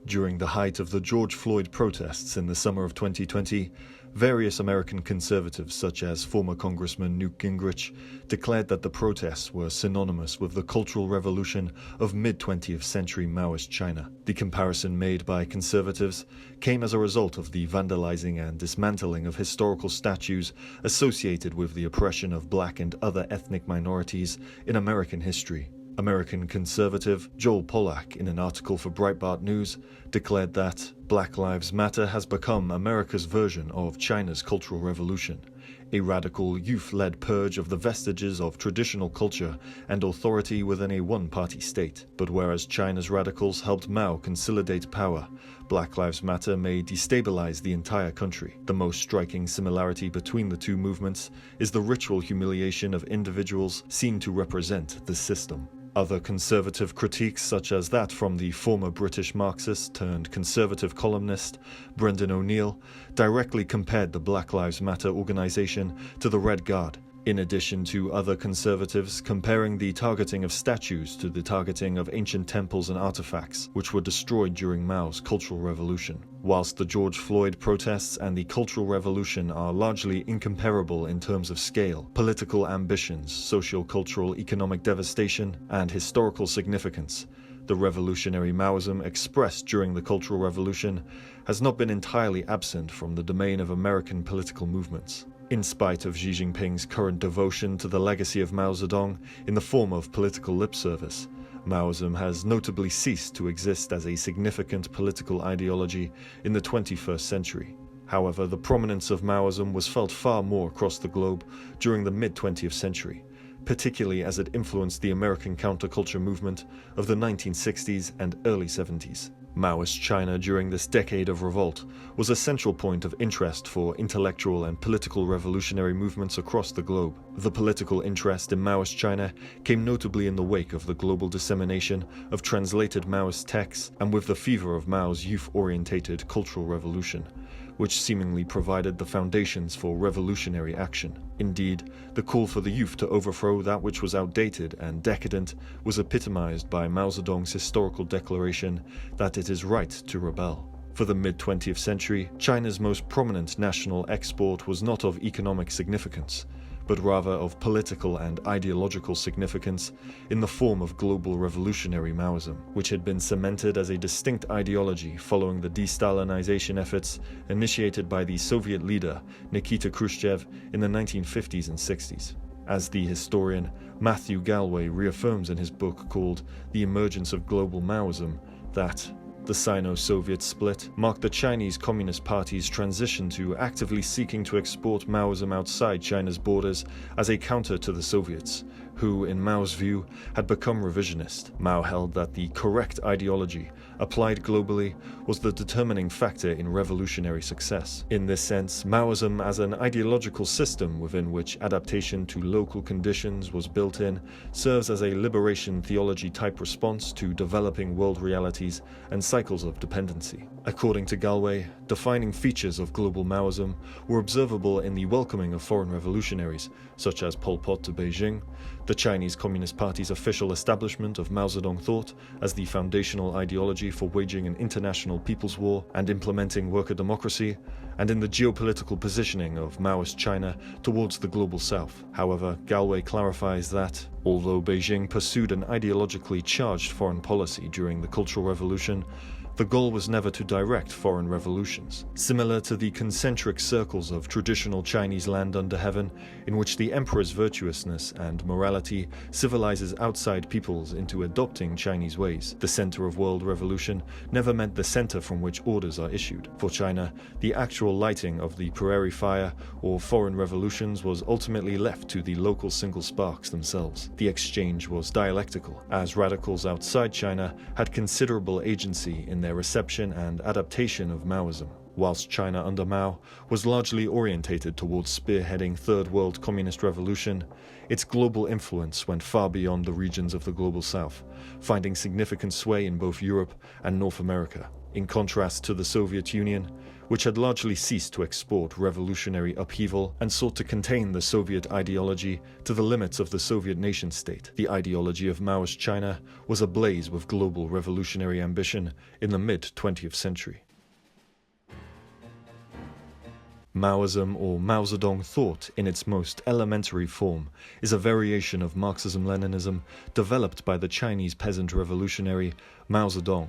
During the height of the George Floyd protests in the summer of 2020, various American conservatives such as former Congressman Newt Gingrich declared that the protests were synonymous with the Cultural Revolution of mid-20th century Maoist China. The comparison made by conservatives came as a result of the vandalizing and dismantling of historical statues associated with the oppression of black and other ethnic minorities in American history. American conservative Joel Pollack, in an article for Breitbart News, declared that Black Lives Matter has become America's version of China's Cultural Revolution, a radical youth-led purge of the vestiges of traditional culture and authority within a one-party state. But whereas China's radicals helped Mao consolidate power, Black Lives Matter may destabilize the entire country. The most striking similarity between the two movements is the ritual humiliation of individuals seen to represent the system. Other conservative critiques, such as that from the former British Marxist-turned-conservative columnist Brendan O'Neill, directly compared the Black Lives Matter organization to the Red Guard, in addition to other conservatives comparing the targeting of statues to the targeting of ancient temples and artifacts, which were destroyed during Mao's Cultural Revolution. Whilst the George Floyd protests and the Cultural Revolution are largely incomparable in terms of scale, political ambitions, socio-cultural economic devastation, and historical significance, the revolutionary Maoism expressed during the Cultural Revolution has not been entirely absent from the domain of American political movements. In spite of Xi Jinping's current devotion to the legacy of Mao Zedong in the form of political lip service, Maoism has notably ceased to exist as a significant political ideology in the 21st century. However, the prominence of Maoism was felt far more across the globe during the mid-20th century, particularly as it influenced the American counterculture movement of the 1960s and early 70s. Maoist China during this decade of revolt was a central point of interest for intellectual and political revolutionary movements across the globe. The political interest in Maoist China came notably in the wake of the global dissemination of translated Maoist texts and with the fever of Mao's youth-orientated Cultural Revolution, which seemingly provided the foundations for revolutionary action. Indeed, the call for the youth to overthrow that which was outdated and decadent was epitomized by Mao Zedong's historical declaration that it is right to rebel. For the mid-20th century, China's most prominent national export was not of economic significance, but rather of political and ideological significance in the form of global revolutionary Maoism, which had been cemented as a distinct ideology following the de-Stalinization efforts initiated by the Soviet leader Nikita Khrushchev in the 1950s and 60s. As the historian Matthew Gallwey reaffirms in his book called The Emergence of Global Maoism, that the Sino-Soviet split marked the Chinese Communist Party's transition to actively seeking to export Maoism outside China's borders as a counter to the Soviets, who, in Mao's view, had become revisionist. Mao held that the correct ideology, applied globally, was the determining factor in revolutionary success. In this sense, Maoism as an ideological system within which adaptation to local conditions was built in, serves as a liberation theology-type response to developing world realities and cycles of dependency. According to Gallwey, defining features of global Maoism were observable in the welcoming of foreign revolutionaries, such as Pol Pot to Beijing, the Chinese Communist Party's official establishment of Mao Zedong thought as the foundational ideology for waging an international people's war and implementing worker democracy, and in the geopolitical positioning of Maoist China towards the global south. However, Gallwey clarifies that, although Beijing pursued an ideologically charged foreign policy during the Cultural Revolution, the goal was never to direct foreign revolutions. Similar to the concentric circles of traditional Chinese land under heaven, in which the emperor's virtuousness and morality civilizes outside peoples into adopting Chinese ways, the center of world revolution never meant the center from which orders are issued. For China, the actual lighting of the prairie fire or foreign revolutions was ultimately left to the local single sparks themselves. The exchange was dialectical, as radicals outside China had considerable agency in their reception and adaptation of Maoism. Whilst China under Mao was largely orientated towards spearheading Third World Communist Revolution, its global influence went far beyond the regions of the Global South, finding significant sway in both Europe and North America. in contrast to the Soviet Union, which had largely ceased to export revolutionary upheaval and sought to contain the Soviet ideology to the limits of the Soviet nation-state. The ideology of Maoist China was ablaze with global revolutionary ambition in the mid-20th century. Maoism, or Mao Zedong thought in its most elementary form, is a variation of Marxism-Leninism developed by the Chinese peasant revolutionary Mao Zedong,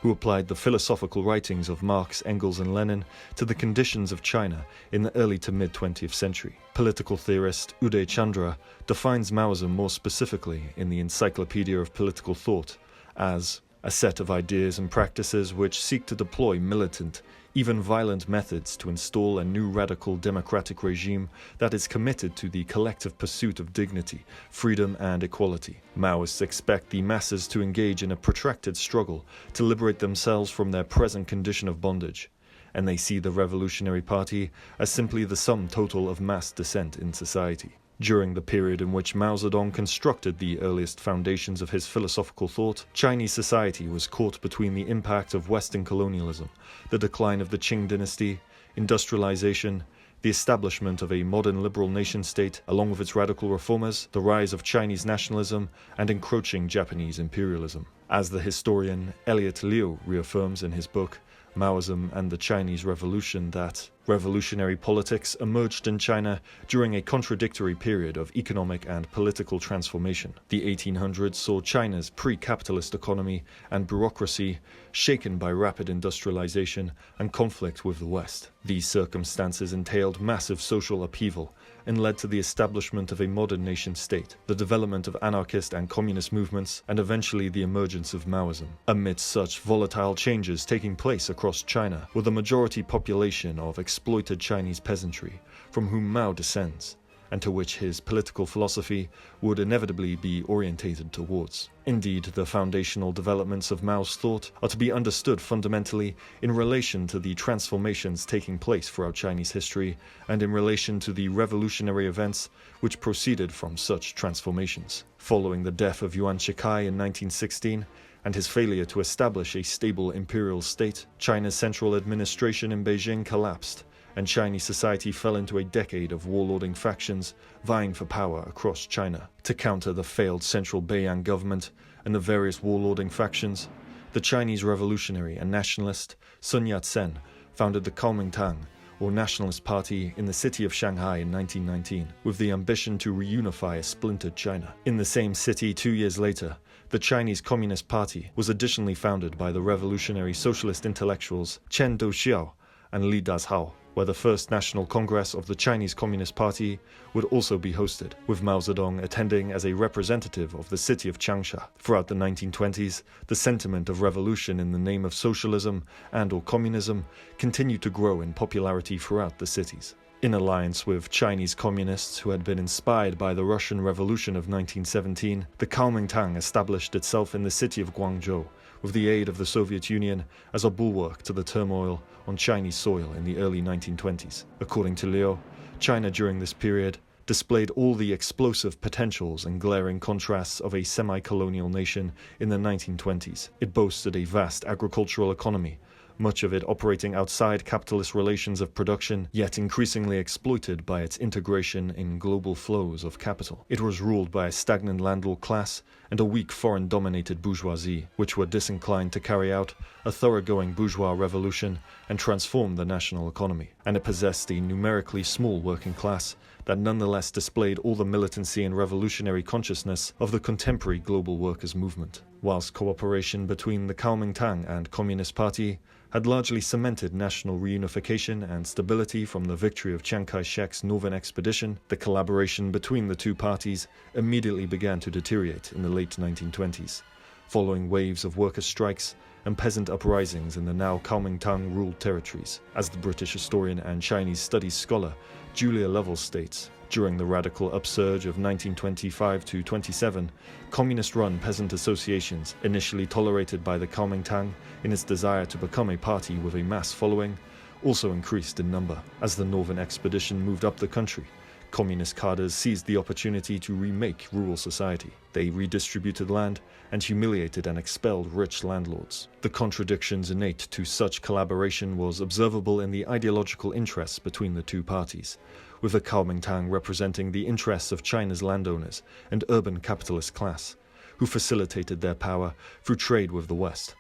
who applied the philosophical writings of Marx, Engels, and Lenin to the conditions of China in the early to mid-20th century. Political theorist Uday Chandra defines Maoism more specifically in the Encyclopedia of Political Thought as a set of ideas and practices which seek to deploy militant, even violent methods to install a new radical democratic regime that is committed to the collective pursuit of dignity, freedom, and equality. Maoists expect the masses to engage in a protracted struggle to liberate themselves from their present condition of bondage, and they see the Revolutionary Party as simply the sum total of mass dissent in society. During the period in which Mao Zedong constructed the earliest foundations of his philosophical thought, Chinese society was caught between the impact of Western colonialism, the decline of the Qing dynasty, industrialization, the establishment of a modern liberal nation-state, along with its radical reformers, the rise of Chinese nationalism, and encroaching Japanese imperialism. As the historian Elliott Liu reaffirms in his book, Maoism and the Chinese Revolution, that revolutionary politics emerged in China during a contradictory period of economic and political transformation. The 1800s saw China's pre-capitalist economy and bureaucracy shaken by rapid industrialization and conflict with the West. These circumstances entailed massive social upheaval and led to the establishment of a modern nation-state, the development of anarchist and communist movements, and eventually the emergence of Maoism. Amidst such volatile changes taking place across China, with a majority population of exploited Chinese peasantry, from whom Mao descends, and to which his political philosophy would inevitably be orientated towards. Indeed, the foundational developments of Mao's thought are to be understood fundamentally in relation to the transformations taking place throughout Chinese history and in relation to the revolutionary events which proceeded from such transformations. Following the death of Yuan Shikai in 1916, and his failure to establish a stable imperial state, China's central administration in Beijing collapsed, and Chinese society fell into a decade of warlording factions vying for power across China. To counter the failed central Beiyang government and the various warlording factions, the Chinese revolutionary and nationalist Sun Yat-sen founded the Kuomintang, or Nationalist Party, in the city of Shanghai in 1919, with the ambition to reunify a splintered China. In the same city 2 years later, the Chinese Communist Party was additionally founded by the revolutionary socialist intellectuals Chen Douxiao and Li Dazhao, where the first National Congress of the Chinese Communist Party would also be hosted, with Mao Zedong attending as a representative of the city of Changsha. Throughout the 1920s, the sentiment of revolution in the name of socialism and/or communism continued to grow in popularity throughout the cities. In alliance with Chinese communists who had been inspired by the Russian Revolution of 1917, the Kuomintang established itself in the city of Guangzhou, with the aid of the Soviet Union as a bulwark to the turmoil on Chinese soil in the early 1920s. According to Liu, China during this period displayed all the explosive potentials and glaring contrasts of a semi-colonial nation in the 1920s. It boasted a vast agricultural economy, much of it operating outside capitalist relations of production, yet increasingly exploited by its integration in global flows of capital. It was ruled by a stagnant landlord class and a weak foreign-dominated bourgeoisie, which were disinclined to carry out a thoroughgoing bourgeois revolution and transform the national economy. And it possessed a numerically small working class that nonetheless displayed all the militancy and revolutionary consciousness of the contemporary global workers' movement. Whilst cooperation between the Kuomintang and Communist Party had largely cemented national reunification and stability from the victory of Chiang Kai-shek's Northern Expedition, the collaboration between the two parties immediately began to deteriorate in the late 1920s, following waves of worker strikes and peasant uprisings in the now Kuomintang-ruled territories. As the British historian and Chinese studies scholar Julia Lovell states, during the radical upsurge of 1925 to 27, communist-run peasant associations, initially tolerated by the Kuomintang in its desire to become a party with a mass following, also increased in number. As the Northern Expedition moved up the country, Communist cadres seized the opportunity to remake rural society. They redistributed land and humiliated and expelled rich landlords. The contradictions innate to such collaboration was observable in the ideological interests between the two parties, with the Kuomintang representing the interests of China's landowners and urban capitalist class, who facilitated their power through trade with the West,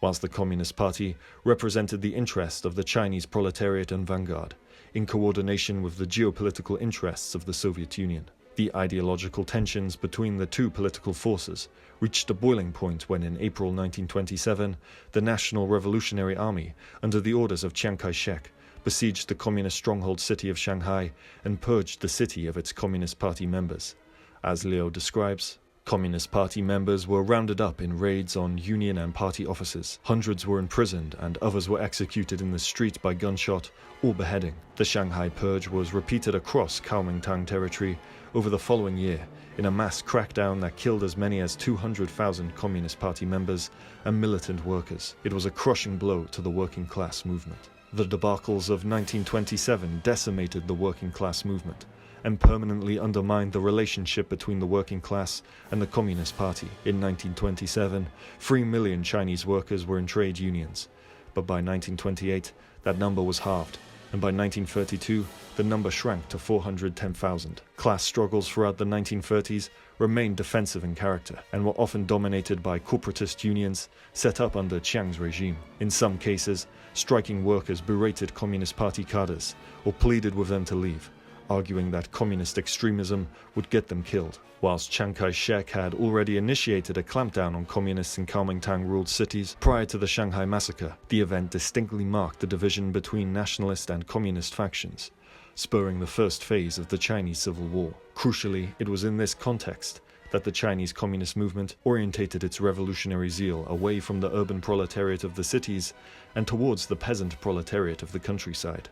whilst the Communist Party represented the interest of the Chinese proletariat and vanguard, in coordination with the geopolitical interests of the Soviet Union. The ideological tensions between the two political forces reached a boiling point when in April 1927, the National Revolutionary Army, under the orders of Chiang Kai-shek, besieged the communist stronghold city of Shanghai and purged the city of its Communist Party members. As Liu describes, Communist Party members were rounded up in raids on union and party offices. Hundreds were imprisoned and others were executed in the street by gunshot or beheading. The Shanghai Purge was repeated across Kuomintang territory over the following year in a mass crackdown that killed as many as 200,000 Communist Party members and militant workers. It was a crushing blow to the working class movement. The debacles of 1927 decimated the working class movement and permanently undermined the relationship between the working class and the Communist Party. In 1927, 3 million Chinese workers were in trade unions, but by 1928, that number was halved, and by 1932, the number shrank to 410,000. Class struggles throughout the 1930s remained defensive in character and were often dominated by corporatist unions set up under Chiang's regime. In some cases, striking workers berated Communist Party cadres or pleaded with them to leave, arguing that communist extremism would get them killed. Whilst Chiang Kai-shek had already initiated a clampdown on communists in Kuomintang-ruled cities prior to the Shanghai massacre, the event distinctly marked the division between nationalist and communist factions, spurring the first phase of the Chinese Civil War. Crucially, it was in this context that the Chinese Communist movement orientated its revolutionary zeal away from the urban proletariat of the cities and towards the peasant proletariat of the countryside.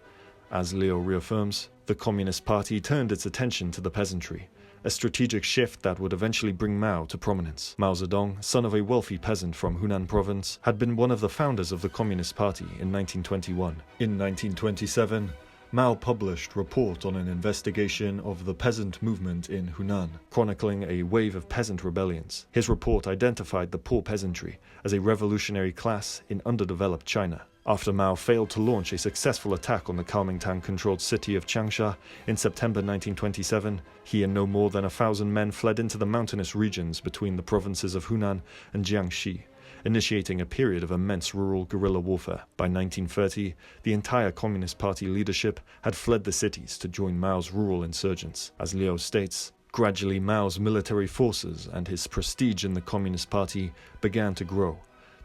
As Liu reaffirms, the Communist Party turned its attention to the peasantry, a strategic shift that would eventually bring Mao to prominence. Mao Zedong, son of a wealthy peasant from Hunan province, had been one of the founders of the Communist Party in 1921. In 1927, Mao published a report on an investigation of the peasant movement in Hunan, chronicling a wave of peasant rebellions. His report identified the poor peasantry as a revolutionary class in underdeveloped China. After Mao failed to launch a successful attack on the Kuomintang-controlled city of Changsha in September 1927, he and no more than 1,000 men fled into the mountainous regions between the provinces of Hunan and Jiangxi, initiating a period of immense rural guerrilla warfare. By 1930, the entire Communist Party leadership had fled the cities to join Mao's rural insurgents. As Liu states, gradually Mao's military forces and his prestige in the Communist Party began to grow.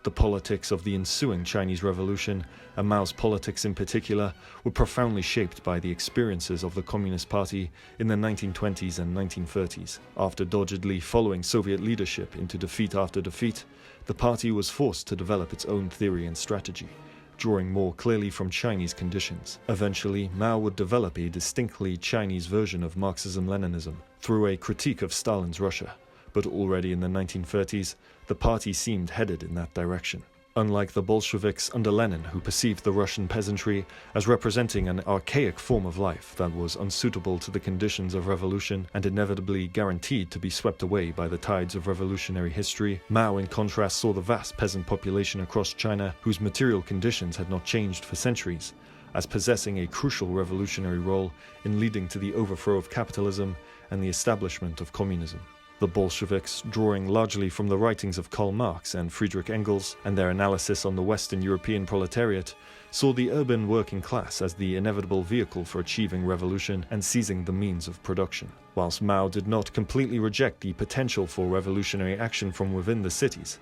The politics of the ensuing Chinese Revolution, and Mao's politics in particular, were profoundly shaped by the experiences of the Communist Party in the 1920s and 1930s. After doggedly following Soviet leadership into defeat after defeat, the party was forced to develop its own theory and strategy, drawing more clearly from Chinese conditions. Eventually, Mao would develop a distinctly Chinese version of Marxism-Leninism through a critique of Stalin's Russia. But already in the 1930s, the party seemed headed in that direction. Unlike the Bolsheviks under Lenin, who perceived the Russian peasantry as representing an archaic form of life that was unsuitable to the conditions of revolution and inevitably guaranteed to be swept away by the tides of revolutionary history, Mao in contrast saw the vast peasant population across China, whose material conditions had not changed for centuries, as possessing a crucial revolutionary role in leading to the overthrow of capitalism and the establishment of communism. The Bolsheviks, drawing largely from the writings of Karl Marx and Friedrich Engels and their analysis on the Western European proletariat, saw the urban working class as the inevitable vehicle for achieving revolution and seizing the means of production. Whilst Mao did not completely reject the potential for revolutionary action from within the cities,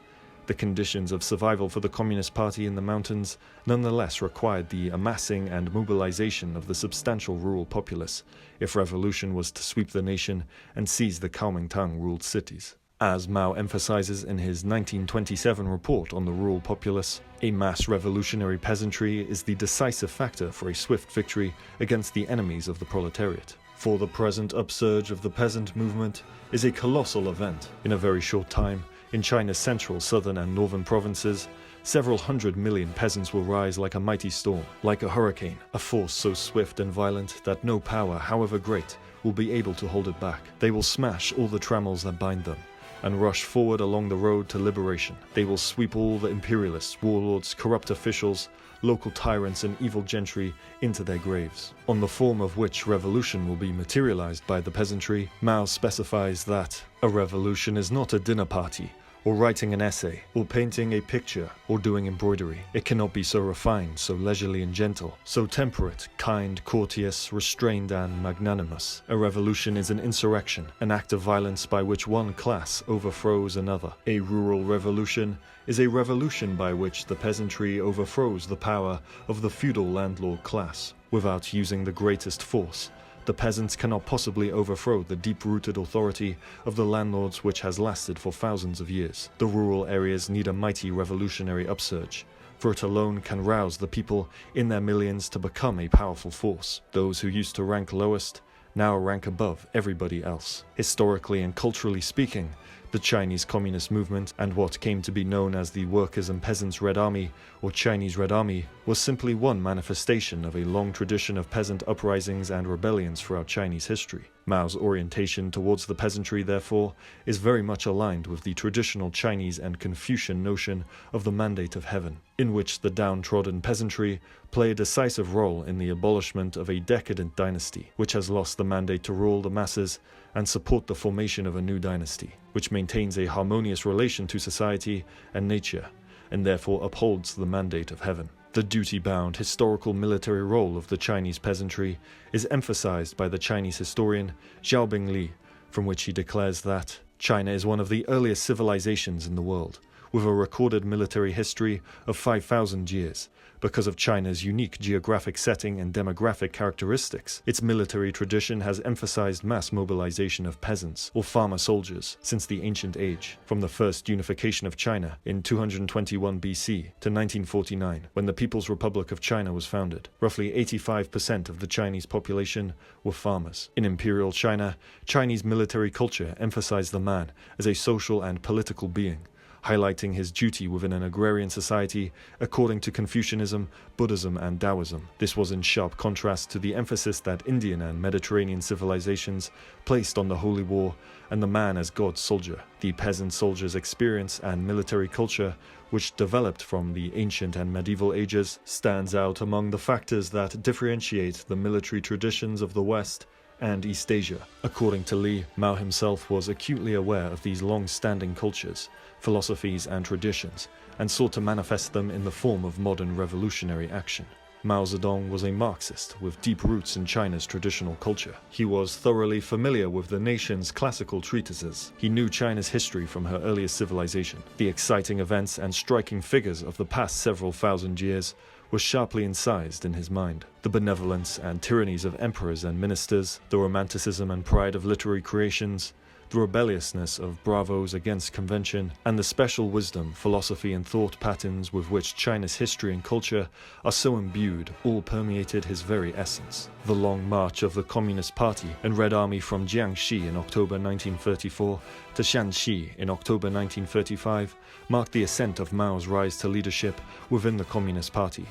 the conditions of survival for the Communist Party in the mountains nonetheless required the amassing and mobilization of the substantial rural populace if revolution was to sweep the nation and seize the Kuomintang-ruled cities. As Mao emphasizes in his 1927 report on the rural populace, a mass revolutionary peasantry is the decisive factor for a swift victory against the enemies of the proletariat. For the present upsurge of the peasant movement is a colossal event. In a very short time, in China's central, southern and northern provinces, Several 100 million peasants will rise like a mighty storm, like a hurricane, a force so swift and violent that no power, however great, will be able to hold it back. They will smash all the trammels that bind them, and rush forward along the road to liberation. They will sweep all the imperialists, warlords, corrupt officials, local tyrants and evil gentry into their graves. On the form of which revolution will be materialized by the peasantry, Mao specifies that a revolution is not a dinner party, or writing an essay, or painting a picture, or doing embroidery. It cannot be so refined, so leisurely and gentle, so temperate, kind, courteous, restrained and magnanimous. A revolution is an insurrection, an act of violence by which one class overthrows another. A rural revolution is a revolution by which the peasantry overthrows the power of the feudal landlord class. Without using the greatest force, the peasants cannot possibly overthrow the deep-rooted authority of the landlords which has lasted for thousands of years. The rural areas need a mighty revolutionary upsurge, for it alone can rouse the people in their millions to become a powerful force. Those who used to rank lowest now rank above everybody else. Historically and culturally speaking, the Chinese Communist movement and what came to be known as the Workers' and Peasants' Red Army, or Chinese Red Army, was simply one manifestation of a long tradition of peasant uprisings and rebellions throughout Chinese history. Mao's orientation towards the peasantry, therefore, is very much aligned with the traditional Chinese and Confucian notion of the mandate of heaven, in which the downtrodden peasantry play a decisive role in the abolishment of a decadent dynasty, which has lost the mandate to rule the masses and support the formation of a new dynasty, which maintains a harmonious relation to society and nature, and therefore upholds the mandate of heaven. The duty-bound historical military role of the Chinese peasantry is emphasized by the Chinese historian Xiaobing Li, from which he declares that China is one of the earliest civilizations in the world, with a recorded military history of 5,000 years. Because of China's unique geographic setting and demographic characteristics, its military tradition has emphasized mass mobilization of peasants or farmer soldiers since the ancient age, from the first unification of China in 221 BC to 1949, when the People's Republic of China was founded. Roughly 85% of the Chinese population were farmers. In Imperial China, Chinese military culture emphasized the man as a social and political being, highlighting his duty within an agrarian society according to Confucianism, Buddhism and Taoism. This was in sharp contrast to the emphasis that Indian and Mediterranean civilizations placed on the holy war and the man as God's soldier. The peasant soldier's experience and military culture, which developed from the ancient and medieval ages, stands out among the factors that differentiate the military traditions of the West and East Asia. According to Li, Mao himself was acutely aware of these long-standing cultures, philosophies and traditions, and sought to manifest them in the form of modern revolutionary action. Mao Zedong was a Marxist with deep roots in China's traditional culture. He was thoroughly familiar with the nation's classical treatises. He knew China's history from her earliest civilization. The exciting events and striking figures of the past several thousand years was sharply incised in his mind. The benevolence and tyrannies of emperors and ministers, the romanticism and pride of literary creations, the rebelliousness of bravos against convention, and the special wisdom, philosophy and thought patterns with which China's history and culture are so imbued, all permeated his very essence. The long march of the Communist Party and Red Army from Jiangxi in October 1934 to Shanxi in October 1935 marked the ascent of Mao's rise to leadership within the Communist Party,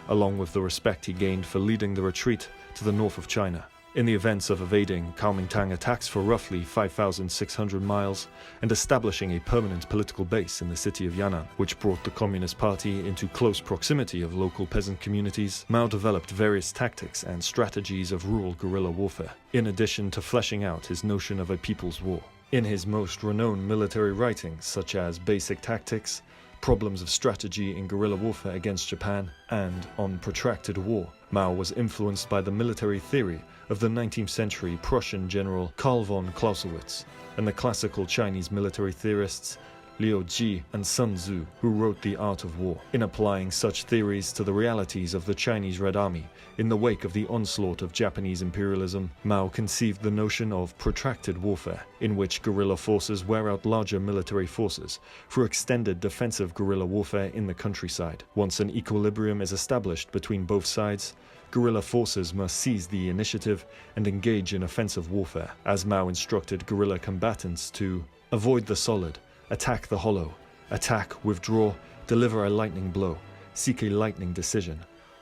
along with the respect he gained for leading the retreat to the north of China. In the events of evading Kuomintang attacks for roughly 5,600 miles and establishing a permanent political base in the city of Yan'an, which brought the Communist Party into close proximity of local peasant communities, Mao developed various tactics and strategies of rural guerrilla warfare, in addition to fleshing out his notion of a people's war. In his most renowned military writings, such as Basic Tactics, Problems of Strategy in Guerrilla Warfare Against Japan, and On Protracted War, Mao was influenced by the military theory of the 19th century Prussian general Karl von Clausewitz and the classical Chinese military theorists Liu Ji and Sun Tzu, who wrote The Art of War. In applying such theories to the realities of the Chinese Red Army in the wake of the onslaught of Japanese imperialism, Mao conceived the notion of protracted warfare, in which guerrilla forces wear out larger military forces through extended defensive guerrilla warfare in the countryside. Once an equilibrium is established between both sides, guerrilla forces must seize the initiative and engage in offensive warfare, as Mao instructed guerrilla combatants to avoid the solid, attack the hollow, attack, withdraw, deliver a lightning blow, seek a lightning decision.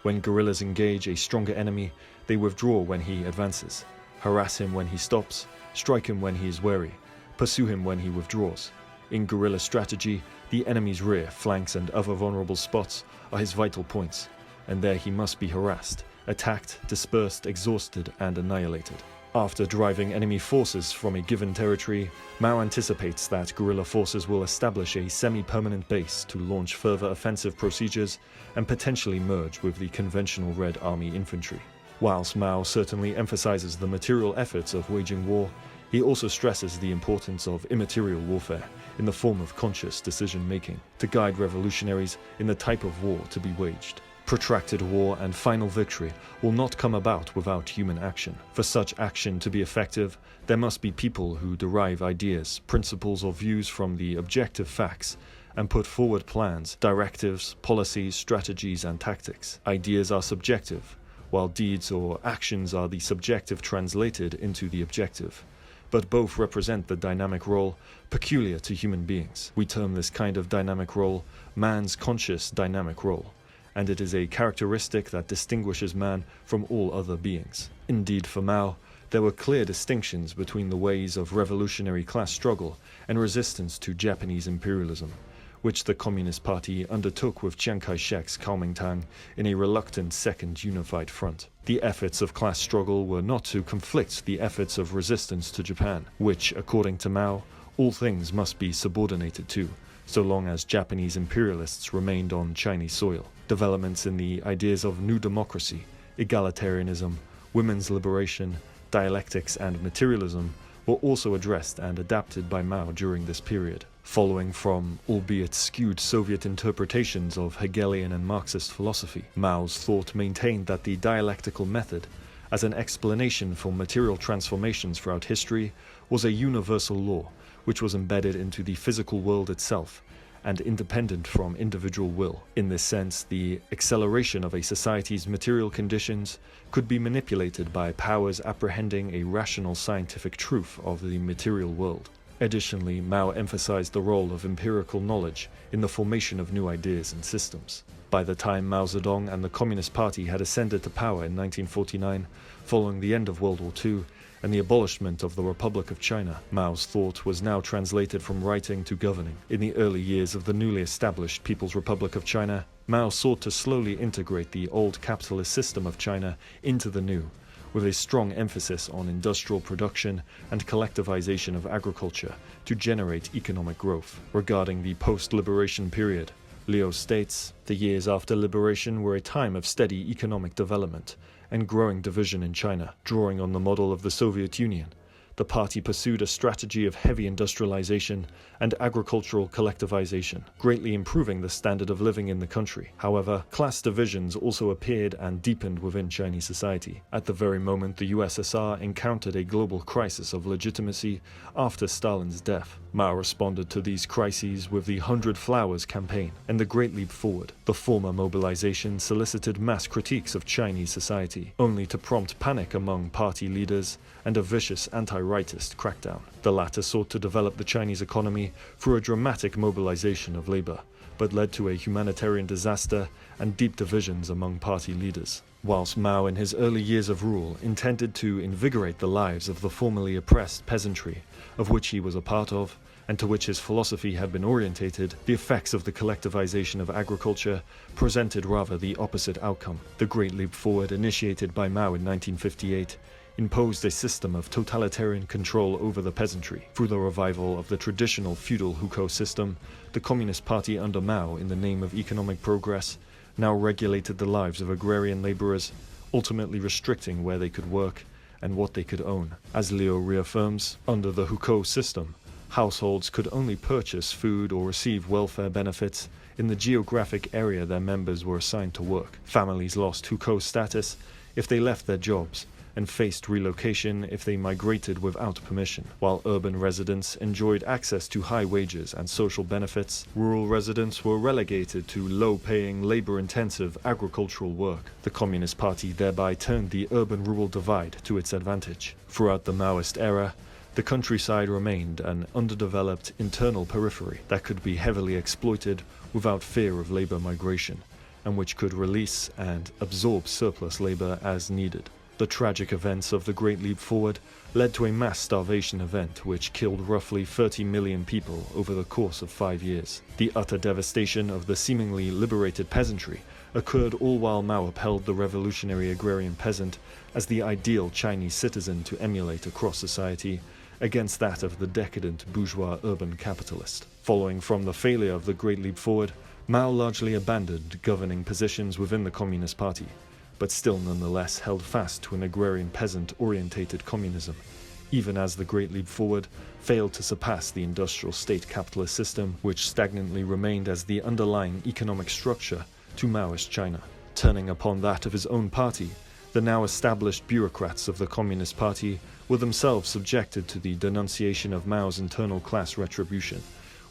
When guerrillas engage a stronger enemy, they withdraw when he advances, harass him when he stops, strike him when he is wary, pursue him when he withdraws. In guerrilla strategy, the enemy's rear, flanks and other vulnerable spots are his vital points, and there he must be harassed, attacked, dispersed, exhausted, and annihilated. After driving enemy forces from a given territory, Mao anticipates that guerrilla forces will establish a semi-permanent base to launch further offensive procedures and potentially merge with the conventional Red Army infantry. Whilst Mao certainly emphasizes the material efforts of waging war, he also stresses the importance of immaterial warfare in the form of conscious decision-making to guide revolutionaries in the type of war to be waged. Protracted war and final victory will not come about without human action. For such action to be effective, there must be people who derive ideas, principles or views from the objective facts and put forward plans, directives, policies, strategies and tactics. Ideas are subjective, while deeds or actions are the subjective translated into the objective. But both represent the dynamic role peculiar to human beings. We term this kind of dynamic role man's conscious dynamic role, and it is a characteristic that distinguishes man from all other beings. Indeed, for Mao, there were clear distinctions between the ways of revolutionary class struggle and resistance to Japanese imperialism, which the Communist Party undertook with Chiang Kai-shek's Kuomintang in a reluctant second unified front. The efforts of class struggle were not to conflict the efforts of resistance to Japan, which, according to Mao, all things must be subordinated to, so long as Japanese imperialists remained on Chinese soil. Developments in the ideas of new democracy, egalitarianism, women's liberation, dialectics and materialism were also addressed and adapted by Mao during this period. Following from, albeit skewed, Soviet interpretations of Hegelian and Marxist philosophy, Mao's thought maintained that the dialectical method, as an explanation for material transformations throughout history, was a universal law which was embedded into the physical world itself and independent from individual will. In this sense, the acceleration of a society's material conditions could be manipulated by powers apprehending a rational scientific truth of the material world. Additionally, Mao emphasized the role of empirical knowledge in the formation of new ideas and systems. By the time Mao Zedong and the Communist Party had ascended to power in 1949, following the end of World War II and the abolishment of the Republic of China, Mao's thought was now translated from writing to governing. In the early years of the newly established People's Republic of China, Mao sought to slowly integrate the old capitalist system of China into the new, with a strong emphasis on industrial production and collectivization of agriculture to generate economic growth. Regarding the post-liberation period, Liu states, "The years after liberation were a time of steady economic development and growing division in China. Drawing on the model of the Soviet Union, the party pursued a strategy of heavy industrialization and agricultural collectivization, greatly improving the standard of living in the country. However, class divisions also appeared and deepened within Chinese society. At the very moment the USSR encountered a global crisis of legitimacy after Stalin's death, Mao responded to these crises with the 100 Flowers campaign and the Great Leap Forward. The former mobilization solicited mass critiques of Chinese society, only to prompt panic among party leaders and a vicious anti-rightist crackdown. The latter sought to develop the Chinese economy through a dramatic mobilization of labor, but led to a humanitarian disaster and deep divisions among party leaders. Whilst Mao in his early years of rule intended to invigorate the lives of the formerly oppressed peasantry, of which he was a part of, and to which his philosophy had been orientated, the effects of the collectivization of agriculture presented rather the opposite outcome. The Great Leap Forward, initiated by Mao in 1958, imposed a system of totalitarian control over the peasantry. Through the revival of the traditional feudal hukou system, the Communist Party under Mao, in the name of economic progress, now regulated the lives of agrarian laborers, ultimately restricting where they could work and what they could own. As Liu reaffirms, under the hukou system, households could only purchase food or receive welfare benefits in the geographic area their members were assigned to work. Families lost hukou status if they left their jobs, and faced relocation if they migrated without permission. While urban residents enjoyed access to high wages and social benefits, rural residents were relegated to low-paying, labor-intensive agricultural work. The Communist Party thereby turned the urban-rural divide to its advantage. Throughout the Maoist era, the countryside remained an underdeveloped internal periphery that could be heavily exploited without fear of labor migration, and which could release and absorb surplus labor as needed. The tragic events of the Great Leap Forward led to a mass starvation event which killed roughly 30 million people over the course of 5 years. The utter devastation of the seemingly liberated peasantry occurred all while Mao upheld the revolutionary agrarian peasant as the ideal Chinese citizen to emulate across society against that of the decadent bourgeois urban capitalist. Following from the failure of the Great Leap Forward, Mao largely abandoned governing positions within the Communist Party, but still nonetheless held fast to an agrarian peasant-orientated communism, even as the Great Leap Forward failed to surpass the industrial state capitalist system, which stagnantly remained as the underlying economic structure to Maoist China. Turning upon that of his own party, the now established bureaucrats of the Communist Party were themselves subjected to the denunciation of Mao's internal class retribution,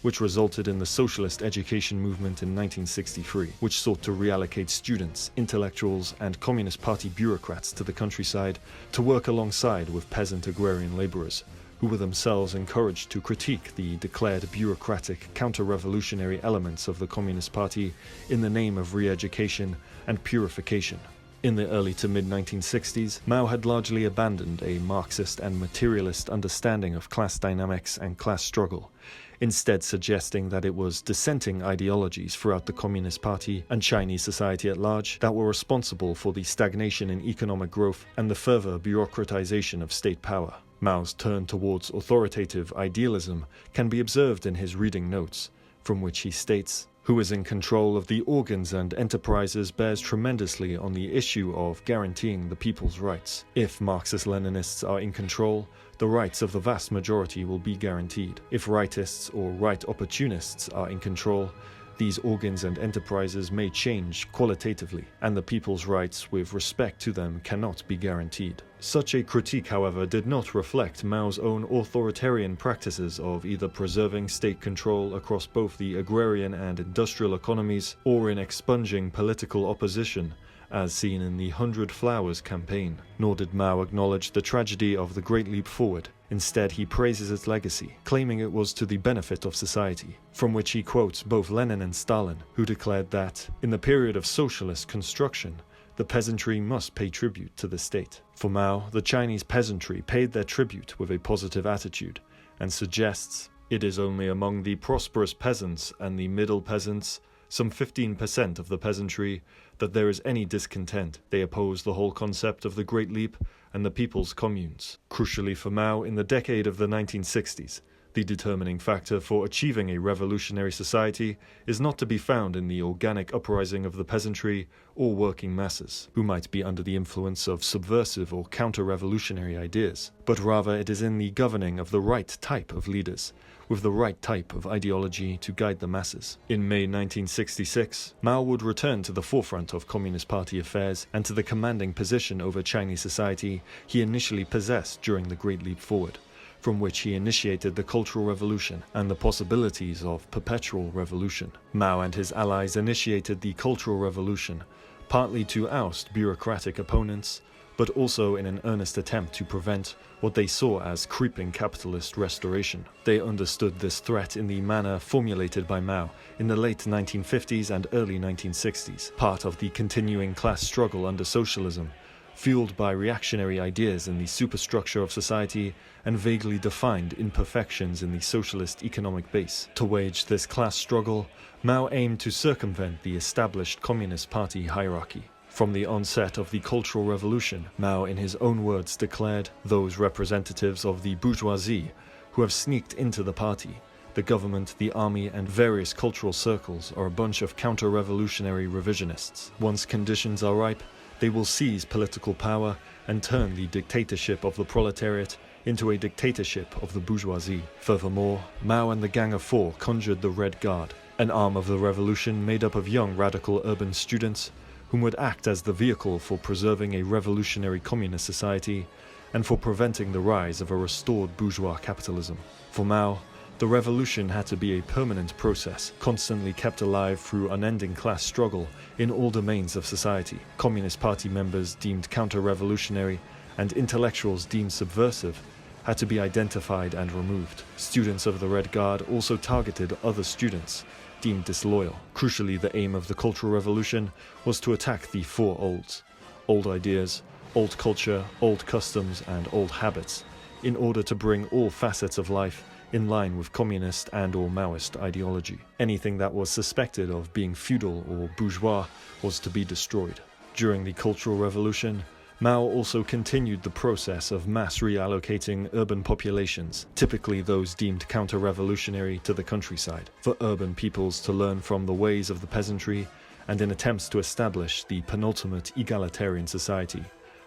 which resulted in the socialist education movement in 1963, which sought to reallocate students, intellectuals, and Communist Party bureaucrats to the countryside to work alongside with peasant agrarian laborers, who were themselves encouraged to critique the declared bureaucratic counter-revolutionary elements of the Communist Party in the name of re-education and purification. In the early to mid-1960s, Mao had largely abandoned a Marxist and materialist understanding of class dynamics and class struggle, instead suggesting that it was dissenting ideologies throughout the Communist Party and Chinese society at large that were responsible for the stagnation in economic growth and the further bureaucratization of state power. Mao's turn towards authoritative idealism can be observed in his reading notes, from which he states, "Who is in control of the organs and enterprises bears tremendously on the issue of guaranteeing the people's rights. If Marxist-Leninists are in control, the rights of the vast majority will be guaranteed. If rightists or right opportunists are in control, these organs and enterprises may change qualitatively, and the people's rights with respect to them cannot be guaranteed." Such a critique, however, did not reflect Mao's own authoritarian practices of either preserving state control across both the agrarian and industrial economies or in expunging political opposition, as seen in the 100 Flowers campaign. Nor did Mao acknowledge the tragedy of the Great Leap Forward. Instead, he praises its legacy, claiming it was to the benefit of society, from which he quotes both Lenin and Stalin, who declared that, in the period of socialist construction, the peasantry must pay tribute to the state. For Mao, the Chinese peasantry paid their tribute with a positive attitude, and suggests, "It is only among the prosperous peasants and the middle peasants, some 15% of the peasantry, that there is any discontent. They oppose the whole concept of the Great Leap and the people's communes." Crucially for Mao, in the decade of the 1960s, the determining factor for achieving a revolutionary society is not to be found in the organic uprising of the peasantry or working masses, who might be under the influence of subversive or counter-revolutionary ideas, but rather it is in the governing of the right type of leaders, with the right type of ideology to guide the masses. In May 1966, Mao would return to the forefront of Communist Party affairs and to the commanding position over Chinese society he initially possessed during the Great Leap Forward, from which he initiated the Cultural Revolution and the possibilities of perpetual revolution. Mao and his allies initiated the Cultural Revolution, partly to oust bureaucratic opponents, but also in an earnest attempt to prevent what they saw as creeping capitalist restoration. They understood this threat in the manner formulated by Mao in the late 1950s and early 1960s, part of the continuing class struggle under socialism, fueled by reactionary ideas in the superstructure of society and vaguely defined imperfections in the socialist economic base. To wage this class struggle, Mao aimed to circumvent the established Communist Party hierarchy. From the onset of the Cultural Revolution, Mao in his own words declared, "Those representatives of the bourgeoisie who have sneaked into the party, the government, the army, and various cultural circles are a bunch of counter-revolutionary revisionists. Once conditions are ripe, they will seize political power and turn the dictatorship of the proletariat into a dictatorship of the bourgeoisie." Furthermore, Mao and the Gang of Four conjured the Red Guard, an arm of the revolution made up of young radical urban students whom would act as the vehicle for preserving a revolutionary communist society and for preventing the rise of a restored bourgeois capitalism. For Mao, the revolution had to be a permanent process, constantly kept alive through unending class struggle in all domains of society. Communist Party members deemed counter-revolutionary and intellectuals deemed subversive had to be identified and removed. Students of the Red Guard also targeted other students deemed disloyal. Crucially, the aim of the Cultural Revolution was to attack the four olds: old ideas, old culture, old customs, and old habits, in order to bring all facets of life in line with communist and/or Maoist ideology. Anything that was suspected of being feudal or bourgeois was to be destroyed. During the Cultural Revolution, Mao also continued the process of mass reallocating urban populations, typically those deemed counter-revolutionary, to the countryside, for urban peoples to learn from the ways of the peasantry, and in attempts to establish the penultimate egalitarian society,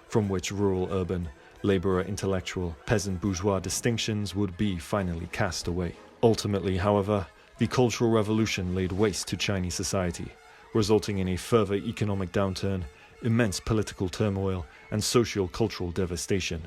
from which rural-urban, laborer-intellectual, peasant-bourgeois distinctions would be finally cast away. Ultimately, however, the Cultural Revolution laid waste to Chinese society, resulting in a further economic downturn, immense political turmoil, and socio-cultural devastation,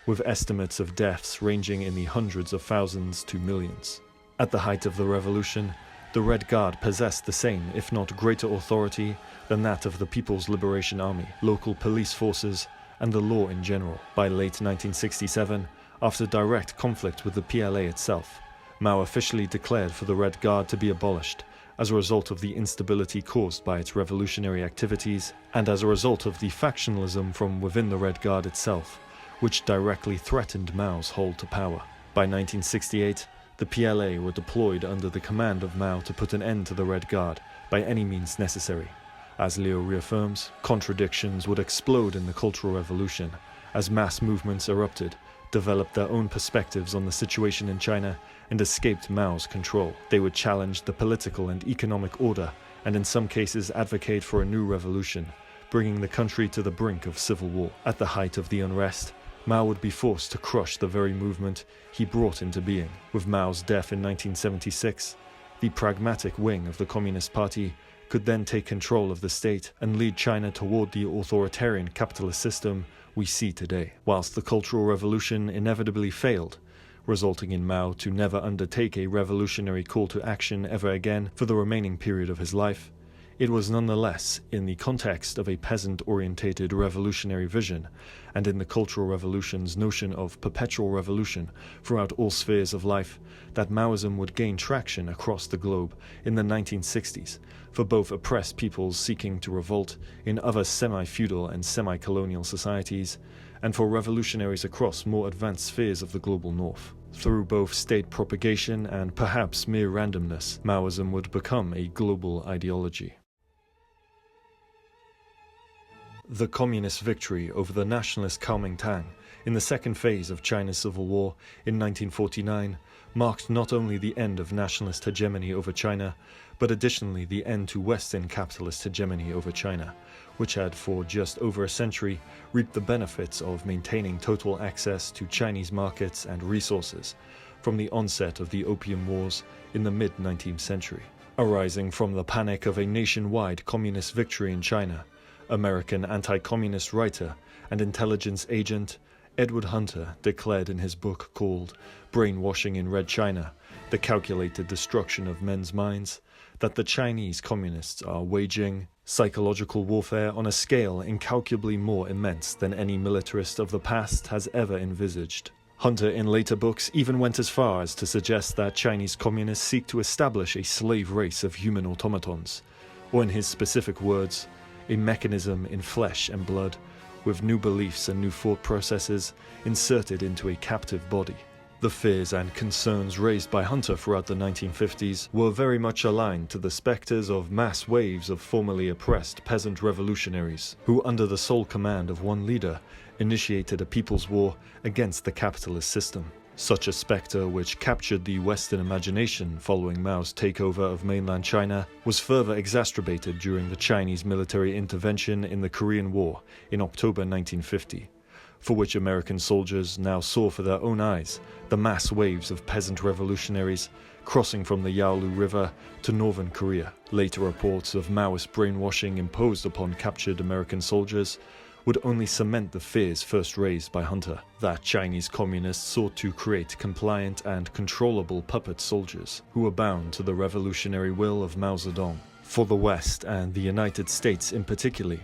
with estimates of deaths ranging in the hundreds of thousands to millions. At the height of the revolution, the Red Guard possessed the same, if not greater authority than that of the People's Liberation Army, local police forces, and the law in general. By late 1967, after direct conflict with the PLA itself, Mao officially declared for the Red Guard to be abolished, as a result of the instability caused by its revolutionary activities, and as a result of the factionalism from within the Red Guard itself, which directly threatened Mao's hold to power. By 1968, the PLA were deployed under the command of Mao to put an end to the Red Guard by any means necessary. As Liu reaffirms, contradictions would explode in the Cultural Revolution, as mass movements erupted, developed their own perspectives on the situation in China, and escaped Mao's control. They would challenge the political and economic order, and in some cases advocate for a new revolution, bringing the country to the brink of civil war. At the height of the unrest, Mao would be forced to crush the very movement he brought into being. With Mao's death in 1976, the pragmatic wing of the Communist Party could then take control of the state and lead China toward the authoritarian capitalist system we see today. Whilst the Cultural Revolution inevitably failed, resulting in Mao to never undertake a revolutionary call to action ever again for the remaining period of his life, it was nonetheless in the context of a peasant-orientated revolutionary vision, and in the Cultural Revolution's notion of perpetual revolution throughout all spheres of life, that Maoism would gain traction across the globe in the 1960s, for both oppressed peoples seeking to revolt in other semi-feudal and semi-colonial societies, and for revolutionaries across more advanced spheres of the global north. Through both state propagation and perhaps mere randomness, Maoism would become a global ideology. The communist victory over the nationalist Kuomintang in the second phase of China's civil war in 1949 marked not only the end of nationalist hegemony over China, but additionally the end to Western capitalist hegemony over China, which had for just over a century reaped the benefits of maintaining total access to Chinese markets and resources from the onset of the Opium Wars in the mid-19th century. Arising from the panic of a nationwide communist victory in China, American anti-communist writer and intelligence agent Edward Hunter declared in his book called Brainwashing in Red China, The Calculated Destruction of Men's Minds, that the Chinese communists are waging psychological warfare on a scale incalculably more immense than any militarist of the past has ever envisaged. Hunter in later books even went as far as to suggest that Chinese communists seek to establish a slave race of human automatons, or in his specific words, a mechanism in flesh and blood, with new beliefs and new thought processes inserted into a captive body. The fears and concerns raised by Hunter throughout the 1950s were very much aligned to the specters of mass waves of formerly oppressed peasant revolutionaries, who under the sole command of one leader initiated a people's war against the capitalist system. Such a spectre, which captured the Western imagination following Mao's takeover of mainland China, was further exacerbated during the Chinese military intervention in the Korean War in October 1950, for which American soldiers now saw for their own eyes the mass waves of peasant revolutionaries crossing from the Yaolu River to northern Korea. Later reports of Maoist brainwashing imposed upon captured American soldiers would only cement the fears first raised by Hunter, that Chinese communists sought to create compliant and controllable puppet soldiers who were bound to the revolutionary will of Mao Zedong. For the West, and the United States in particular,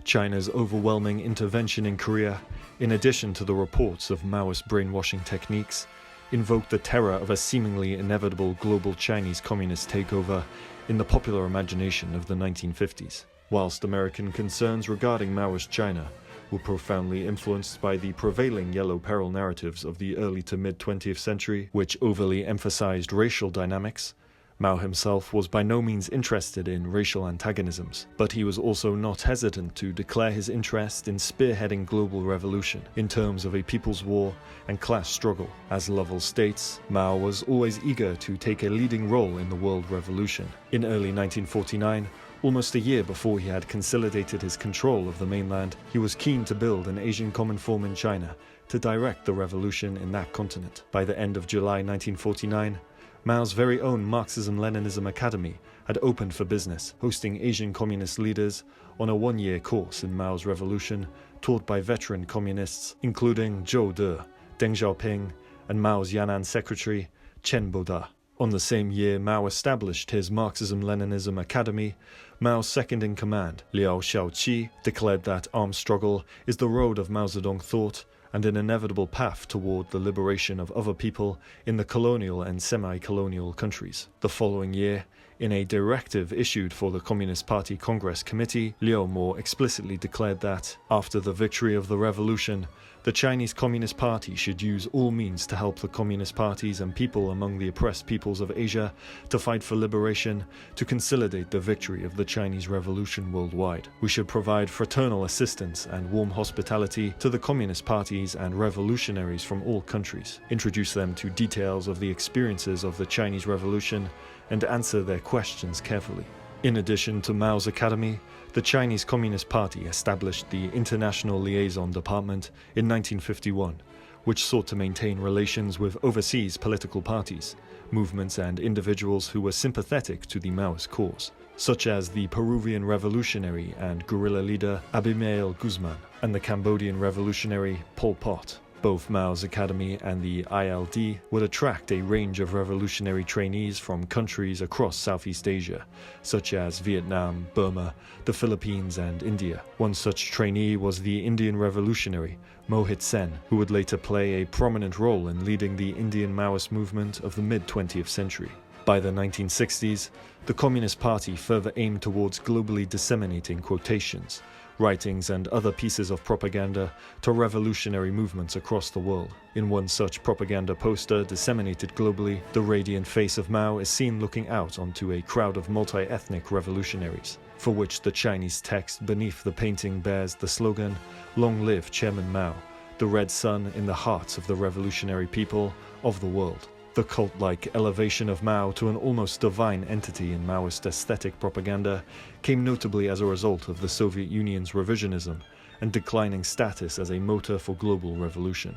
China's overwhelming intervention in Korea, in addition to the reports of Maoist brainwashing techniques, invoked the terror of a seemingly inevitable global Chinese communist takeover in the popular imagination of the 1950s. Whilst American concerns regarding Maoist China were profoundly influenced by the prevailing yellow peril narratives of the early to mid-20th century, which overly emphasized racial dynamics, Mao himself was by no means interested in racial antagonisms, but he was also not hesitant to declare his interest in spearheading global revolution in terms of a people's war and class struggle. As Lovell states, Mao was always eager to take a leading role in the world revolution. In early 1949, almost a year before he had consolidated his control of the mainland, he was keen to build an Asian common form in China to direct the revolution in that continent. By the end of July 1949, Mao's very own Marxism-Leninism Academy had opened for business, hosting Asian communist leaders on a one-year course in Mao's revolution taught by veteran communists including Zhou De, Deng Xiaoping, and Mao's Yan'an secretary, Chen Boda. On the same year Mao established his Marxism-Leninism Academy, Mao's second-in-command, Liao Xiaoqi, declared that armed struggle is the road of Mao Zedong thought and an inevitable path toward the liberation of other people in the colonial and semi-colonial countries. The following year, in a directive issued for the Communist Party Congress Committee, Liu more explicitly declared that, after the victory of the revolution, the Chinese Communist Party should use all means to help the communist parties and people among the oppressed peoples of Asia to fight for liberation, to consolidate the victory of the Chinese Revolution worldwide. We should provide fraternal assistance and warm hospitality to the communist parties and revolutionaries from all countries, introduce them to details of the experiences of the Chinese Revolution, and answer their questions carefully. In addition to Mao's academy, the Chinese Communist Party established the International Liaison Department in 1951, which sought to maintain relations with overseas political parties, movements and individuals who were sympathetic to the Maoist cause, such as the Peruvian revolutionary and guerrilla leader Abimael Guzman and the Cambodian revolutionary Pol Pot. Both Mao's Academy and the ILD would attract a range of revolutionary trainees from countries across Southeast Asia, such as Vietnam, Burma, the Philippines, and India. One such trainee was the Indian revolutionary Mohit Sen, who would later play a prominent role in leading the Indian Maoist movement of the mid-20th century. By the 1960s, the Communist Party further aimed towards globally disseminating quotations, writings and other pieces of propaganda to revolutionary movements across the world. In one such propaganda poster disseminated globally, the radiant face of Mao is seen looking out onto a crowd of multi-ethnic revolutionaries, for which the Chinese text beneath the painting bears the slogan, "Long live Chairman Mao, the red sun in the hearts of the revolutionary people of the world." The cult-like elevation of Mao to an almost divine entity in Maoist aesthetic propaganda came notably as a result of the Soviet Union's revisionism and declining status as a motor for global revolution.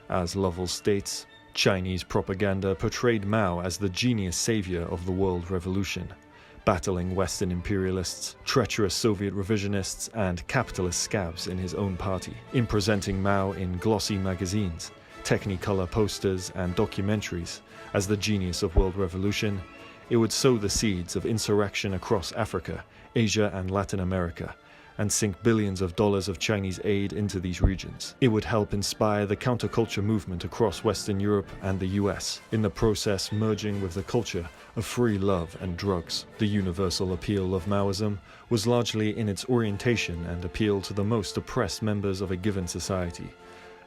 As Lovell states, Chinese propaganda portrayed Mao as the genius savior of the world revolution, battling Western imperialists, treacherous Soviet revisionists, and capitalist scabs in his own party. In presenting Mao in glossy magazines, Technicolor posters, and documentaries as the genius of world revolution, it would sow the seeds of insurrection across Africa, Asia, and Latin America, and sink billions of dollars of Chinese aid into these regions. It would help inspire the counterculture movement across Western Europe and the US, in the process merging with the culture of free love and drugs. The universal appeal of Maoism was largely in its orientation and appeal to the most oppressed members of a given society,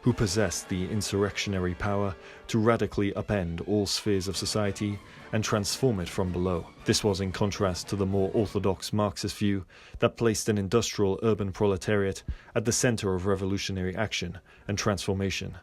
who possessed the insurrectionary power to radically upend all spheres of society and transform it from below. This was in contrast to the more orthodox Marxist view that placed an industrial urban proletariat at the center of revolutionary action and transformation.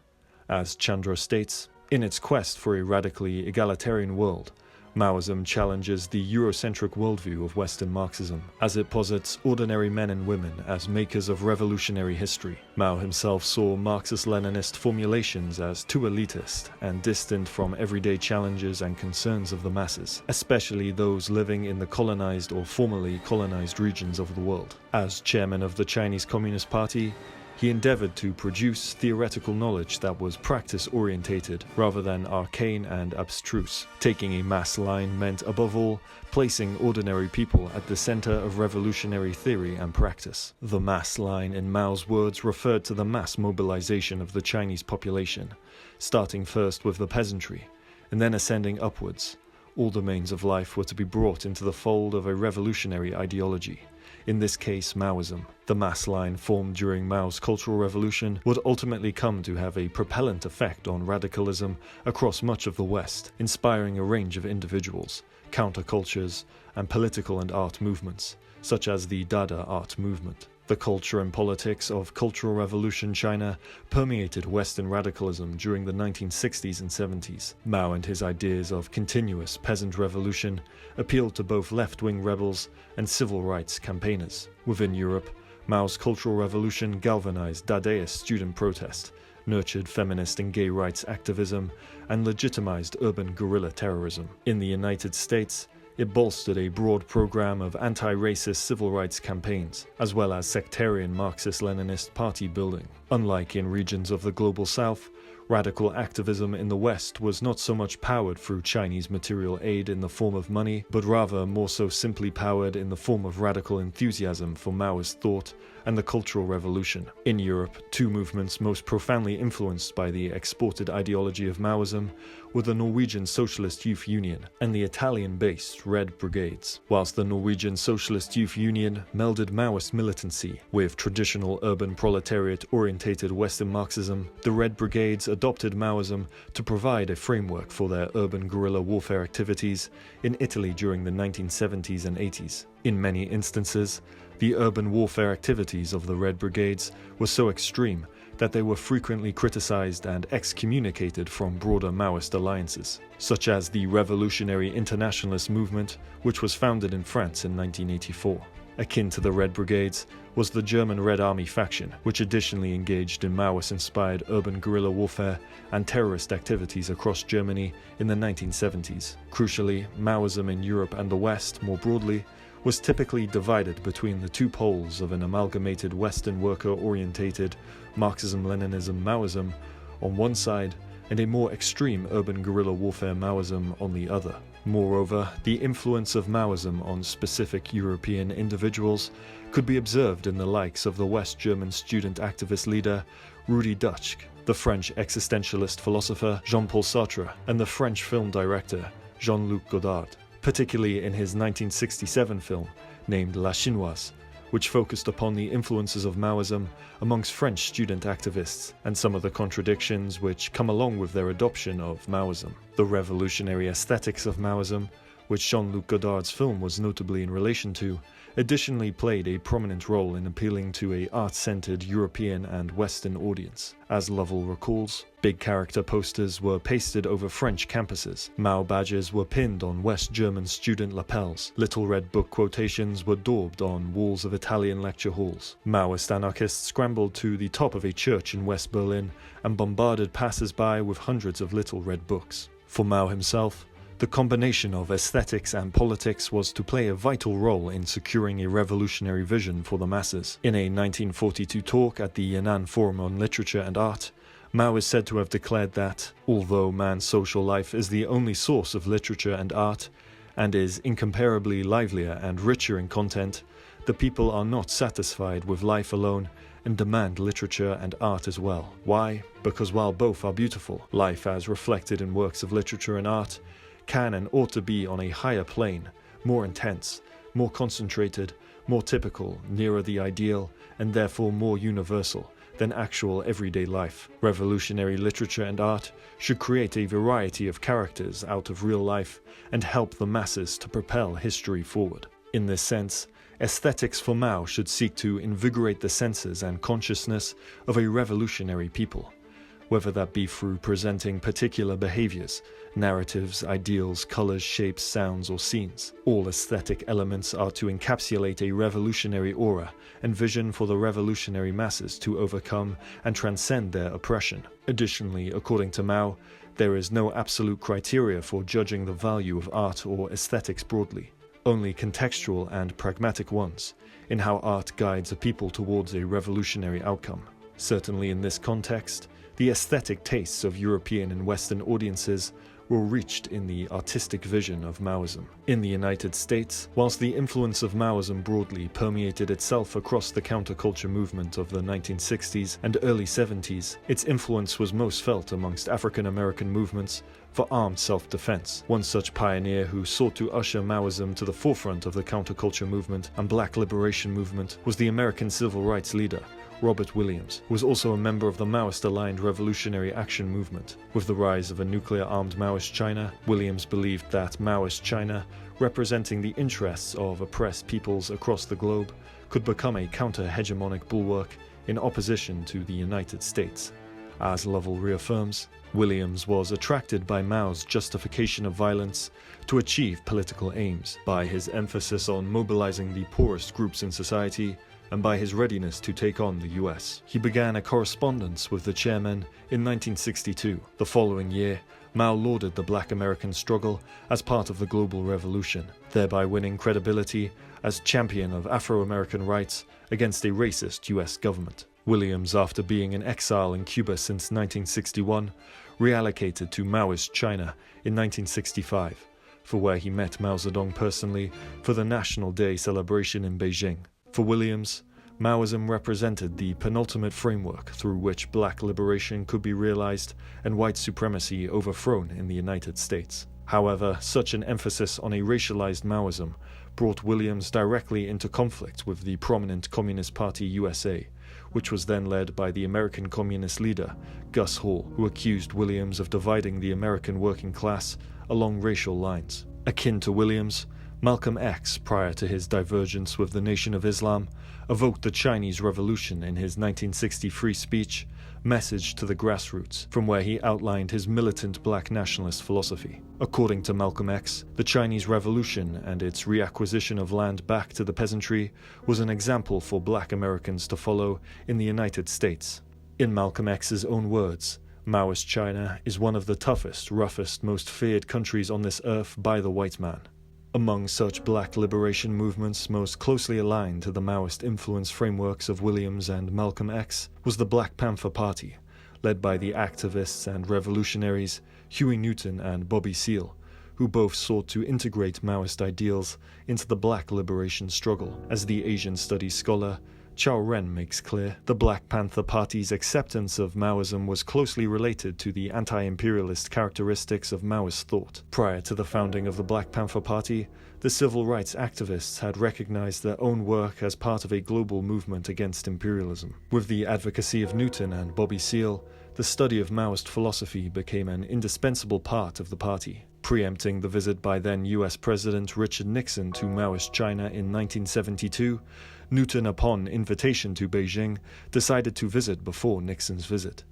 As Chandra states, in its quest for a radically egalitarian world, Maoism challenges the Eurocentric worldview of Western Marxism, as it posits ordinary men and women as makers of revolutionary history. Mao himself saw Marxist-Leninist formulations as too elitist and distant from everyday challenges and concerns of the masses, especially those living in the colonized or formerly colonized regions of the world. As chairman of the Chinese Communist Party, He endeavored to produce theoretical knowledge that was practice-orientated rather than arcane and abstruse. Taking a mass line meant, above all, placing ordinary people at the center of revolutionary theory and practice. The mass line, in Mao's words, referred to the mass mobilization of the Chinese population, starting first with the peasantry, and then ascending upwards. All domains of life were to be brought into the fold of a revolutionary ideology. In this case, Maoism. The mass line formed during Mao's Cultural Revolution would ultimately come to have a propellant effect on radicalism across much of the West, inspiring a range of individuals, countercultures, and political and art movements, such as the Dada art movement. The culture and politics of Cultural Revolution China permeated Western radicalism during the 1960s and 70s. Mao and his ideas of continuous peasant revolution appealed to both left-wing rebels and civil rights campaigners. Within Europe, Mao's Cultural Revolution galvanized Dadaist student protest, nurtured feminist and gay rights activism, and legitimized urban guerrilla terrorism. In the United States, it bolstered a broad program of anti-racist civil rights campaigns, as well as sectarian Marxist-Leninist party building. Unlike in regions of the Global South, radical activism in the West was not so much powered through Chinese material aid in the form of money, but rather more so simply powered in the form of radical enthusiasm for Maoist thought and the Cultural Revolution. In Europe, two movements most profoundly influenced by the exported ideology of Maoism were the Norwegian Socialist Youth Union and the Italian-based Red Brigades. Whilst the Norwegian Socialist Youth Union melded Maoist militancy with traditional urban proletariat-orientated Western Marxism, the Red Brigades adopted Maoism to provide a framework for their urban guerrilla warfare activities in Italy during the 1970s and 80s. In many instances, the urban warfare activities of the Red Brigades were so extreme that they were frequently criticized and excommunicated from broader Maoist alliances, such as the Revolutionary Internationalist Movement, which was founded in France in 1984. Akin to the Red Brigades was the German Red Army faction, which additionally engaged in Maoist-inspired urban guerrilla warfare and terrorist activities across Germany in the 1970s. Crucially, Maoism in Europe and the West, more broadly, was typically divided between the two poles of an amalgamated Western worker-orientated Marxism-Leninism Maoism on one side and a more extreme urban guerrilla warfare Maoism on the other. Moreover, the influence of Maoism on specific European individuals could be observed in the likes of the West German student activist leader Rudi Dutschke, the French existentialist philosopher Jean-Paul Sartre, and the French film director Jean-Luc Godard, particularly in his 1967 film named La Chinoise, which focused upon the influences of Maoism amongst French student activists and some of the contradictions which come along with their adoption of Maoism. The revolutionary aesthetics of Maoism, which Jean-Luc Godard's film was notably in relation to, additionally played a prominent role in appealing to a art-centered European and Western audience. As Lovell recalls, big character posters were pasted over French campuses, Mao badges were pinned on West German student lapels, little red book quotations were daubed on walls of Italian lecture halls. Maoist anarchists scrambled to the top of a church in West Berlin and bombarded passers-by with hundreds of little red books. For Mao himself, the combination of aesthetics and politics was to play a vital role in securing a revolutionary vision for the masses. In a 1942 talk at the Yan'an Forum on Literature and Art, Mao is said to have declared that, although man's social life is the only source of literature and art, and is incomparably livelier and richer in content, the people are not satisfied with life alone and demand literature and art as well. Why? Because while both are beautiful, life as reflected in works of literature and art can and ought to be on a higher plane, more intense, more concentrated, more typical, nearer the ideal, and therefore more universal than actual everyday life. Revolutionary literature and art should create a variety of characters out of real life and help the masses to propel history forward. In this sense, aesthetics for Mao should seek to invigorate the senses and consciousness of a revolutionary people, whether that be through presenting particular behaviors, narratives, ideals, colors, shapes, sounds, or scenes. All aesthetic elements are to encapsulate a revolutionary aura and vision for the revolutionary masses to overcome and transcend their oppression. Additionally, according to Mao, there is no absolute criteria for judging the value of art or aesthetics broadly, only contextual and pragmatic ones, in how art guides a people towards a revolutionary outcome. Certainly in this context, the aesthetic tastes of European and Western audiences were reached in the artistic vision of Maoism. In the United States, whilst the influence of Maoism broadly permeated itself across the counterculture movement of the 1960s and early 70s, its influence was most felt amongst African American movements for armed self-defense. One such pioneer who sought to usher Maoism to the forefront of the counterculture movement and black liberation movement was the American civil rights leader, Robert Williams, who was also a member of the Maoist-aligned Revolutionary Action Movement. With the rise of a nuclear-armed Maoist China, Williams believed that Maoist China, representing the interests of oppressed peoples across the globe, could become a counter-hegemonic bulwark in opposition to the United States. As Lovell reaffirms, Williams was attracted by Mao's justification of violence to achieve political aims, by his emphasis on mobilizing the poorest groups in society, and by his readiness to take on the US. He began a correspondence with the chairman in 1962. The following year, Mao lauded the Black American struggle as part of the global revolution, thereby winning credibility as champion of Afro-American rights against a racist US government. Williams, after being in exile in Cuba since 1961, reallocated to Maoist China in 1965, for where he met Mao Zedong personally for the National Day celebration in Beijing. For Williams, Maoism represented the penultimate framework through which black liberation could be realized and white supremacy overthrown in the United States. However, such an emphasis on a racialized Maoism brought Williams directly into conflict with the prominent Communist Party USA, which was then led by the American Communist leader, Gus Hall, who accused Williams of dividing the American working class along racial lines. Akin to Williams, Malcolm X, prior to his divergence with the Nation of Islam, evoked the Chinese Revolution in his 1963 speech, Message to the Grassroots, from where he outlined his militant black nationalist philosophy. According to Malcolm X, the Chinese Revolution and its reacquisition of land back to the peasantry was an example for black Americans to follow in the United States. In Malcolm X's own words, Maoist China is one of the toughest, roughest, most feared countries on this earth by the white man. Among such black liberation movements most closely aligned to the Maoist influence frameworks of Williams and Malcolm X was the Black Panther Party, led by the activists and revolutionaries Huey Newton and Bobby Seale, who both sought to integrate Maoist ideals into the black liberation struggle. As the Asian studies scholar Chao Ren makes clear, the Black Panther Party's acceptance of Maoism was closely related to the anti-imperialist characteristics of Maoist thought. Prior to the founding of the Black Panther Party, the civil rights activists had recognized their own work as part of a global movement against imperialism. With the advocacy of Newton and Bobby Seale, the study of Maoist philosophy became an indispensable part of the party. Preempting the visit by then US President Richard Nixon to Maoist China in 1972, Newton, upon invitation to Beijing, decided to visit before Nixon's visit.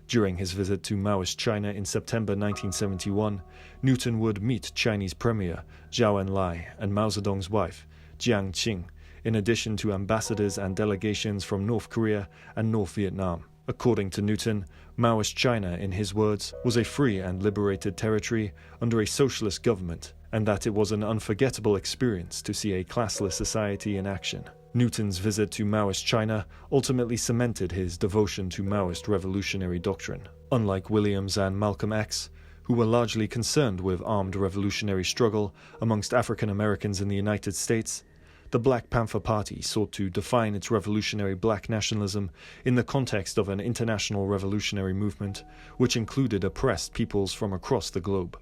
During his visit to Maoist China in September 1971, Newton would meet Chinese Premier Zhou Enlai and Mao Zedong's wife, Jiang Qing, in addition to ambassadors and delegations from North Korea and North Vietnam. According to Newton, Maoist China, in his words, was a free and liberated territory under a socialist government, and that it was an unforgettable experience to see a classless society in action. Newton's visit to Maoist China ultimately cemented his devotion to Maoist revolutionary doctrine. Unlike Williams and Malcolm X, who were largely concerned with armed revolutionary struggle amongst African Americans in the United States, the Black Panther Party sought to define its revolutionary black nationalism in the context of an international revolutionary movement which included oppressed peoples from across the globe.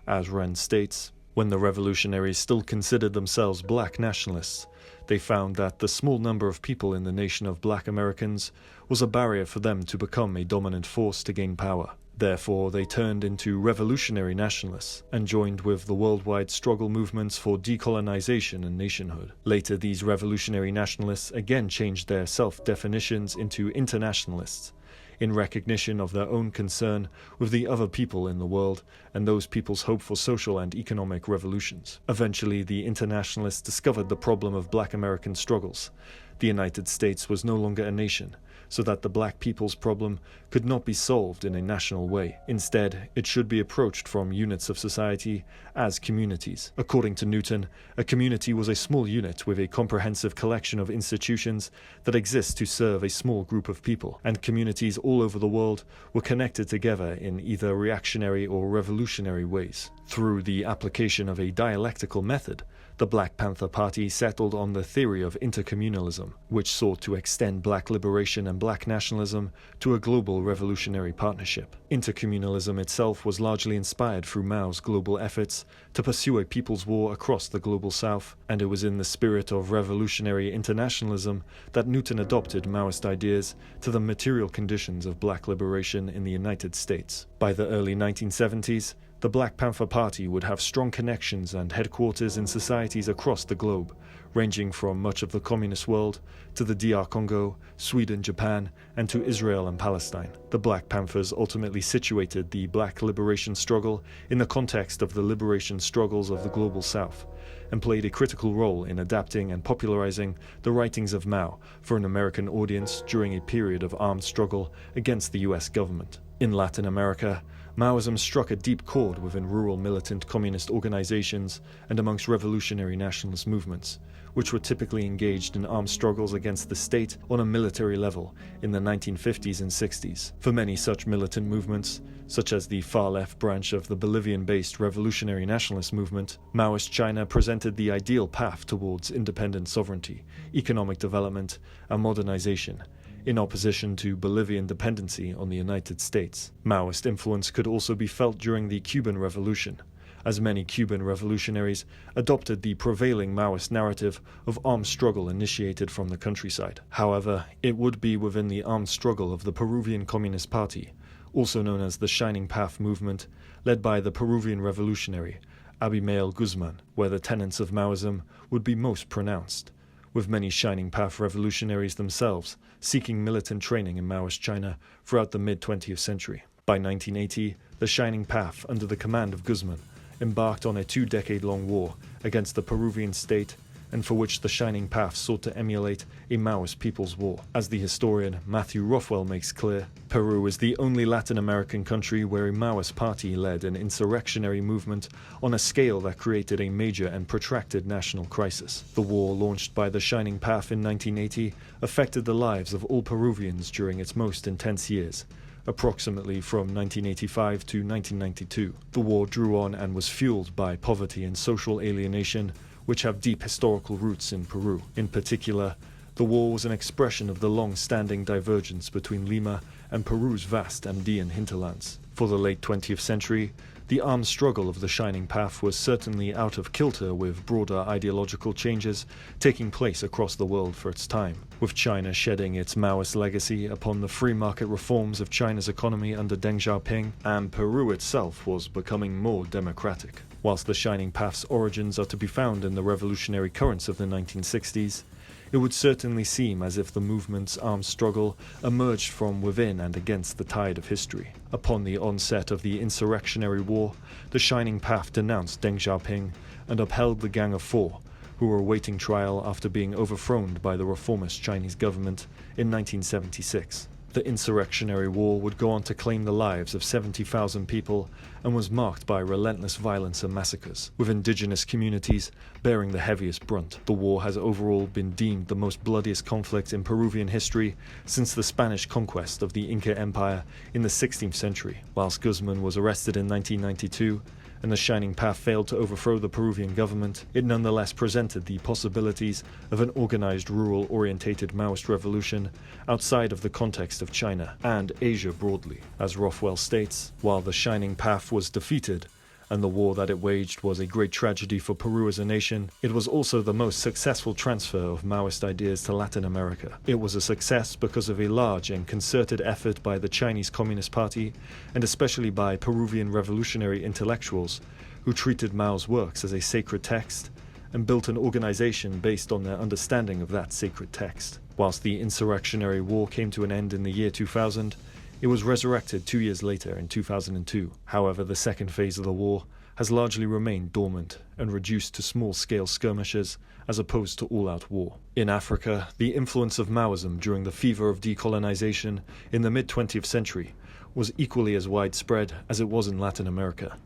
As Ren states, when the revolutionaries still considered themselves black nationalists, they found that the small number of people in the nation of black Americans was a barrier for them to become a dominant force to gain power. Therefore, they turned into revolutionary nationalists and joined with the worldwide struggle movements for decolonization and nationhood. Later, these revolutionary nationalists again changed their self-definitions into internationalists, in recognition of their own concern with the other people in the world and those people's hope for social and economic revolutions. Eventually, the internationalists discovered the problem of black American struggles. The United States was no longer a nation, so that the black people's problem could not be solved in a national way. Instead, it should be approached from units of society as communities. According to Newton, a community was a small unit with a comprehensive collection of institutions that exist to serve a small group of people, and communities all over the world were connected together in either reactionary or revolutionary ways. Through the application of a dialectical method, the Black Panther Party settled on the theory of intercommunalism, which sought to extend black liberation and black nationalism to a global revolutionary partnership. Intercommunalism itself was largely inspired through Mao's global efforts to pursue a people's war across the global south, and it was in the spirit of revolutionary internationalism that Newton adopted Maoist ideas to the material conditions of black liberation in the United States. By the early 1970s, the Black Panther Party would have strong connections and headquarters in societies across the globe, ranging from much of the communist world to the DR Congo, Sweden, Japan, and to Israel and Palestine. The Black Panthers ultimately situated the black liberation struggle in the context of the liberation struggles of the global south, and played a critical role in adapting and popularizing the writings of Mao for an American audience during a period of armed struggle against the US government. In Latin America, Maoism struck a deep chord within rural militant communist organizations and amongst revolutionary nationalist movements, which were typically engaged in armed struggles against the state on a military level in the 1950s and 60s. For many such militant movements, such as the far-left branch of the Bolivian-based revolutionary nationalist movement, Maoist China presented the ideal path towards independent sovereignty, economic development, and modernization, in opposition to Bolivian dependency on the United States. Maoist influence could also be felt during the Cuban Revolution, as many Cuban revolutionaries adopted the prevailing Maoist narrative of armed struggle initiated from the countryside. However, it would be within the armed struggle of the Peruvian Communist Party, also known as the Shining Path movement, led by the Peruvian revolutionary Abimael Guzman, where the tenets of Maoism would be most pronounced, with many Shining Path revolutionaries themselves seeking militant training in Maoist China throughout the mid-20th century. By 1980, the Shining Path, under the command of Guzman, embarked on a 2-decade-long war against the Peruvian state, and for which the Shining Path sought to emulate a Maoist People's War. As the historian Matthew Rothwell makes clear, Peru is the only Latin American country where a Maoist party led an insurrectionary movement on a scale that created a major and protracted national crisis. The war launched by the Shining Path in 1980 affected the lives of all Peruvians during its most intense years, approximately from 1985 to 1992. The war drew on and was fueled by poverty and social alienation, which have deep historical roots in Peru. In particular, the war was an expression of the long-standing divergence between Lima and Peru's vast Andean hinterlands. For the late 20th century, the armed struggle of the Shining Path was certainly out of kilter with broader ideological changes taking place across the world for its time, with China shedding its Maoist legacy upon the free market reforms of China's economy under Deng Xiaoping, and Peru itself was becoming more democratic. Whilst the Shining Path's origins are to be found in the revolutionary currents of the 1960s, it would certainly seem as if the movement's armed struggle emerged from within and against the tide of history. Upon the onset of the insurrectionary war, the Shining Path denounced Deng Xiaoping and upheld the Gang of Four, who were awaiting trial after being overthrown by the reformist Chinese government in 1976. The insurrectionary war would go on to claim the lives of 70,000 people and was marked by relentless violence and massacres, with indigenous communities bearing the heaviest brunt. The war has overall been deemed the most bloodiest conflict in Peruvian history since the Spanish conquest of the Inca Empire in the 16th century. Whilst Guzman was arrested in 1992, and the Shining Path failed to overthrow the Peruvian government, it nonetheless presented the possibilities of an organized rural-orientated Maoist revolution outside of the context of China and Asia broadly. As Rothwell states, while the Shining Path was defeated, and the war that it waged was a great tragedy for Peru as a nation, it was also the most successful transfer of Maoist ideas to Latin America. It was a success because of a large and concerted effort by the Chinese Communist Party, and especially by Peruvian revolutionary intellectuals, who treated Mao's works as a sacred text, and built an organization based on their understanding of that sacred text. Whilst the insurrectionary war came to an end in the year 2000, it was resurrected 2 years later in 2002. However, the second phase of the war has largely remained dormant and reduced to small-scale skirmishes as opposed to all-out war. In Africa, the influence of Maoism during the fever of decolonization in the mid-20th century was equally as widespread as it was in Latin America.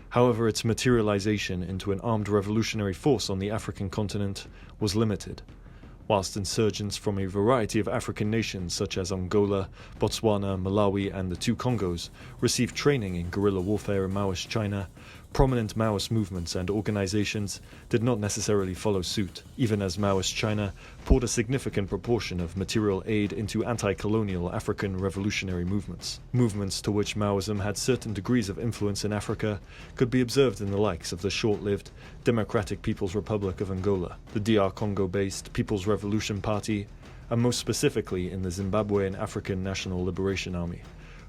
However, its materialization into an armed revolutionary force on the African continent was limited. Whilst insurgents from a variety of African nations such as Angola, Botswana, Malawi, and the two Congos received training in guerrilla warfare in Maoist China, prominent Maoist movements and organizations did not necessarily follow suit, even as Maoist China poured a significant proportion of material aid into anti-colonial African revolutionary movements. Movements to which Maoism had certain degrees of influence in Africa could be observed in the likes of the short-lived Democratic People's Republic of Angola, the DR Congo-based People's Revolution Party, and most specifically in the Zimbabwean African National Liberation Army,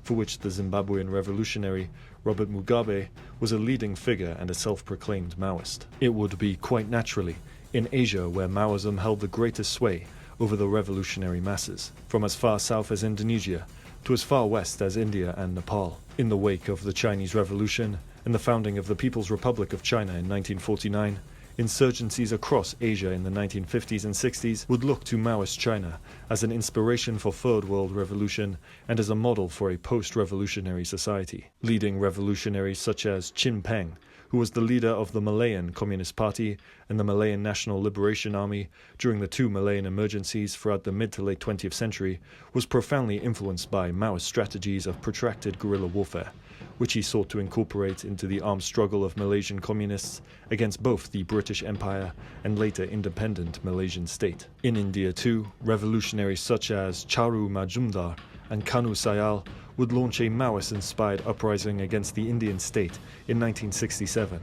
for which the Zimbabwean revolutionary Robert Mugabe was a leading figure and a self-proclaimed Maoist. It would be quite naturally in Asia where Maoism held the greatest sway over the revolutionary masses, from as far south as Indonesia to as far west as India and Nepal. In the wake of the Chinese Revolution and the founding of the People's Republic of China in 1949, insurgencies across Asia in the 1950s and 60s would look to Maoist China as an inspiration for Third World Revolution and as a model for a post-revolutionary society. Leading revolutionaries such as Chin Peng, who was the leader of the Malayan Communist Party and the Malayan National Liberation Army during the two Malayan emergencies throughout the mid to late 20th century, was profoundly influenced by Maoist strategies of protracted guerrilla warfare, which he sought to incorporate into the armed struggle of Malaysian communists against both the British Empire and later independent Malaysian state. In India too, revolutionaries such as Charu Majumdar and Kanu Sayal would launch a Maoist-inspired uprising against the Indian state in 1967,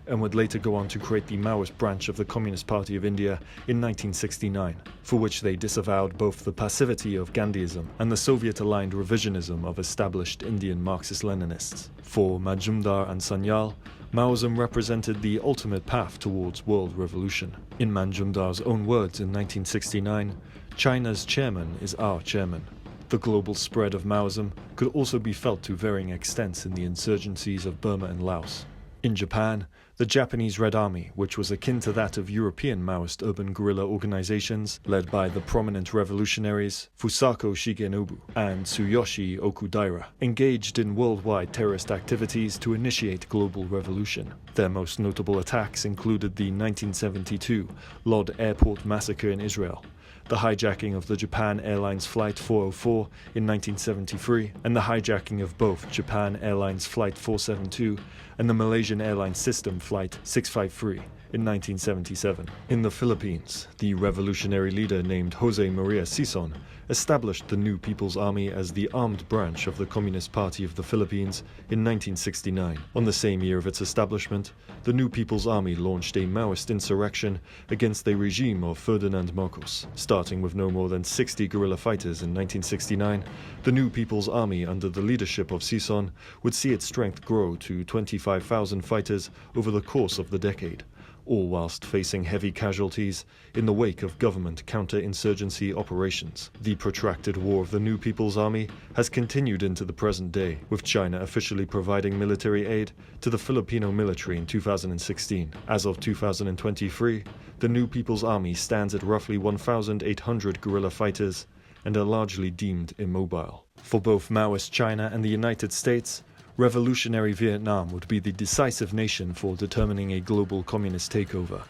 and would later go on to create the Maoist branch of the Communist Party of India in 1969, for which they disavowed both the passivity of Gandhiism and the Soviet-aligned revisionism of established Indian Marxist-Leninists. For Majumdar and Sanyal, Maoism represented the ultimate path towards world revolution. In Majumdar's own words in 1969, "China's chairman is our chairman." The global spread of Maoism could also be felt to varying extents in the insurgencies of Burma and Laos. In Japan, the Japanese Red Army, which was akin to that of European Maoist urban guerrilla organizations led by the prominent revolutionaries Fusako Shigenobu and Tsuyoshi Okudaira, engaged in worldwide terrorist activities to initiate global revolution. Their most notable attacks included the 1972 Lod Airport massacre in Israel, the hijacking of the Japan Airlines Flight 404 in 1973, and the hijacking of both Japan Airlines Flight 472 and the Malaysian Airlines System Flight 653 in 1977. In the Philippines, the revolutionary leader named Jose Maria Sison established the New People's Army as the armed branch of the Communist Party of the Philippines in 1969. On the same year of its establishment, the New People's Army launched a Maoist insurrection against the regime of Ferdinand Marcos. Starting with no more than 60 guerrilla fighters in 1969, the New People's Army under the leadership of Sison would see its strength grow to 25,000 fighters over the course of the decade, all whilst facing heavy casualties in the wake of government counter-insurgency operations. The protracted war of the New People's Army has continued into the present day, with China officially providing military aid to the Filipino military in 2016. As of 2023, the New People's Army stands at roughly 1,800 guerrilla fighters and are largely deemed immobile. For both Maoist China and the United States, revolutionary Vietnam would be the decisive nation for determining a global communist takeover,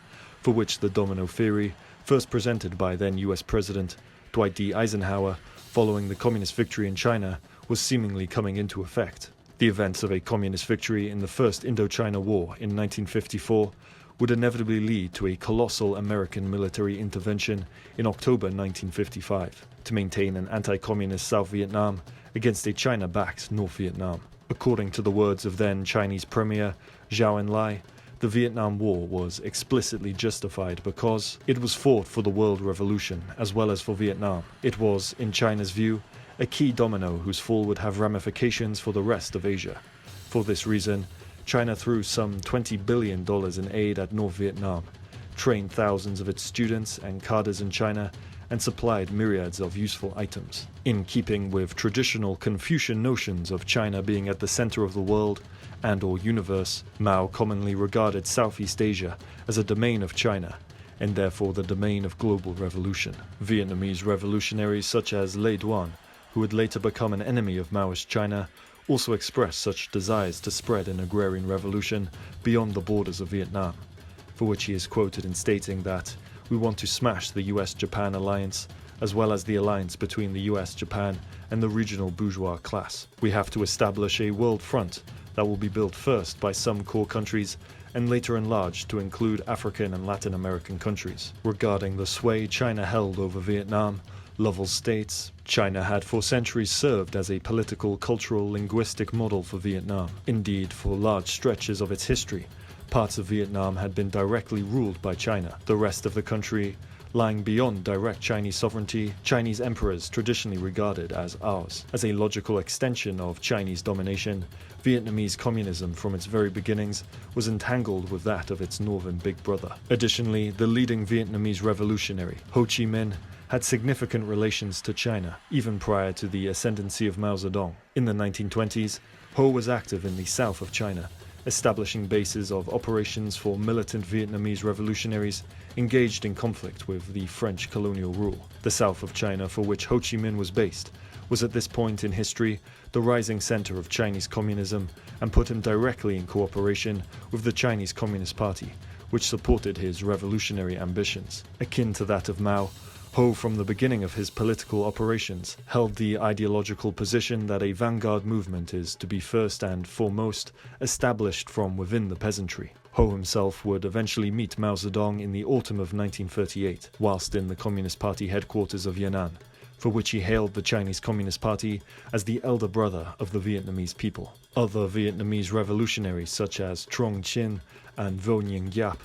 for which the domino theory, first presented by then US President Dwight D. Eisenhower following the communist victory in China, was seemingly coming into effect. The events of a communist victory in the First Indochina War in 1954 would inevitably lead to a colossal American military intervention in October 1955 to maintain an anti-communist South Vietnam against a China-backed North Vietnam. According to the words of then Chinese Premier Xiaobing Li, the Vietnam War was explicitly justified because it was fought for the world revolution as well as for Vietnam. It was, in China's view, a key domino whose fall would have ramifications for the rest of Asia. For this reason, China threw some $20 billion in aid at North Vietnam, trained thousands of its students and cadres in China, and supplied myriads of useful items. In keeping with traditional Confucian notions of China being at the center of the world and/or universe, Mao commonly regarded Southeast Asia as a domain of China, and therefore the domain of global revolution. Vietnamese revolutionaries such as Lê Duan, who would later become an enemy of Maoist China, also expressed such desires to spread an agrarian revolution beyond the borders of Vietnam, for which he is quoted in stating that we want to smash the US-Japan alliance, as well as the alliance between the US, Japan, and the regional bourgeois class. We have to establish a world front that will be built first by some core countries and later enlarged to include African and Latin American countries. Regarding the sway China held over Vietnam, Lovell states, China had for centuries served as a political, cultural, linguistic model for Vietnam. Indeed, for large stretches of its history, parts of Vietnam had been directly ruled by China. The rest of the country, lying beyond direct Chinese sovereignty, Chinese emperors traditionally regarded as ours. As a logical extension of Chinese domination, Vietnamese communism from its very beginnings was entangled with that of its northern big brother. Additionally, the leading Vietnamese revolutionary, Ho Chi Minh, had significant relations to China, even prior to the ascendancy of Mao Zedong. In the 1920s, Ho was active in the south of China, establishing bases of operations for militant Vietnamese revolutionaries engaged in conflict with the French colonial rule. The south of China, for which Ho Chi Minh was based, was at this point in history the rising center of Chinese communism and put him directly in cooperation with the Chinese Communist Party, which supported his revolutionary ambitions. Akin to that of Mao, Ho, from the beginning of his political operations, held the ideological position that a vanguard movement is to be first and foremost established from within the peasantry. Ho himself would eventually meet Mao Zedong in the autumn of 1938, whilst in the Communist Party headquarters of Yan'an, for which he hailed the Chinese Communist Party as the elder brother of the Vietnamese people. Other Vietnamese revolutionaries such as Trong Chinh and Vo Nguyen Giap,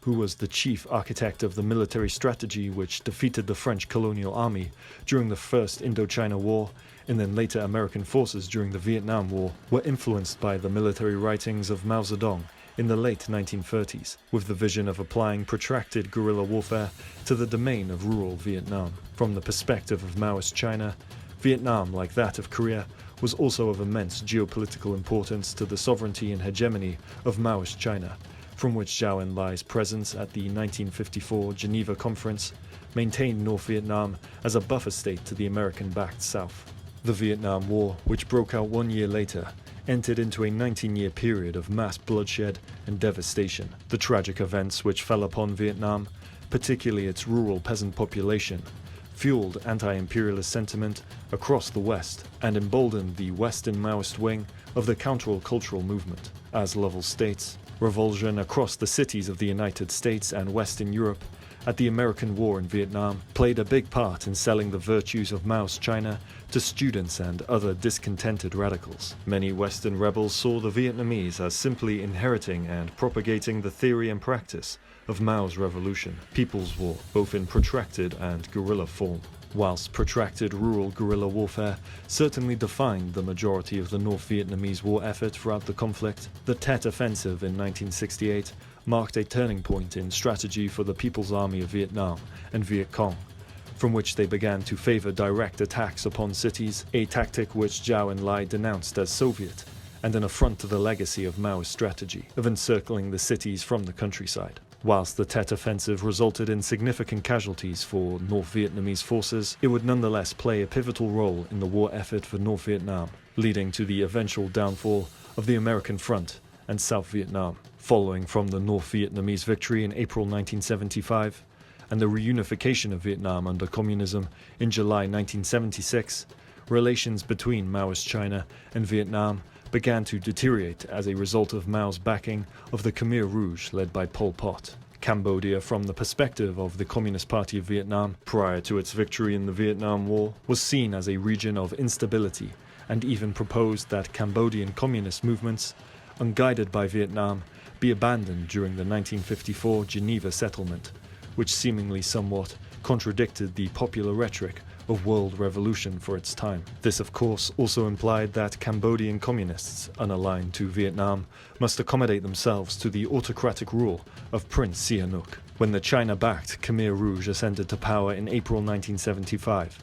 who was the chief architect of the military strategy which defeated the French colonial army during the First Indochina War and then later American forces during the Vietnam War, were influenced by the military writings of Mao Zedong in the late 1930s, with the vision of applying protracted guerrilla warfare to the domain of rural Vietnam. From the perspective of Maoist China, Vietnam, like that of Korea, was also of immense geopolitical importance to the sovereignty and hegemony of Maoist China, from which Zhou Enlai's presence at the 1954 Geneva Conference maintained North Vietnam as a buffer state to the American-backed South. The Vietnam War, which broke out 1 year later, entered into a 19-year period of mass bloodshed and devastation. The tragic events which fell upon Vietnam, particularly its rural peasant population, fueled anti-imperialist sentiment across the West and emboldened the Western Maoist wing of the countercultural movement. As Lovell states, revulsion across the cities of the United States and Western Europe at the American War in Vietnam played a big part in selling the virtues of Mao's China to students and other discontented radicals. Many Western rebels saw the Vietnamese as simply inheriting and propagating the theory and practice of Mao's revolution, People's War, both in protracted and guerrilla form. Whilst protracted rural guerrilla warfare certainly defined the majority of the North Vietnamese war effort throughout the conflict, the Tet Offensive in 1968 marked a turning point in strategy for the People's Army of Vietnam and Viet Cong, from which they began to favor direct attacks upon cities, a tactic which Zhou Enlai denounced as Soviet and an affront to the legacy of Mao's strategy of encircling the cities from the countryside. Whilst the Tet Offensive resulted in significant casualties for North Vietnamese forces, it would nonetheless play a pivotal role in the war effort for North Vietnam, leading to the eventual downfall of the American Front and South Vietnam. Following from the North Vietnamese victory in April 1975 and the reunification of Vietnam under communism in July 1976, relations between Maoist China and Vietnam began to deteriorate as a result of Mao's backing of the Khmer Rouge led by Pol Pot. Cambodia, from the perspective of the Communist Party of Vietnam, prior to its victory in the Vietnam War, was seen as a region of instability and even proposed that Cambodian communist movements, unguided by Vietnam, be abandoned during the 1954 Geneva settlement, which seemingly somewhat contradicted the popular rhetoric a world revolution for its time. This, of course, also implied that Cambodian communists, unaligned to Vietnam, must accommodate themselves to the autocratic rule of Prince Sihanouk. When the China-backed Khmer Rouge ascended to power in April 1975,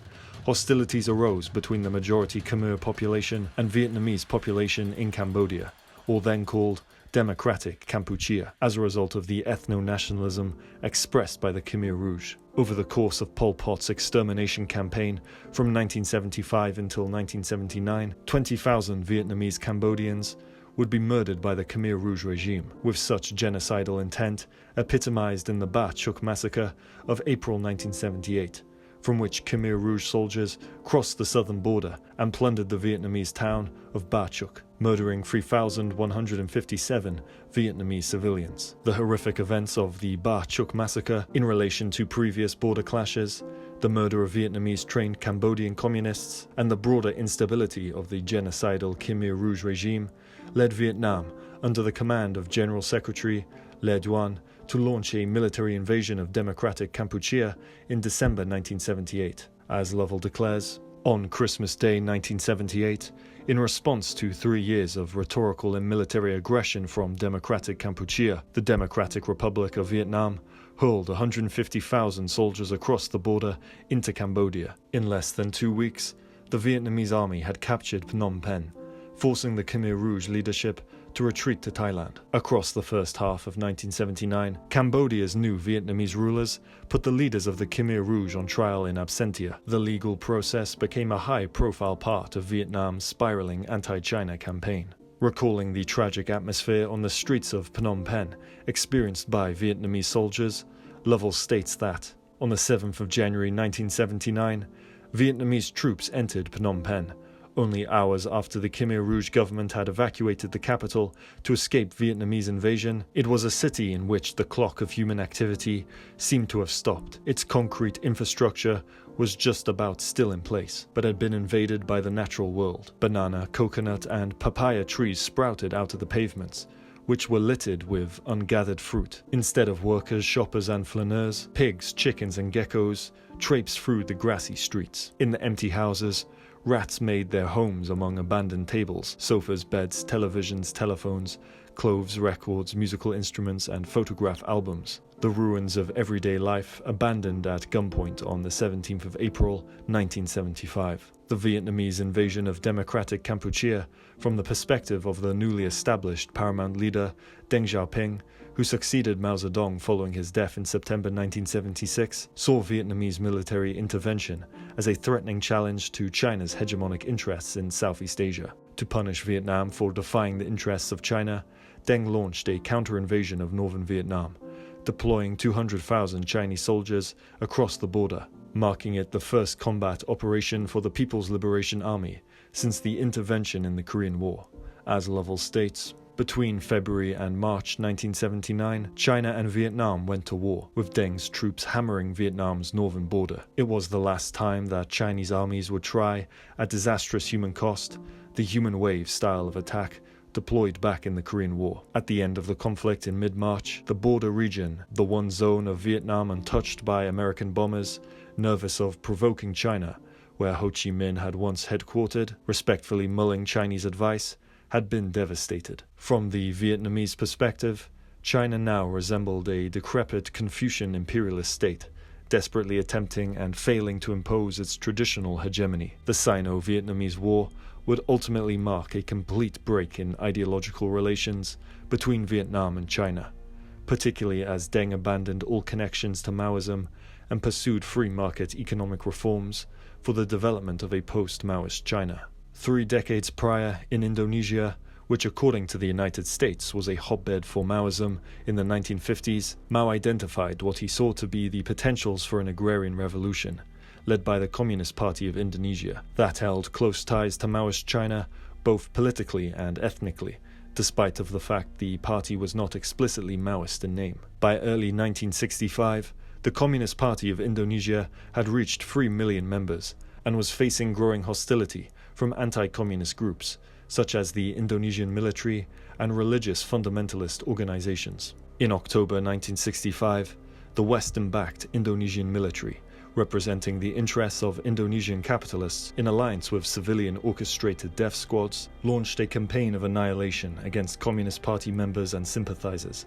hostilities arose between the majority Khmer population and Vietnamese population in Cambodia, or then called Democratic Kampuchea, as a result of the ethno-nationalism expressed by the Khmer Rouge. Over the course of Pol Pot's extermination campaign from 1975 until 1979, 20,000 Vietnamese Cambodians would be murdered by the Khmer Rouge regime, with such genocidal intent epitomized in the Ba Chuk massacre of April 1978, from which Khmer Rouge soldiers crossed the southern border and plundered the Vietnamese town of Ba Chuk, murdering 3,157 Vietnamese civilians. The horrific events of the Ba Chuk massacre in relation to previous border clashes, the murder of Vietnamese-trained Cambodian communists, and the broader instability of the genocidal Khmer Rouge regime led Vietnam, under the command of General Secretary Le Duan, to launch a military invasion of Democratic Kampuchea in December 1978. As Lovell declares, on Christmas Day 1978, in response to 3 years of rhetorical and military aggression from Democratic Kampuchea, the Democratic Republic of Vietnam hurled 150,000 soldiers across the border into Cambodia. In less than 2 weeks, the Vietnamese army had captured Phnom Penh, forcing the Khmer Rouge leadership to retreat to Thailand. Across the first half of 1979, Cambodia's new Vietnamese rulers put the leaders of the Khmer Rouge on trial in absentia. The legal process became a high-profile part of Vietnam's spiraling anti-China campaign. Recalling the tragic atmosphere on the streets of Phnom Penh experienced by Vietnamese soldiers, Lovell states that, on the 7th of January 1979, Vietnamese troops entered Phnom Penh, only hours after the Khmer Rouge government had evacuated the capital to escape Vietnamese invasion. It was a city in which the clock of human activity seemed to have stopped. Its concrete infrastructure was just about still in place, but had been invaded by the natural world. Banana, coconut, and papaya trees sprouted out of the pavements, which were littered with ungathered fruit. Instead of workers, shoppers, and flaneurs, pigs, chickens, and geckos traipsed through the grassy streets. In the empty houses, rats made their homes among abandoned tables, sofas, beds, televisions, telephones, clothes, records, musical instruments, and photograph albums. The ruins of everyday life abandoned at gunpoint on the 17th of April, 1975. The Vietnamese invasion of Democratic Kampuchea, from the perspective of the newly established paramount leader Deng Xiaoping, who succeeded Mao Zedong following his death in September 1976, saw Vietnamese military intervention as a threatening challenge to China's hegemonic interests in Southeast Asia. To punish Vietnam for defying the interests of China, Deng launched a counter-invasion of northern Vietnam, deploying 200,000 Chinese soldiers across the border, marking it the first combat operation for the People's Liberation Army since the intervention in the Korean War. As Lovell states, between February and March 1979, China and Vietnam went to war, with Deng's troops hammering Vietnam's northern border. It was the last time that Chinese armies would try, at disastrous human cost, the human wave style of attack deployed back in the Korean War. At the end of the conflict in mid-March, the border region, the one zone of Vietnam untouched by American bombers, nervous of provoking China, where Ho Chi Minh had once headquartered, respectfully mulling Chinese advice, had been devastated. From the Vietnamese perspective, China now resembled a decrepit Confucian imperialist state, desperately attempting and failing to impose its traditional hegemony. The Sino-Vietnamese War would ultimately mark a complete break in ideological relations between Vietnam and China, particularly as Deng abandoned all connections to Maoism and pursued free market economic reforms for the development of a post-Maoist China. 3 decades prior, in Indonesia, which according to the United States was a hotbed for Maoism in the 1950s, Mao identified what he saw to be the potentials for an agrarian revolution, led by the Communist Party of Indonesia, that held close ties to Maoist China, both politically and ethnically, despite of the fact the party was not explicitly Maoist in name. By early 1965, the Communist Party of Indonesia had reached 3 million members and was facing growing hostility from anti-communist groups, such as the Indonesian military and religious fundamentalist organizations. In October 1965, the Western-backed Indonesian military representing the interests of Indonesian capitalists in alliance with civilian orchestrated death squads, launched a campaign of annihilation against Communist Party members and sympathizers,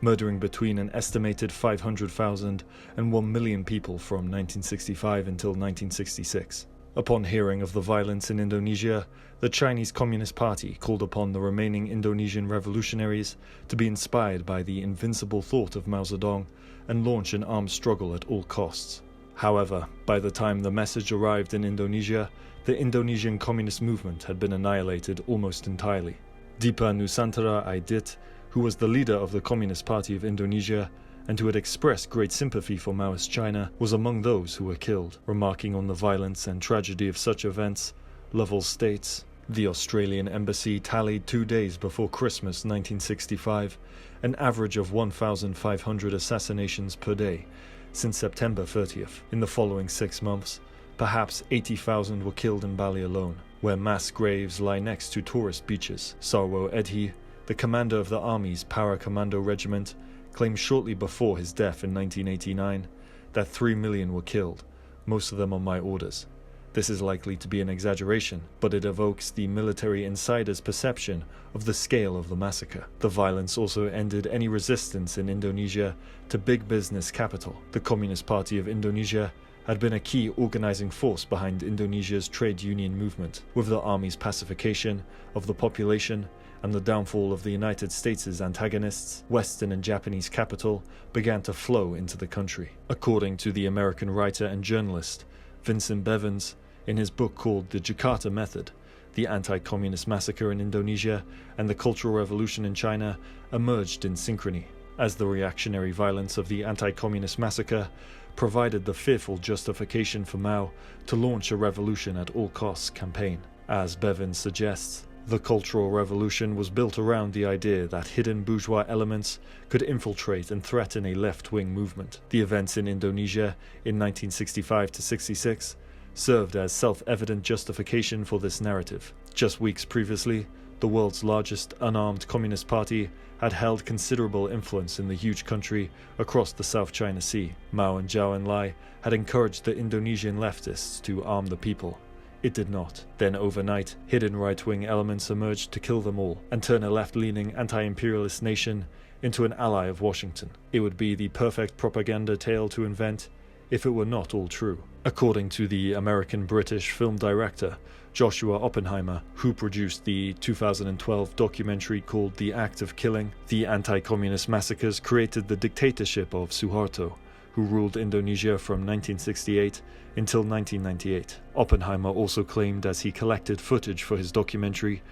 murdering between an estimated 500,000 and 1 million people from 1965 until 1966. Upon hearing of the violence in Indonesia, the Chinese Communist Party called upon the remaining Indonesian revolutionaries to be inspired by the invincible thought of Mao Zedong and launch an armed struggle at all costs. However, by the time the message arrived in Indonesia, the Indonesian communist movement had been annihilated almost entirely. Dipa Nusantara Aidit, who was the leader of the Communist Party of Indonesia and who had expressed great sympathy for Maoist China, was among those who were killed. Remarking on the violence and tragedy of such events, Lovell states, "The Australian embassy tallied 2 days before Christmas 1965 an average of 1,500 assassinations per day since September 30th. In the following 6 months, perhaps 80,000 were killed in Bali alone, where mass graves lie next to tourist beaches." Sarwo Edhi, the commander of the Army's Para Commando Regiment, claimed shortly before his death in 1989 that 3 million were killed, most of them on my orders. This is likely to be an exaggeration, but it evokes the military insider's perception of the scale of the massacre. The violence also ended any resistance in Indonesia to big business capital. The Communist Party of Indonesia had been a key organizing force behind Indonesia's trade union movement. With the army's pacification of the population and the downfall of the United States' antagonists, Western and Japanese capital began to flow into the country. According to the American writer and journalist Vincent Bevins, in his book called The Jakarta Method, the anti-communist massacre in Indonesia and the Cultural Revolution in China emerged in synchrony, as the reactionary violence of the anti-communist massacre provided the fearful justification for Mao to launch a revolution at all costs campaign. As Bevins suggests, the Cultural Revolution was built around the idea that hidden bourgeois elements could infiltrate and threaten a left-wing movement. The events in Indonesia in 1965-66 served as self-evident justification for this narrative. Just weeks previously, the world's largest unarmed Communist Party had held considerable influence in the huge country across the South China Sea. Mao and Zhou Enlai had encouraged the Indonesian leftists to arm the people. It did not. Then overnight, hidden right-wing elements emerged to kill them all and turn a left-leaning anti-imperialist nation into an ally of Washington. It would be the perfect propaganda tale to invent if it were not all true. According to the American-British film director Joshua Oppenheimer, who produced the 2012 documentary called The Act of Killing, the anti-communist massacres created the dictatorship of Suharto, who ruled Indonesia from 1968 until 1998. Oppenheimer also claimed, as he collected footage for his documentary,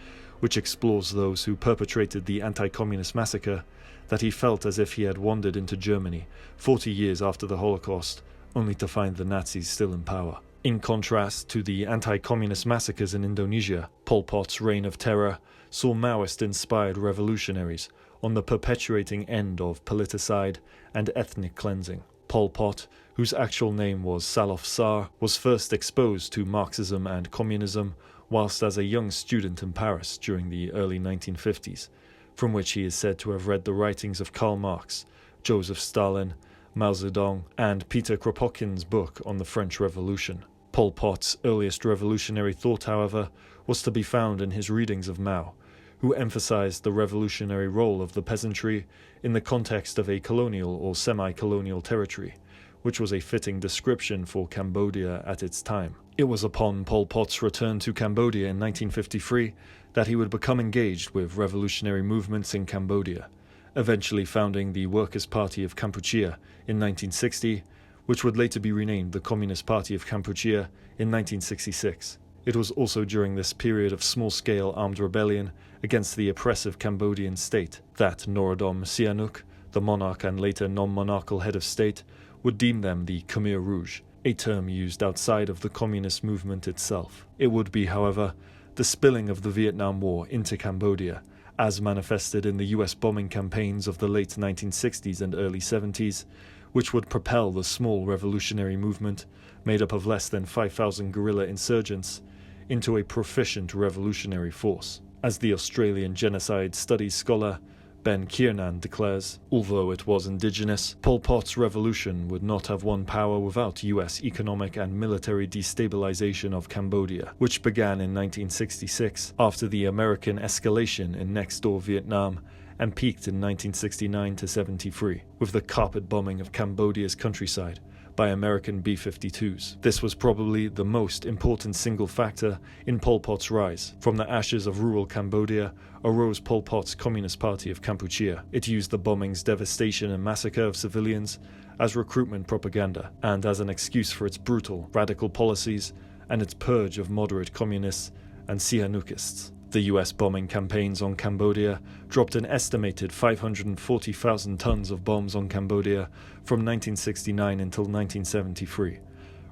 which explores those who perpetrated the anti-communist massacre, that he felt as if he had wandered into Germany 40 years after the Holocaust, only to find the Nazis still in power. In contrast to the anti-communist massacres in Indonesia, Pol Pot's reign of terror saw Maoist-inspired revolutionaries on the perpetuating end of politicide and ethnic cleansing. Pol Pot, whose actual name was Salof Sar, was first exposed to Marxism and communism whilst as a young student in Paris during the early 1950s, from which he is said to have read the writings of Karl Marx, Joseph Stalin, Mao Zedong, and Peter Kropotkin's book on the French Revolution. Pol Pot's earliest revolutionary thought, however, was to be found in his readings of Mao, who emphasized the revolutionary role of the peasantry in the context of a colonial or semi-colonial territory, which was a fitting description for Cambodia at its time. It was upon Pol Pot's return to Cambodia in 1953 that he would become engaged with revolutionary movements in Cambodia, eventually founding the Workers' Party of Kampuchea in 1960, which would later be renamed the Communist Party of Kampuchea in 1966. It was also during this period of small-scale armed rebellion against the oppressive Cambodian state that Norodom Sihanouk, the monarch and later non-monarchical head of state, would deem them the Khmer Rouge, a term used outside of the communist movement itself. It would be, however, the spilling of the Vietnam War into Cambodia, as manifested in the US bombing campaigns of the late 1960s and early 70s, which would propel the small revolutionary movement, made up of less than 5,000 guerrilla insurgents, into a proficient revolutionary force. As the Australian genocide studies scholar Ben Kiernan declares, although it was indigenous, Pol Pot's revolution would not have won power without US economic and military destabilization of Cambodia, which began in 1966 after the American escalation in next-door Vietnam and peaked in 1969-73, with the carpet bombing of Cambodia's countryside by American B-52s. This was probably the most important single factor in Pol Pot's rise. From the ashes of rural Cambodia arose Pol Pot's Communist Party of Kampuchea. It used the bombings, devastation and massacre of civilians as recruitment propaganda and as an excuse for its brutal, radical policies and its purge of moderate communists and Sihanoutists. The US bombing campaigns on Cambodia dropped an estimated 540,000 tons of bombs on Cambodia from 1969 until 1973,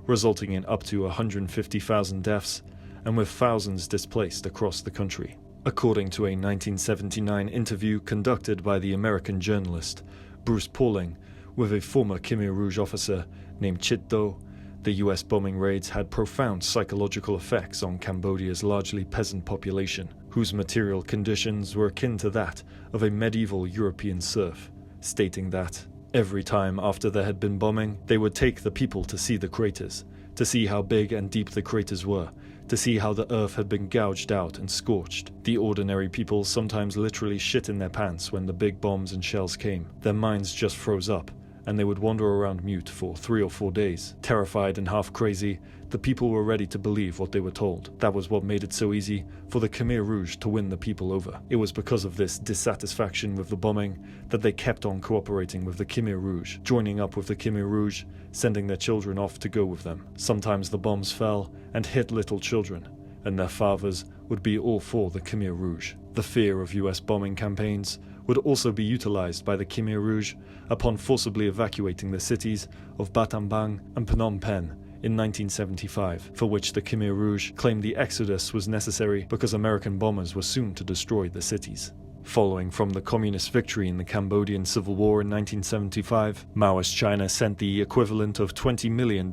resulting in up to 150,000 deaths and with thousands displaced across the country. According to a 1979 interview conducted by the American journalist Bruce Pauling with a former Khmer Rouge officer named Chit Do, the US bombing raids had profound psychological effects on Cambodia's largely peasant population, whose material conditions were akin to that of a medieval European serf, stating that every time after there had been bombing, they would take the people to see the craters, to see how big and deep the craters were, to see how the earth had been gouged out and scorched. The ordinary people sometimes literally shit in their pants when the big bombs and shells came. Their minds just froze up, and they would wander around mute for 3 or 4 days. Terrified and half crazy, the people were ready to believe what they were told. That was what made it so easy for the Khmer Rouge to win the people over. It was because of this dissatisfaction with the bombing that they kept on cooperating with the Khmer Rouge, joining up with the Khmer Rouge, sending their children off to go with them. Sometimes the bombs fell and hit little children, and their fathers would be all for the Khmer Rouge. The fear of US bombing campaigns would also be utilized by the Khmer Rouge upon forcibly evacuating the cities of Battambang and Phnom Penh in 1975, for which the Khmer Rouge claimed the exodus was necessary because American bombers were soon to destroy the cities. Following from the communist victory in the Cambodian Civil War in 1975, Maoist China sent the equivalent of $20 million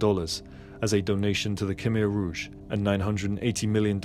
as a donation to the Khmer Rouge and $980 million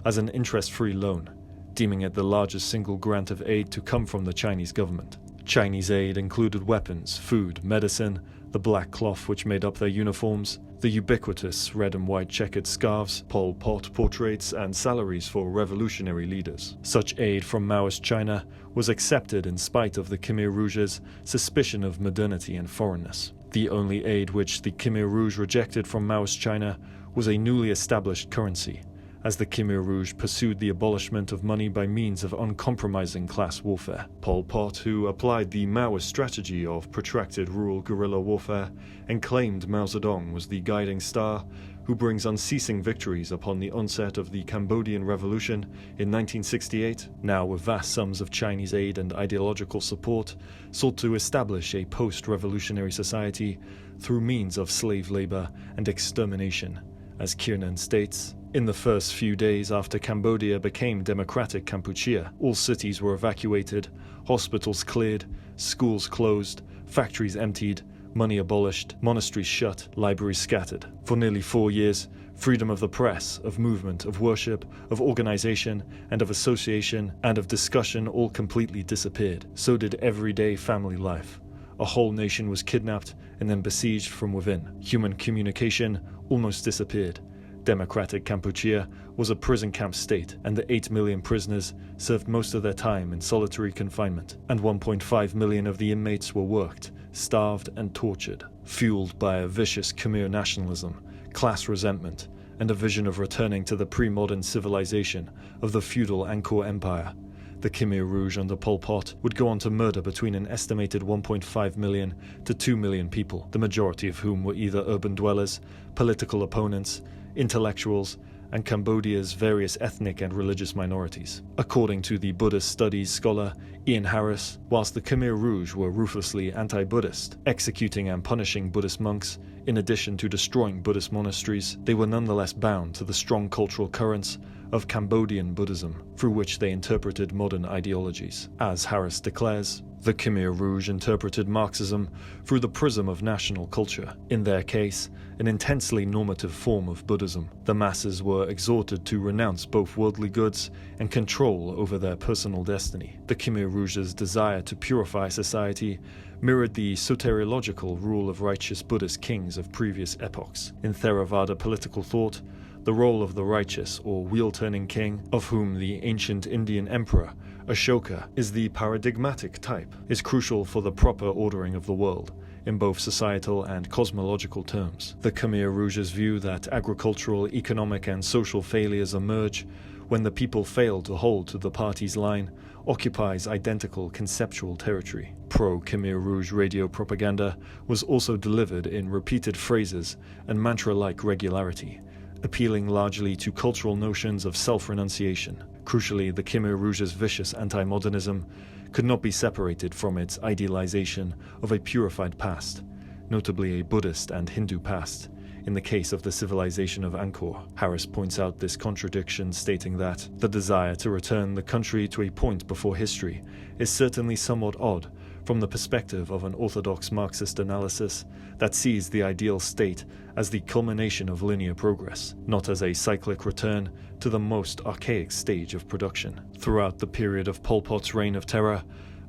as an interest-free loan, deeming it the largest single grant of aid to come from the Chinese government. Chinese aid included weapons, food, medicine, the black cloth which made up their uniforms, the ubiquitous red and white checkered scarves, Pol Pot portraits, and salaries for revolutionary leaders. Such aid from Maoist China was accepted in spite of the Khmer Rouge's suspicion of modernity and foreignness. The only aid which the Khmer Rouge rejected from Maoist China was a newly established currency, as the Khmer Rouge pursued the abolishment of money by means of uncompromising class warfare. Pol Pot, who applied the Maoist strategy of protracted rural guerrilla warfare and claimed Mao Zedong was the guiding star, who brings unceasing victories upon the onset of the Cambodian Revolution in 1968, now with vast sums of Chinese aid and ideological support, sought to establish a post-revolutionary society through means of slave labor and extermination. As Kiernan states, in the first few days after Cambodia became democratic Kampuchea, all cities were evacuated, hospitals cleared, schools closed, factories emptied, money abolished, monasteries shut, libraries scattered. For nearly 4 years, freedom of the press, of movement, of worship, of organization, and of association, and of discussion all completely disappeared. So did everyday family life. A whole nation was kidnapped and then besieged from within. Human communication almost disappeared. Democratic Kampuchea was a prison camp state, and the 8 million prisoners served most of their time in solitary confinement, and 1.5 million of the inmates were worked, starved, and tortured. Fueled by a vicious Khmer nationalism, class resentment, and a vision of returning to the pre-modern civilization of the feudal Angkor Empire, the Khmer Rouge under Pol Pot would go on to murder between an estimated 1.5 million to 2 million people, the majority of whom were either urban dwellers, political opponents, intellectuals, and Cambodia's various ethnic and religious minorities. According to the Buddhist studies scholar Ian Harris, whilst the Khmer Rouge were ruthlessly anti-Buddhist, executing and punishing Buddhist monks, in addition to destroying Buddhist monasteries, they were nonetheless bound to the strong cultural currents of Cambodian Buddhism, through which they interpreted modern ideologies. As Harris declares, The Khmer Rouge interpreted Marxism through the prism of national culture, in their case, an intensely normative form of Buddhism. The masses were exhorted to renounce both worldly goods and control over their personal destiny. The Khmer Rouge's desire to purify society mirrored the soteriological rule of righteous Buddhist kings of previous epochs. In Theravada political thought, the role of the righteous or wheel-turning king, of whom the ancient Indian emperor Ashoka is the paradigmatic type, is crucial for the proper ordering of the world, in both societal and cosmological terms. The Khmer Rouge's view that agricultural, economic and social failures emerge when the people fail to hold to the party's line occupies identical conceptual territory. Pro-Khmer Rouge radio propaganda was also delivered in repeated phrases and mantra-like regularity, appealing largely to cultural notions of self-renunciation. Crucially, the Khmer Rouge's vicious anti-modernism could not be separated from its idealization of a purified past, notably a Buddhist and Hindu past, in the case of the civilization of Angkor. Harris points out this contradiction, stating that the desire to return the country to a point before history is certainly somewhat odd from the perspective of an orthodox Marxist analysis that sees the ideal state as the culmination of linear progress, not as a cyclic return to the most archaic stage of production. Throughout the period of Pol Pot's reign of terror,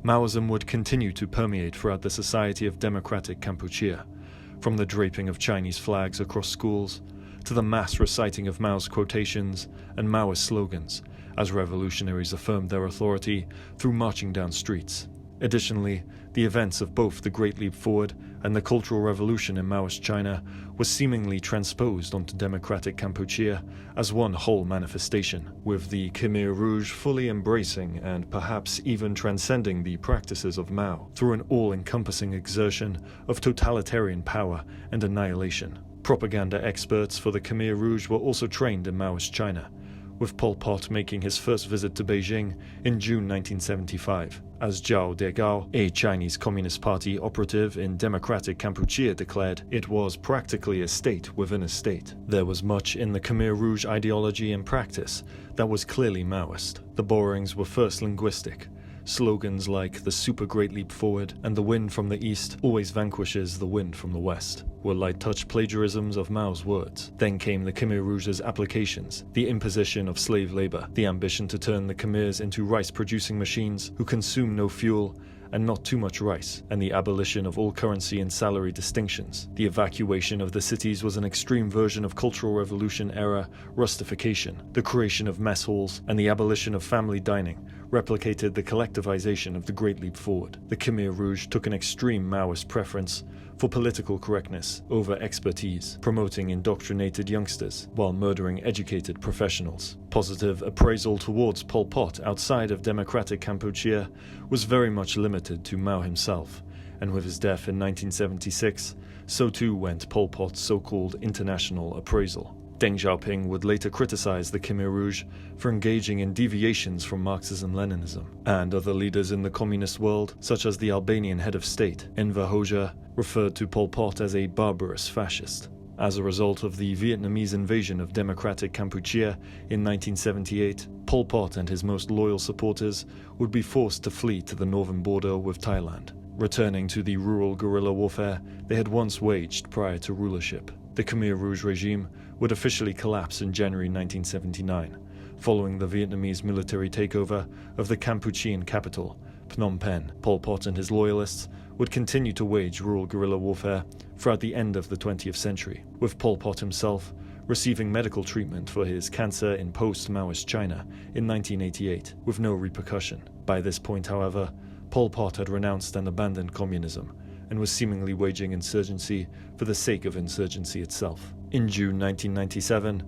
Maoism would continue to permeate throughout the society of democratic Kampuchea, from the draping of Chinese flags across schools to the mass reciting of Mao's quotations and Maoist slogans, as revolutionaries affirmed their authority through marching down streets. Additionally, the events of both the Great Leap Forward and the Cultural Revolution in Maoist China were seemingly transposed onto democratic Kampuchea as one whole manifestation, with the Khmer Rouge fully embracing and perhaps even transcending the practices of Mao through an all-encompassing exertion of totalitarian power and annihilation. Propaganda experts for the Khmer Rouge were also trained in Maoist China, with Pol Pot making his first visit to Beijing in June 1975. As Zhao Degao, a Chinese Communist Party operative in democratic Kampuchea, declared, it was practically a state within a state. There was much in the Khmer Rouge ideology and practice that was clearly Maoist. The borrowings were first linguistic. Slogans like the Super Great Leap Forward and the wind from the east always vanquishes the wind from the west were light-touch plagiarisms of Mao's words. Then came the Khmer Rouge's applications, the imposition of slave labor, the ambition to turn the Khmers into rice-producing machines who consume no fuel and not too much rice, and the abolition of all currency and salary distinctions. The evacuation of the cities was an extreme version of Cultural Revolution-era rustification. The creation of mess halls and the abolition of family dining replicated the collectivization of the Great Leap Forward. The Khmer Rouge took an extreme Maoist preference for political correctness over expertise, promoting indoctrinated youngsters while murdering educated professionals. Positive appraisal towards Pol Pot outside of democratic Kampuchea was very much limited to Mao himself, and with his death in 1976, so too went Pol Pot's so-called international appraisal. Deng Xiaoping would later criticize the Khmer Rouge for engaging in deviations from Marxism-Leninism, and other leaders in the communist world, such as the Albanian head of state, Enver Hoxha, referred to Pol Pot as a barbarous fascist. As a result of the Vietnamese invasion of democratic Kampuchea in 1978, Pol Pot and his most loyal supporters would be forced to flee to the northern border with Thailand, returning to the rural guerrilla warfare they had once waged prior to rulership. The Khmer Rouge regime would officially collapse in January 1979, following the Vietnamese military takeover of the Kampuchean capital, Phnom Penh. Pol Pot and his loyalists would continue to wage rural guerrilla warfare throughout the end of the 20th century, with Pol Pot himself receiving medical treatment for his cancer in post-Maoist China in 1988, with no repercussion. By this point, however, Pol Pot had renounced and abandoned communism, and was seemingly waging insurgency for the sake of insurgency itself. In June 1997,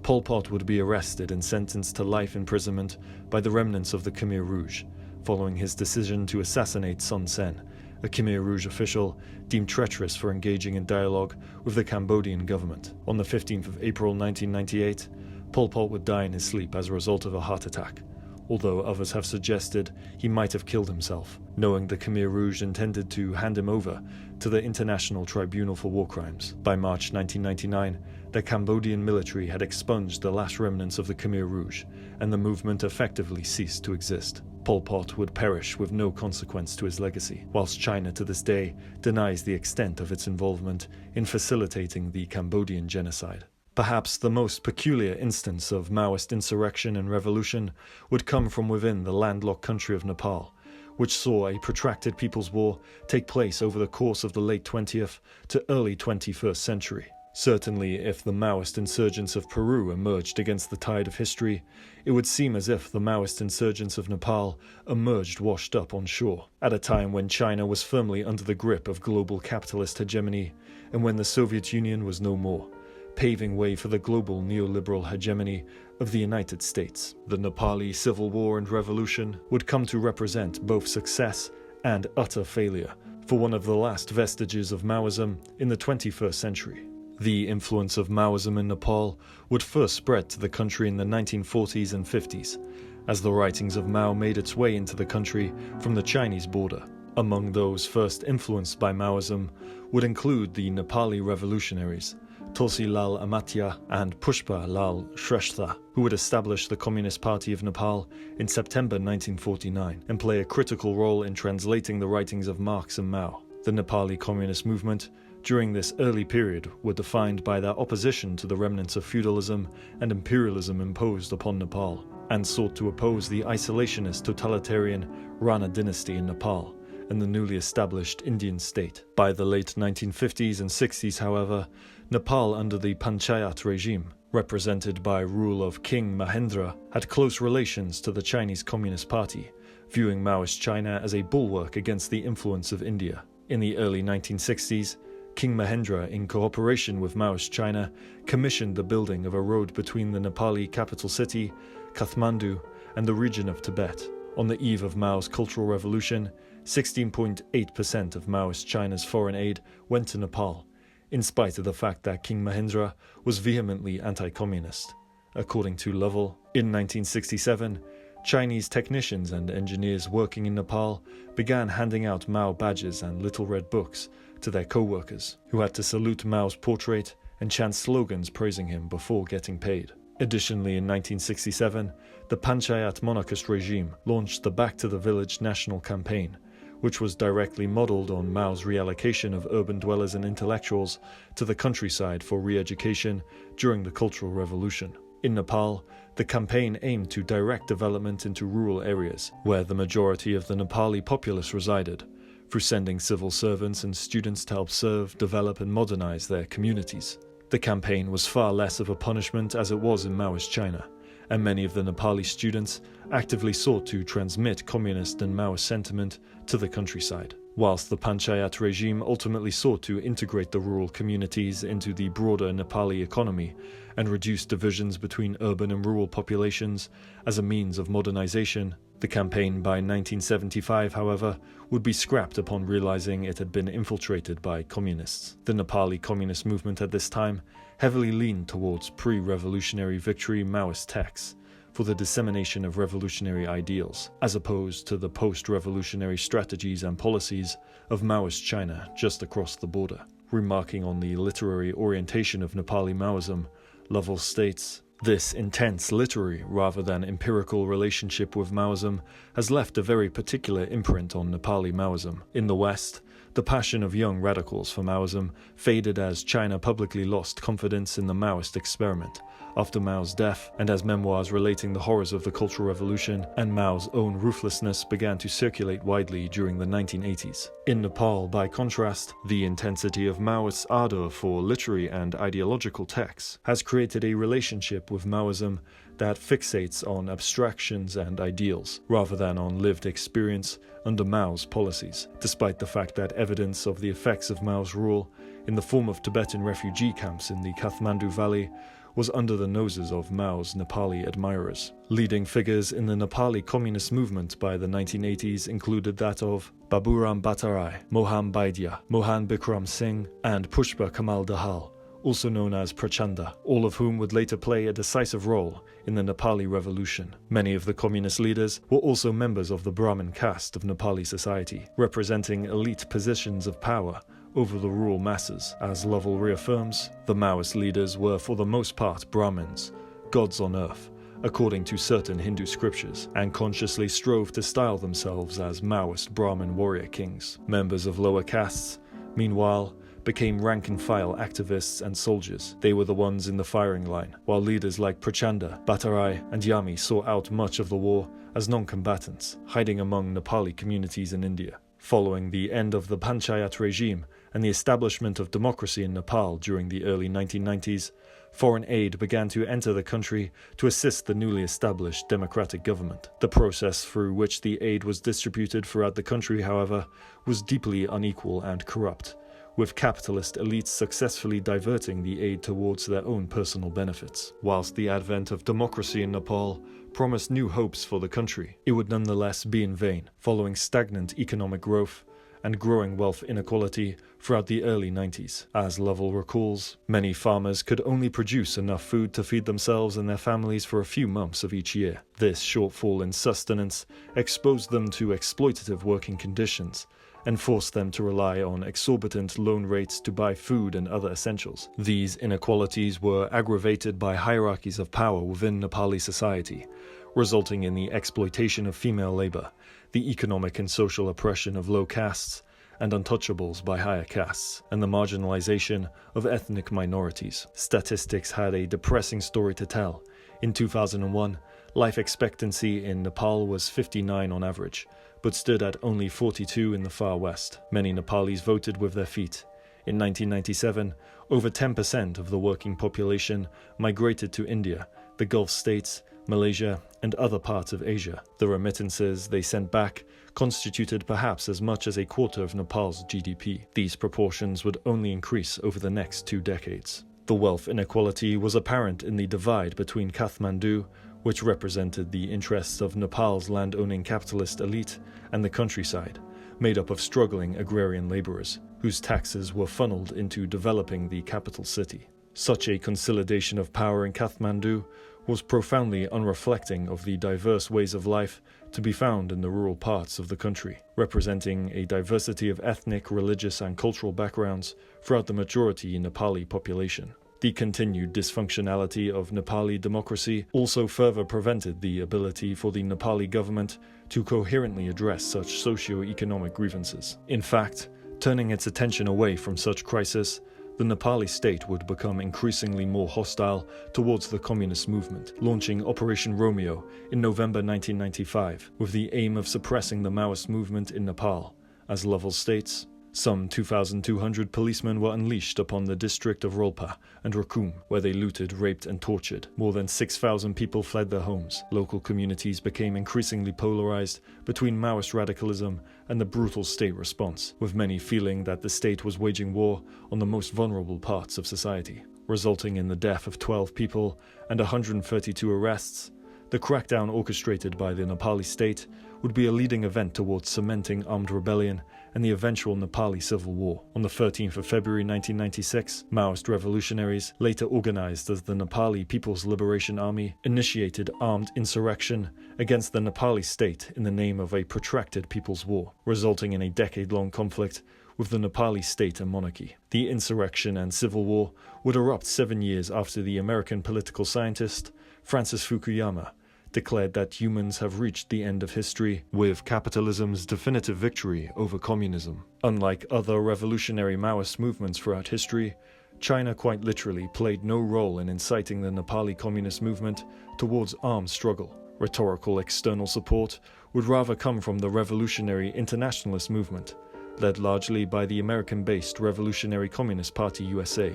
Pol Pot would be arrested and sentenced to life imprisonment by the remnants of the Khmer Rouge, following his decision to assassinate Son Sen, a Khmer Rouge official deemed treacherous for engaging in dialogue with the Cambodian government. On the 15th of April 1998, Pol Pot would die in his sleep as a result of a heart attack, although others have suggested he might have killed himself, knowing the Khmer Rouge intended to hand him over to the International Tribunal for War Crimes. By March 1999, the Cambodian military had expunged the last remnants of the Khmer Rouge, and the movement effectively ceased to exist. Pol Pot would perish with no consequence to his legacy, whilst China to this day denies the extent of its involvement in facilitating the Cambodian genocide. Perhaps the most peculiar instance of Maoist insurrection and revolution would come from within the landlocked country of Nepal, which saw a protracted people's war take place over the course of the late 20th to early 21st century. Certainly, if the Maoist insurgents of Peru emerged against the tide of history, it would seem as if the Maoist insurgents of Nepal emerged washed up on shore, at a time when China was firmly under the grip of global capitalist hegemony and when the Soviet Union was no more, paving way for the global neoliberal hegemony of the United States. The Nepali Civil War and Revolution would come to represent both success and utter failure for one of the last vestiges of Maoism in the 21st century. The influence of Maoism in Nepal would first spread to the country in the 1940s and 50s, as the writings of Mao made its way into the country from the Chinese border. Among those first influenced by Maoism would include the Nepali revolutionaries, Tulsi Lal Amatya and Pushpa Lal Shrestha, who would establish the Communist Party of Nepal in September 1949 and play a critical role in translating the writings of Marx and Mao. The Nepali communist movement during this early period were defined by their opposition to the remnants of feudalism and imperialism imposed upon Nepal, and sought to oppose the isolationist totalitarian Rana dynasty in Nepal and the newly established Indian state. By the late 1950s and 60s, however, Nepal under the Panchayat regime, represented by rule of King Mahendra, had close relations to the Chinese Communist Party, viewing Maoist China as a bulwark against the influence of India. In the early 1960s, King Mahendra, in cooperation with Maoist China, commissioned the building of a road between the Nepali capital city, Kathmandu, and the region of Tibet. On the eve of Mao's Cultural Revolution, 16.8% of Maoist China's foreign aid went to Nepal, in spite of the fact that King Mahendra was vehemently anti-communist. According to Lovell, in 1967, Chinese technicians and engineers working in Nepal began handing out Mao badges and little red books to their co-workers, who had to salute Mao's portrait and chant slogans praising him before getting paid. Additionally, in 1967, the Panchayat monarchist regime launched the Back to the Village national campaign, which was directly modelled on Mao's reallocation of urban dwellers and intellectuals to the countryside for re-education during the Cultural Revolution. In Nepal, the campaign aimed to direct development into rural areas, where the majority of the Nepali populace resided, through sending civil servants and students to help serve, develop and modernize their communities. The campaign was far less of a punishment as it was in Maoist China, and many of the Nepali students actively sought to transmit communist and Maoist sentiment to the countryside. Whilst the Panchayat regime ultimately sought to integrate the rural communities into the broader Nepali economy and reduce divisions between urban and rural populations as a means of modernization, the campaign by 1975, however, would be scrapped upon realizing it had been infiltrated by communists. The Nepali communist movement at this time heavily leaned towards pre-revolutionary victory Maoist texts for the dissemination of revolutionary ideals, as opposed to the post-revolutionary strategies and policies of Maoist China just across the border. Remarking on the literary orientation of Nepali Maoism, Lovell states, "This intense literary rather than empirical relationship with Maoism has left a very particular imprint on Nepali Maoism. In the West, the passion of young radicals for Maoism faded as China publicly lost confidence in the Maoist experiment after Mao's death, and as memoirs relating the horrors of the Cultural Revolution and Mao's own ruthlessness began to circulate widely during the 1980s. In Nepal, by contrast, the intensity of Maoist ardor for literary and ideological texts has created a relationship with Maoism that fixates on abstractions and ideals, rather than on lived experience under Mao's policies, despite the fact that evidence of the effects of Mao's rule in the form of Tibetan refugee camps in the Kathmandu Valley was under the noses of Mao's Nepali admirers. Leading figures in the Nepali communist movement by the 1980s included that of Baburam Bhattarai, Mohan Baidya, Mohan Bikram Singh, and Pushpa Kamal Dahal, also known as Prachanda, all of whom would later play a decisive role in the Nepali Revolution. Many of the communist leaders were also members of the Brahmin caste of Nepali society, representing elite positions of power over the rural masses. As Lovell reaffirms, the Maoist leaders were for the most part Brahmins, gods on earth, according to certain Hindu scriptures, and consciously strove to style themselves as Maoist Brahmin warrior kings. Members of lower castes, meanwhile, became rank-and-file activists and soldiers. They were the ones in the firing line, while leaders like Prachanda, Bhattarai, and Yami saw out much of the war as non-combatants, hiding among Nepali communities in India. Following the end of the Panchayat regime and the establishment of democracy in Nepal during the early 1990s, foreign aid began to enter the country to assist the newly established democratic government. The process through which the aid was distributed throughout the country, however, was deeply unequal and corrupt, with capitalist elites successfully diverting the aid towards their own personal benefits. Whilst the advent of democracy in Nepal promised new hopes for the country, it would nonetheless be in vain, following stagnant economic growth and growing wealth inequality throughout the early 90s. As Lovell recalls, many farmers could only produce enough food to feed themselves and their families for a few months of each year. This shortfall in sustenance exposed them to exploitative working conditions and forced them to rely on exorbitant loan rates to buy food and other essentials. These inequalities were aggravated by hierarchies of power within Nepali society, resulting in the exploitation of female labor, the economic and social oppression of low castes and untouchables by higher castes, and the marginalization of ethnic minorities. Statistics had a depressing story to tell. In 2001, life expectancy in Nepal was 59 on average, but stood at only 42 in the far west. Many Nepalis voted with their feet. In 1997, over 10% of the working population migrated to India, the Gulf states, Malaysia, and other parts of Asia. The remittances they sent back constituted perhaps as much as a quarter of Nepal's GDP. These proportions would only increase over the next 2 decades. The wealth inequality was apparent in the divide between Kathmandu, which represented the interests of Nepal's land-owning capitalist elite, and the countryside, made up of struggling agrarian laborers, whose taxes were funneled into developing the capital city. Such a consolidation of power in Kathmandu was profoundly unreflecting of the diverse ways of life to be found in the rural parts of the country, representing a diversity of ethnic, religious, and cultural backgrounds throughout the majority Nepali population. The continued dysfunctionality of Nepali democracy also further prevented the ability for the Nepali government to coherently address such socio-economic grievances. In fact, turning its attention away from such crisis, the Nepali state would become increasingly more hostile towards the communist movement, launching Operation Romeo in November 1995 with the aim of suppressing the Maoist movement in Nepal. As Lovell states, some 2,200 policemen were unleashed upon the district of Rolpa and Rakum, where they looted, raped, and tortured. More than 6,000 people fled their homes. Local communities became increasingly polarized between Maoist radicalism and the brutal state response, with many feeling that the state was waging war on the most vulnerable parts of society, resulting in the death of 12 people and 132 arrests. The crackdown orchestrated by the Nepali state would be a leading event towards cementing armed rebellion and the eventual Nepali civil war. On the 13th of February 1996, Maoist revolutionaries, later organized as the Nepali People's Liberation Army, initiated armed insurrection against the Nepali state in the name of a protracted people's war, resulting in a decade-long conflict with the Nepali state and monarchy. The insurrection and civil war would erupt 7 years after the American political scientist Francis Fukuyama declared that humans have reached the end of history with capitalism's definitive victory over communism. Unlike other revolutionary Maoist movements throughout history, China quite literally played no role in inciting the Nepali communist movement towards armed struggle. Rhetorical external support would rather come from the revolutionary internationalist movement, led largely by the American-based Revolutionary Communist Party USA,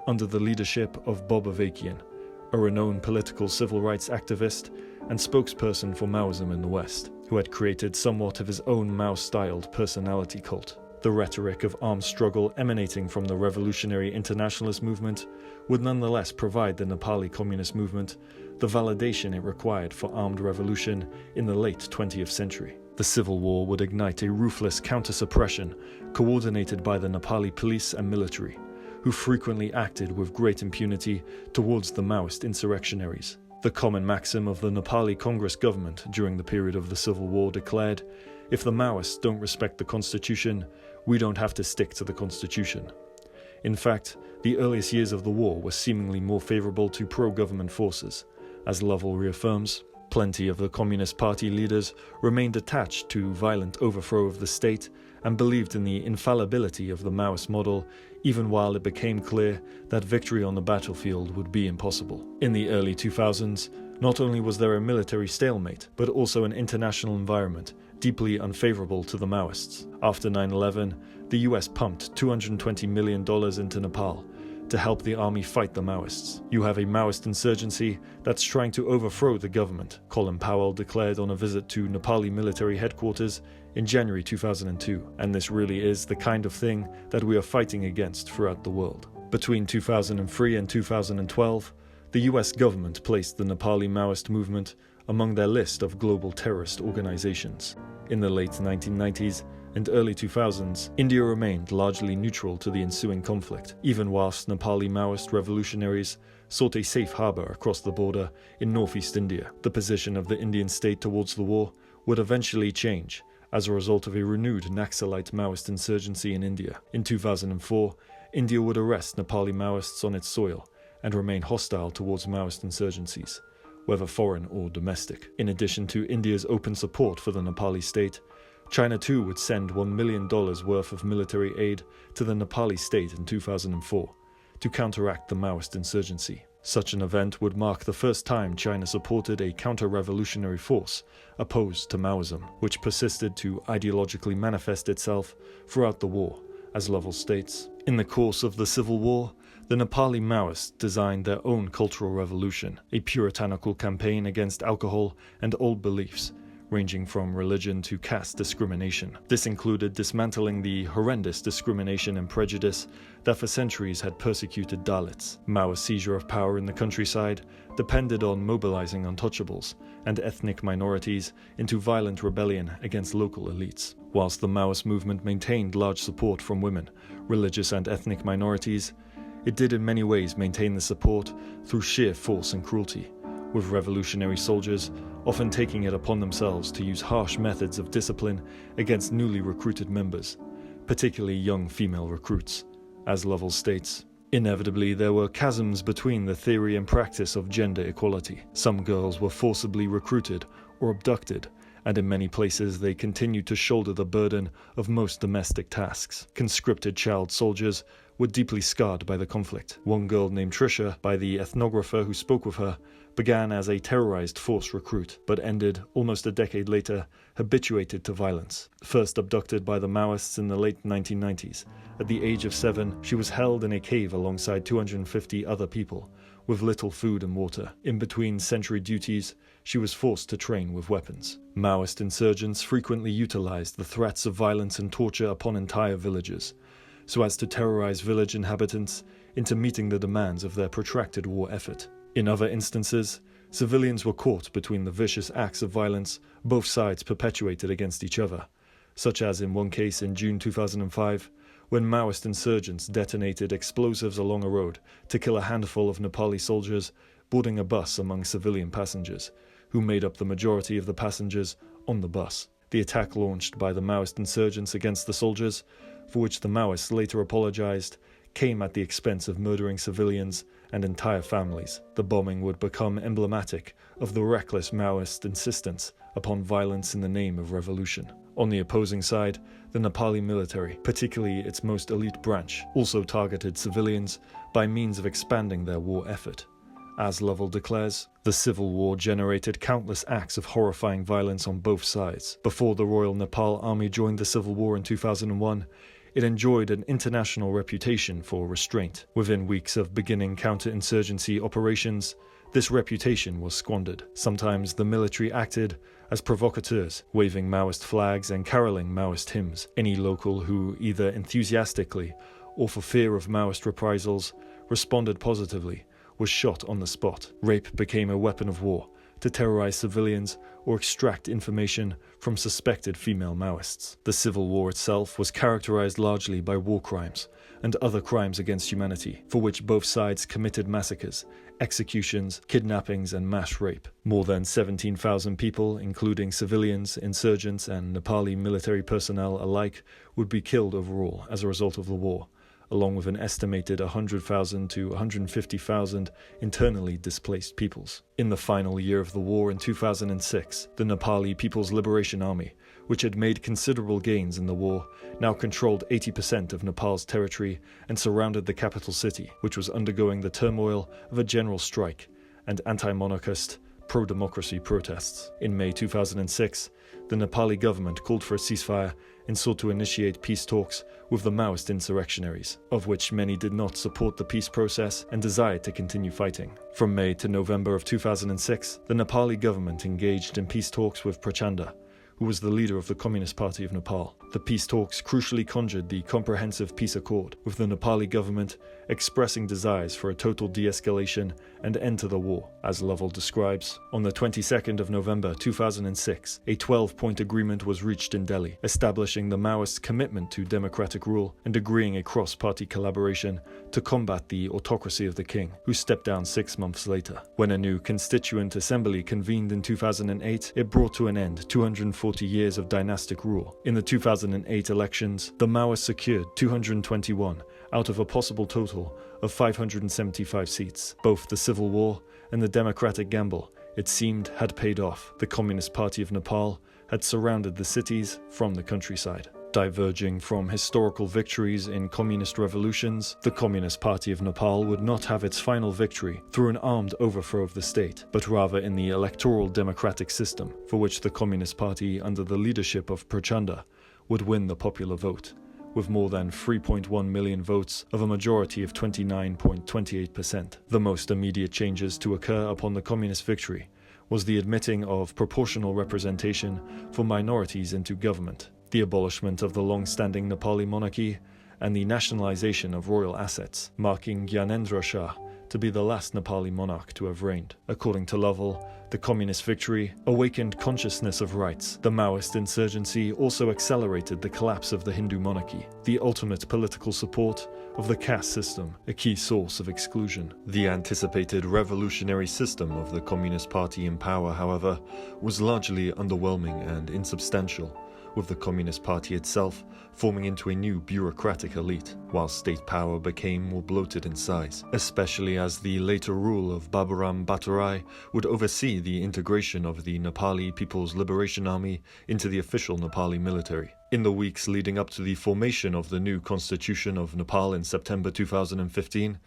under the leadership of Bob Avakian, a renowned political civil rights activist and spokesperson for Maoism in the West, who had created somewhat of his own Mao-styled personality cult. The rhetoric of armed struggle emanating from the revolutionary internationalist movement would nonetheless provide the Nepali communist movement the validation it required for armed revolution in the late 20th century. The civil war would ignite a ruthless counter-suppression coordinated by the Nepali police and military, who frequently acted with great impunity towards the Maoist insurrectionaries. The common maxim of the Nepali Congress government during the period of the Civil War declared, "If the Maoists don't respect the constitution, we don't have to stick to the constitution." In fact, the earliest years of the war were seemingly more favorable to pro-government forces, As Lovell reaffirms, plenty of the Communist Party leaders remained attached to violent overthrow of the state and believed in the infallibility of the Maoist model, even while it became clear that victory on the battlefield would be impossible. In the early 2000s, not only was there a military stalemate, but also an international environment deeply unfavorable to the Maoists. After 9/11, the US pumped $220 million into Nepal to help the army fight the Maoists. You have a Maoist insurgency that's trying to overthrow the government, Colin Powell declared on a visit to Nepali military headquarters in January 2002, and this really is the kind of thing that we are fighting against throughout the world. Between 2003 and 2012, the US government placed the Nepali Maoist movement among their list of global terrorist organizations. In the late 1990s and early 2000s, India remained largely neutral to the ensuing conflict, even whilst Nepali Maoist revolutionaries sought a safe harbour across the border in northeast India. The position of the Indian state towards the war would eventually change as a result of a renewed Naxalite Maoist insurgency in India. In 2004, India would arrest Nepali Maoists on its soil and remain hostile towards Maoist insurgencies, whether foreign or domestic. In addition to India's open support for the Nepali state, China too would send $1 million worth of military aid to the Nepali state in 2004 to counteract the Maoist insurgency. Such an event would mark the first time China supported a counter-revolutionary force opposed to Maoism, which persisted to ideologically manifest itself throughout the war, as Lovell states. In the course of the Civil War, the Nepali Maoists designed their own cultural revolution, a puritanical campaign against alcohol and old beliefs, ranging from religion to caste discrimination. This included dismantling the horrendous discrimination and prejudice that for centuries had persecuted Dalits. Mao's seizure of power in the countryside depended on mobilizing untouchables and ethnic minorities into violent rebellion against local elites. Whilst the Maoist movement maintained large support from women, religious and ethnic minorities, it did in many ways maintain the support through sheer force and cruelty, with revolutionary soldiers often taking it upon themselves to use harsh methods of discipline against newly recruited members, particularly young female recruits. As Lovell states, inevitably there were chasms between the theory and practice of gender equality. Some girls were forcibly recruited or abducted, and in many places they continued to shoulder the burden of most domestic tasks. Conscripted child soldiers were deeply scarred by the conflict. One girl named Trisha, by the ethnographer who spoke with her, began as a terrorized forced recruit, but ended, almost a decade later, habituated to violence. First abducted by the Maoists in the late 1990s, at the age of 7, she was held in a cave alongside 250 other people, with little food and water. In between sentry duties, she was forced to train with weapons. Maoist insurgents frequently utilized the threats of violence and torture upon entire villages, so as to terrorize village inhabitants into meeting the demands of their protracted war effort. In other instances, civilians were caught between the vicious acts of violence both sides perpetuated against each other, such as in one case in June 2005, when Maoist insurgents detonated explosives along a road to kill a handful of Nepali soldiers boarding a bus among civilian passengers, who made up the majority of the passengers on the bus. The attack launched by the Maoist insurgents against the soldiers, for which the Maoists later apologized, came at the expense of murdering civilians and entire families. The bombing would become emblematic of the reckless Maoist insistence upon violence in the name of revolution. On the opposing side, the Nepali military, particularly its most elite branch, also targeted civilians by means of expanding their war effort. As Lovell declares, the civil war generated countless acts of horrifying violence on both sides. Before the Royal Nepal Army joined the civil war in 2001, it enjoyed an international reputation for restraint. Within weeks of beginning counterinsurgency operations, this reputation was squandered. Sometimes the military acted as provocateurs, waving Maoist flags and caroling Maoist hymns. Any local who, either enthusiastically or for fear of Maoist reprisals, responded positively was shot on the spot. Rape became a weapon of war to terrorize civilians or extract information from suspected female Maoists. The civil war itself was characterized largely by war crimes and other crimes against humanity, for which both sides committed massacres, executions, kidnappings, and mass rape. More than 17,000 people, including civilians, insurgents, and Nepali military personnel alike, would be killed overall as a result of the war, along with an estimated 100,000 to 150,000 internally displaced peoples. In the final year of the war in 2006, the Nepali People's Liberation Army, which had made considerable gains in the war, now controlled 80% of Nepal's territory and surrounded the capital city, which was undergoing the turmoil of a general strike and anti-monarchist, pro-democracy protests. In May 2006, the Nepali government called for a ceasefire and sought to initiate peace talks with the Maoist insurrectionaries, of which many did not support the peace process and desired to continue fighting. From May to November of 2006, the Nepali government engaged in peace talks with Prachanda, who was the leader of the Communist Party of Nepal. The peace talks crucially conjured the Comprehensive Peace Accord, with the Nepali government expressing desires for a total de-escalation and end to the war. As Lovell describes, on the 22nd of November 2006, a 12-point agreement was reached in Delhi, establishing the Maoists' commitment to democratic rule and agreeing a cross-party collaboration to combat the autocracy of the king, who stepped down 6 months later. When a new constituent assembly convened in 2008, it brought to an end 240 years of dynastic rule. In the 2008 elections, the Maoists secured 221 out of a possible total of 575 seats. Both the civil war and the democratic gamble, it seemed, had paid off. The Communist Party of Nepal had surrounded the cities from the countryside. Diverging from historical victories in communist revolutions, the Communist Party of Nepal would not have its final victory through an armed overthrow of the state, but rather in the electoral democratic system, for which the Communist Party, under the leadership of Prachanda, would win the popular vote, with more than 3.1 million votes of a majority of 29.28%. The most immediate changes to occur upon the communist victory was the admitting of proportional representation for minorities into government, the abolishment of the long-standing Nepali monarchy, and the nationalization of royal assets, marking Gyanendra Shah to be the last Nepali monarch to have reigned. According to Lovell, the communist victory awakened consciousness of rights. The Maoist insurgency also accelerated the collapse of the Hindu monarchy, the ultimate political support of the caste system, a key source of exclusion. The anticipated revolutionary system of the Communist Party in power, however, was largely underwhelming and insubstantial, with the Communist Party itself forming into a new bureaucratic elite, while state power became more bloated in size, especially as the later rule of Baburam Bhattarai would oversee the integration of the Nepali People's Liberation Army into the official Nepali military. In the weeks leading up to the formation of the new constitution of Nepal in September 2015,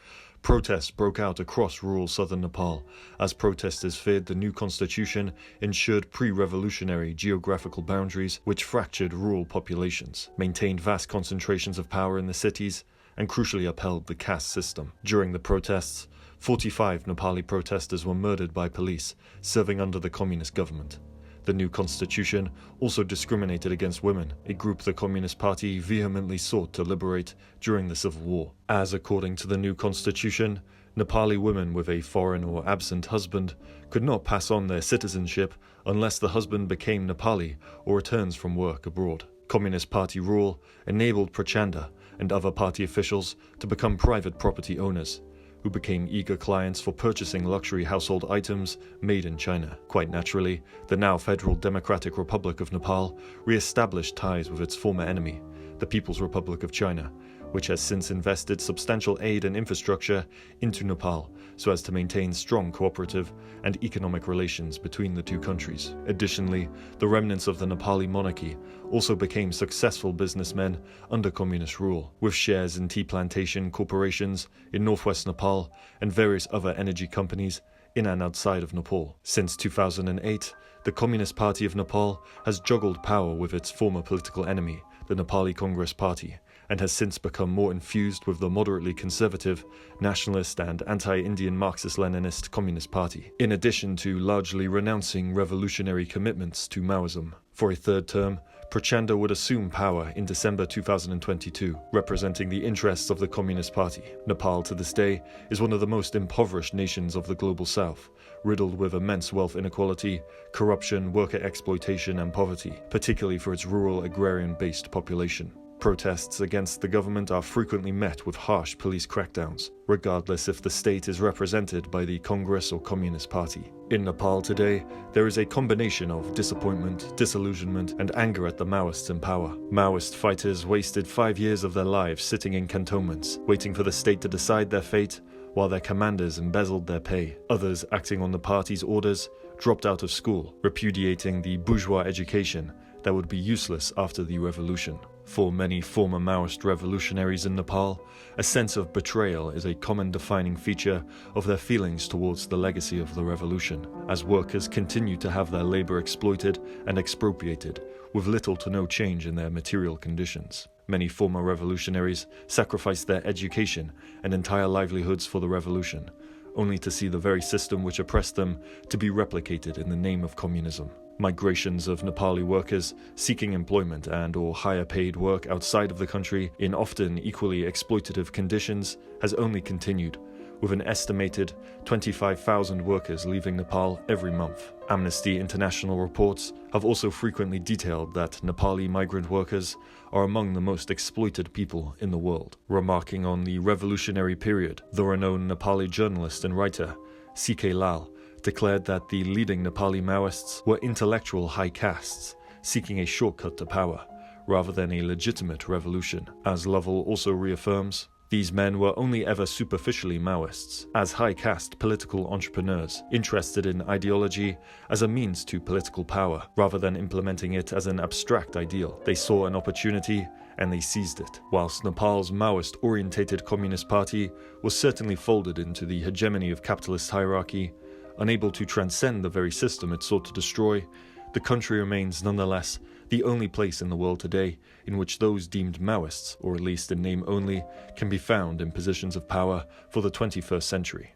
protests broke out across rural southern Nepal, as protesters feared the new constitution ensured pre-revolutionary geographical boundaries which fractured rural populations, maintained vast concentrations of power in the cities, and crucially upheld the caste system. During the protests, 45 Nepali protesters were murdered by police serving under the communist government. The new constitution also discriminated against women, a group the Communist Party vehemently sought to liberate during the Civil War. As according to the new constitution, Nepali women with a foreign or absent husband could not pass on their citizenship unless the husband became Nepali or returns from work abroad. Communist Party rule enabled Prachanda and other party officials to become private property owners, who became eager clients for purchasing luxury household items made in China. Quite naturally, the now Federal Democratic Republic of Nepal re-established ties with its former enemy, the People's Republic of China, which has since invested substantial aid and infrastructure into Nepal so as to maintain strong cooperative and economic relations between the two countries. Additionally, the remnants of the Nepali monarchy also became successful businessmen under communist rule, with shares in tea plantation corporations in northwest Nepal and various other energy companies in and outside of Nepal. Since 2008, the Communist Party of Nepal has juggled power with its former political enemy, the Nepali Congress Party, and has since become more infused with the moderately conservative, nationalist and anti-Indian Marxist-Leninist Communist Party, in addition to largely renouncing revolutionary commitments to Maoism. For a third term, Prachanda would assume power in December 2022, representing the interests of the Communist Party. Nepal to this day is one of the most impoverished nations of the Global South, riddled with immense wealth inequality, corruption, worker exploitation and poverty, particularly for its rural agrarian-based population. Protests against the government are frequently met with harsh police crackdowns, regardless if the state is represented by the Congress or Communist Party. In Nepal today, there is a combination of disappointment, disillusionment, and anger at the Maoists in power. Maoist fighters wasted 5 years of their lives sitting in cantonments, waiting for the state to decide their fate, while their commanders embezzled their pay. Others, acting on the party's orders, dropped out of school, repudiating the bourgeois education that would be useless after the revolution. For many former Maoist revolutionaries in Nepal, a sense of betrayal is a common defining feature of their feelings towards the legacy of the revolution, as workers continue to have their labor exploited and expropriated, with little to no change in their material conditions. Many former revolutionaries sacrificed their education and entire livelihoods for the revolution, only to see the very system which oppressed them to be replicated in the name of communism. Migrations of Nepali workers seeking employment and/or higher paid work outside of the country in often equally exploitative conditions has only continued, with an estimated 25,000 workers leaving Nepal every month. Amnesty International reports have also frequently detailed that Nepali migrant workers are among the most exploited people in the world. Remarking on the revolutionary period, the renowned Nepali journalist and writer C.K. Lal declared that the leading Nepali Maoists were intellectual high castes, seeking a shortcut to power, rather than a legitimate revolution. As Lovell also reaffirms, these men were only ever superficially Maoists, as high caste political entrepreneurs, interested in ideology as a means to political power, rather than implementing it as an abstract ideal. They saw an opportunity and they seized it. Whilst Nepal's Maoist-orientated Communist Party was certainly folded into the hegemony of capitalist hierarchy, unable to transcend the very system it sought to destroy, the country remains nonetheless the only place in the world today in which those deemed Maoists, or at least in name only, can be found in positions of power for the 21st century.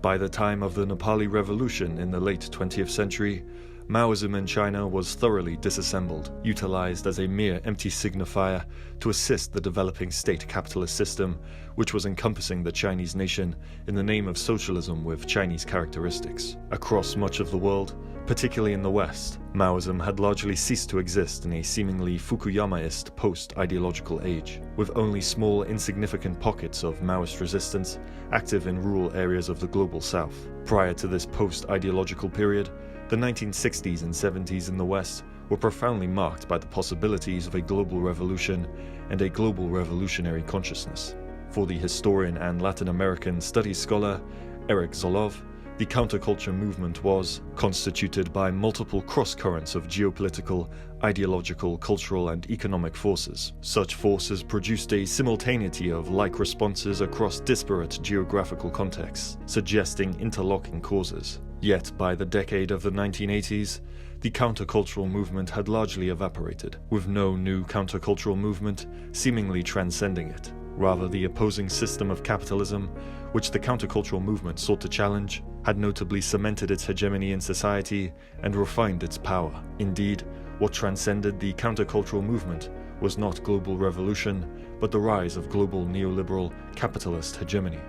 By the time of the Nepali Revolution in the late 20th century, Maoism in China was thoroughly disassembled, utilized as a mere empty signifier to assist the developing state capitalist system which was encompassing the Chinese nation in the name of socialism with Chinese characteristics. Across much of the world, particularly in the West, Maoism had largely ceased to exist in a seemingly Fukuyamaist post-ideological age, with only small insignificant pockets of Maoist resistance active in rural areas of the global South. Prior to this post-ideological period, the 1960s and 70s in the West were profoundly marked by the possibilities of a global revolution and a global revolutionary consciousness. For the historian and Latin American studies scholar Eric Zolov, the counterculture movement was constituted by multiple cross-currents of geopolitical, ideological, cultural, and economic forces. Such forces produced a simultaneity of like responses across disparate geographical contexts, suggesting interlocking causes. Yet, by the decade of the 1980s, the countercultural movement had largely evaporated, with no new countercultural movement seemingly transcending it. Rather, the opposing system of capitalism, which the countercultural movement sought to challenge, had notably cemented its hegemony in society and refined its power. Indeed, what transcended the countercultural movement was not global revolution, but the rise of global neoliberal capitalist hegemony.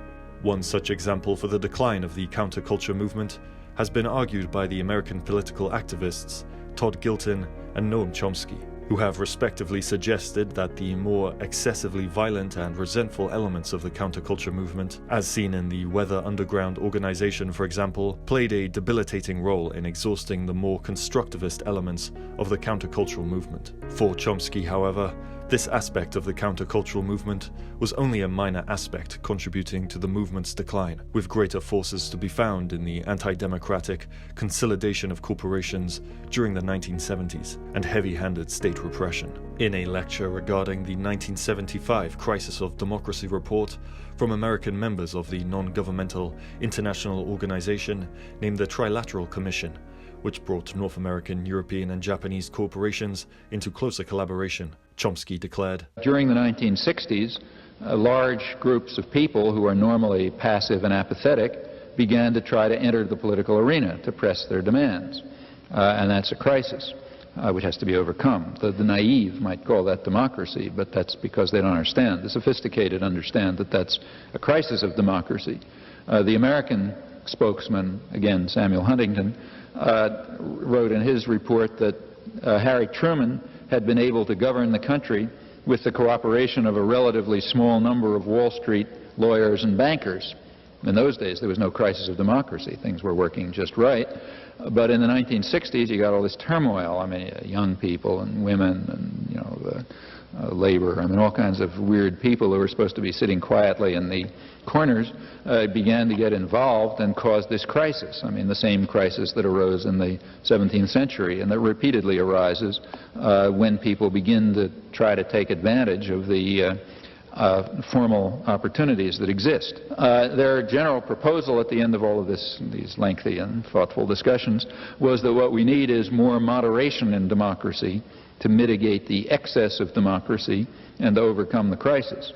One such example for the decline of the counterculture movement has been argued by the American political activists Todd Gilton and Noam Chomsky, who have respectively suggested that the more excessively violent and resentful elements of the counterculture movement, as seen in the Weather Underground organization for example, played a debilitating role in exhausting the more constructivist elements of the countercultural movement. For Chomsky, however, this aspect of the countercultural movement was only a minor aspect contributing to the movement's decline, with greater forces to be found in the anti-democratic consolidation of corporations during the 1970s and heavy-handed state repression. In a lecture regarding the 1975 Crisis of Democracy report from American members of the non-governmental international organization named the Trilateral Commission, which brought North American, European, and Japanese corporations into closer collaboration, Chomsky declared, "During the 1960s, large groups of people who are normally passive and apathetic began to try to enter the political arena to press their demands. And that's a crisis which has to be overcome. The naive might call that democracy, but that's because they don't understand. The sophisticated understand that that's a crisis of democracy. The American spokesman, again Samuel Huntington, wrote in his report that Harry Truman had been able to govern the country with the cooperation of a relatively small number of Wall Street lawyers and bankers In those days, there was no crisis of democracy. Things were working just right. But in the 1960s, you got all this turmoil. I mean, young people and women and, you know, the labor, I mean, all kinds of weird people who were supposed to be sitting quietly in the corners began to get involved and caused this crisis. I mean, the same crisis that arose in the 17th century and that repeatedly arises when people begin to try to take advantage of the formal opportunities that exist. Their general proposal at the end of all of these lengthy and thoughtful discussions was that what we need is more moderation in democracy to mitigate the excess of democracy and to overcome the crisis.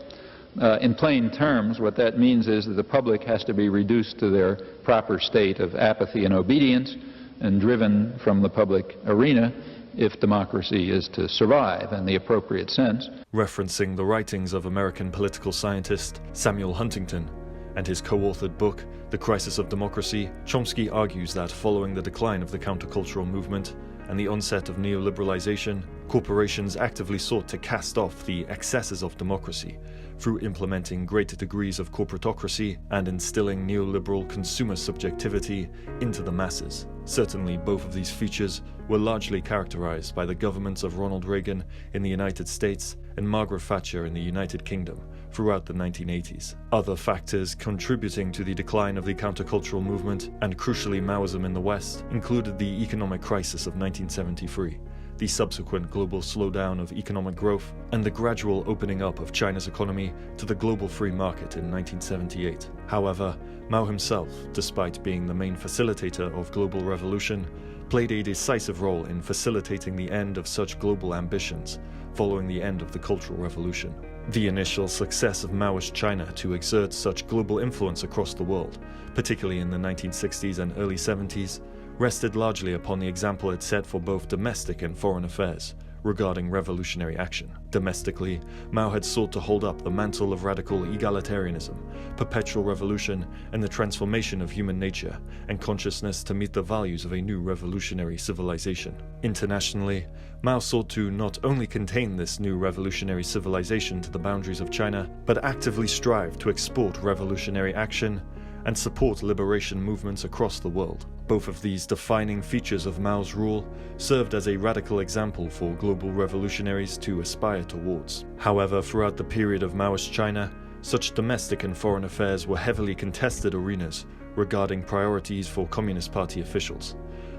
In plain terms, what that means is that the public has to be reduced to their proper state of apathy and obedience and driven from the public arena if democracy is to survive in the appropriate sense. Referencing the writings of American political scientist Samuel Huntington and his co-authored book, The Crisis of Democracy, Chomsky argues that following the decline of the countercultural movement and the onset of neoliberalization, corporations actively sought to cast off the excesses of democracy through implementing greater degrees of corporatocracy and instilling neoliberal consumer subjectivity into the masses. Certainly, both of these features were largely characterized by the governments of Ronald Reagan in the United States and Margaret Thatcher in the United Kingdom throughout the 1980s. Other factors contributing to the decline of the countercultural movement, and crucially Maoism in the West, included the economic crisis of 1973, the subsequent global slowdown of economic growth, and the gradual opening up of China's economy to the global free market in 1978. However, Mao himself, despite being the main facilitator of global revolution, played a decisive role in facilitating the end of such global ambitions following the end of the Cultural Revolution. The initial success of Maoist China to exert such global influence across the world, particularly in the 1960s and early 70s, rested largely upon the example it set for both domestic and foreign affairs regarding revolutionary action. Domestically, Mao had sought to hold up the mantle of radical egalitarianism, perpetual revolution, and the transformation of human nature and consciousness to meet the values of a new revolutionary civilization. Internationally, Mao sought to not only contain this new revolutionary civilization to the boundaries of China, but actively strive to export revolutionary action and support liberation movements across the world. Both of these defining features of Mao's rule served as a radical example for global revolutionaries to aspire towards. However, throughout the period of Maoist China, such domestic and foreign affairs were heavily contested arenas regarding priorities for Communist Party officials,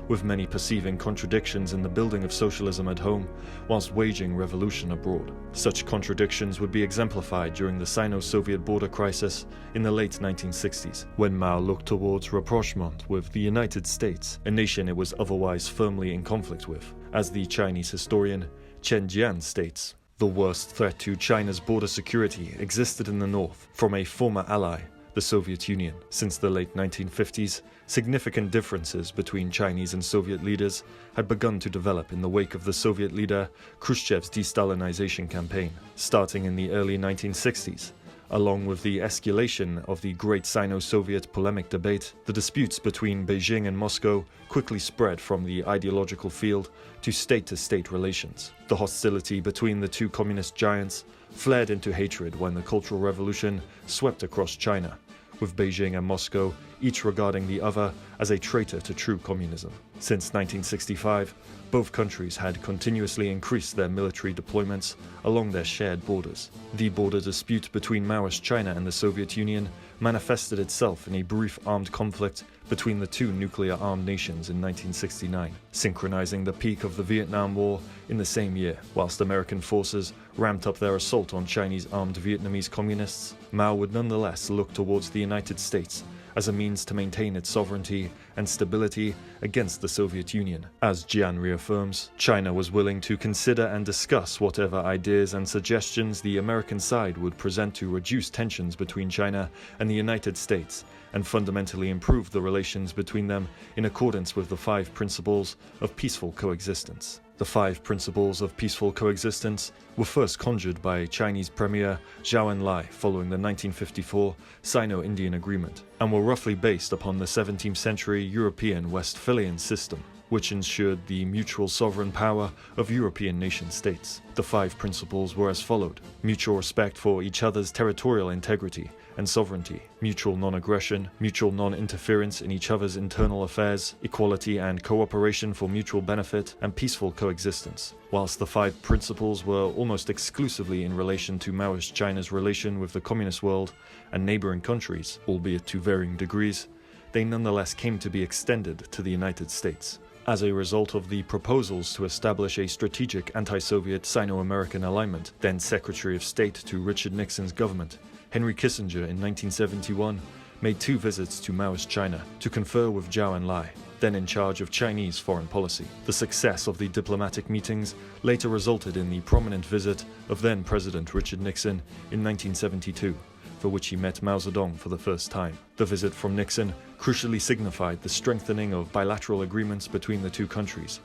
with many perceiving contradictions in the building of socialism at home whilst waging revolution abroad. Such contradictions would be exemplified during the Sino-Soviet border crisis in the late 1960s, when Mao looked towards rapprochement with the United States, a nation it was otherwise firmly in conflict with. As the Chinese historian Chen Jian states, the worst threat to China's border security existed in the north from a former ally, the Soviet Union. Since the late 1950s, significant differences between Chinese and Soviet leaders had begun to develop in the wake of the Soviet leader Khrushchev's de-Stalinization campaign, starting in the early 1960s. Along with the escalation of the Great Sino-Soviet polemic debate, the disputes between Beijing and Moscow quickly spread from the ideological field to state-to-state relations. The hostility between the two communist giants flared into hatred when the Cultural Revolution swept across China, with Beijing and Moscow each regarding the other as a traitor to true communism. Since 1965, both countries had continuously increased their military deployments along their shared borders. The border dispute between Maoist China and the Soviet Union manifested itself in a brief armed conflict between the two nuclear-armed nations in 1969, synchronizing the peak of the Vietnam War in the same year. Whilst American forces ramped up their assault on Chinese armed Vietnamese communists, Mao would nonetheless look towards the United States as a means to maintain its sovereignty and stability against the Soviet Union. As Jian reaffirms, China was willing to consider and discuss whatever ideas and suggestions the American side would present to reduce tensions between China and the United States and fundamentally improve the relations between them in accordance with the 5 principles of peaceful coexistence. The 5 principles of peaceful coexistence were first conjured by Chinese Premier Xiaobing Li following the 1954 Sino-Indian Agreement, and were roughly based upon the 17th century European Westphalian system. which ensured the mutual sovereign power of European nation-states. The 5 principles were as followed: mutual respect for each other's territorial integrity and sovereignty, mutual non-aggression, mutual non-interference in each other's internal affairs, equality and cooperation for mutual benefit, and peaceful coexistence. Whilst the 5 principles were almost exclusively in relation to Maoist China's relation with the communist world and neighboring countries, albeit to varying degrees, they nonetheless came to be extended to the United States. As a result of the proposals to establish a strategic anti-Soviet Sino-American alignment, then Secretary of State to Richard Nixon's government, Henry Kissinger in 1971 made 2 visits to Maoist China to confer with Zhou Enlai, then in charge of Chinese foreign policy. The success of the diplomatic meetings later resulted in the prominent visit of then President Richard Nixon in 1972, for which he met Mao Zedong for the first time. The visit from Nixon crucially signified the strengthening of bilateral agreements between the 2 countries,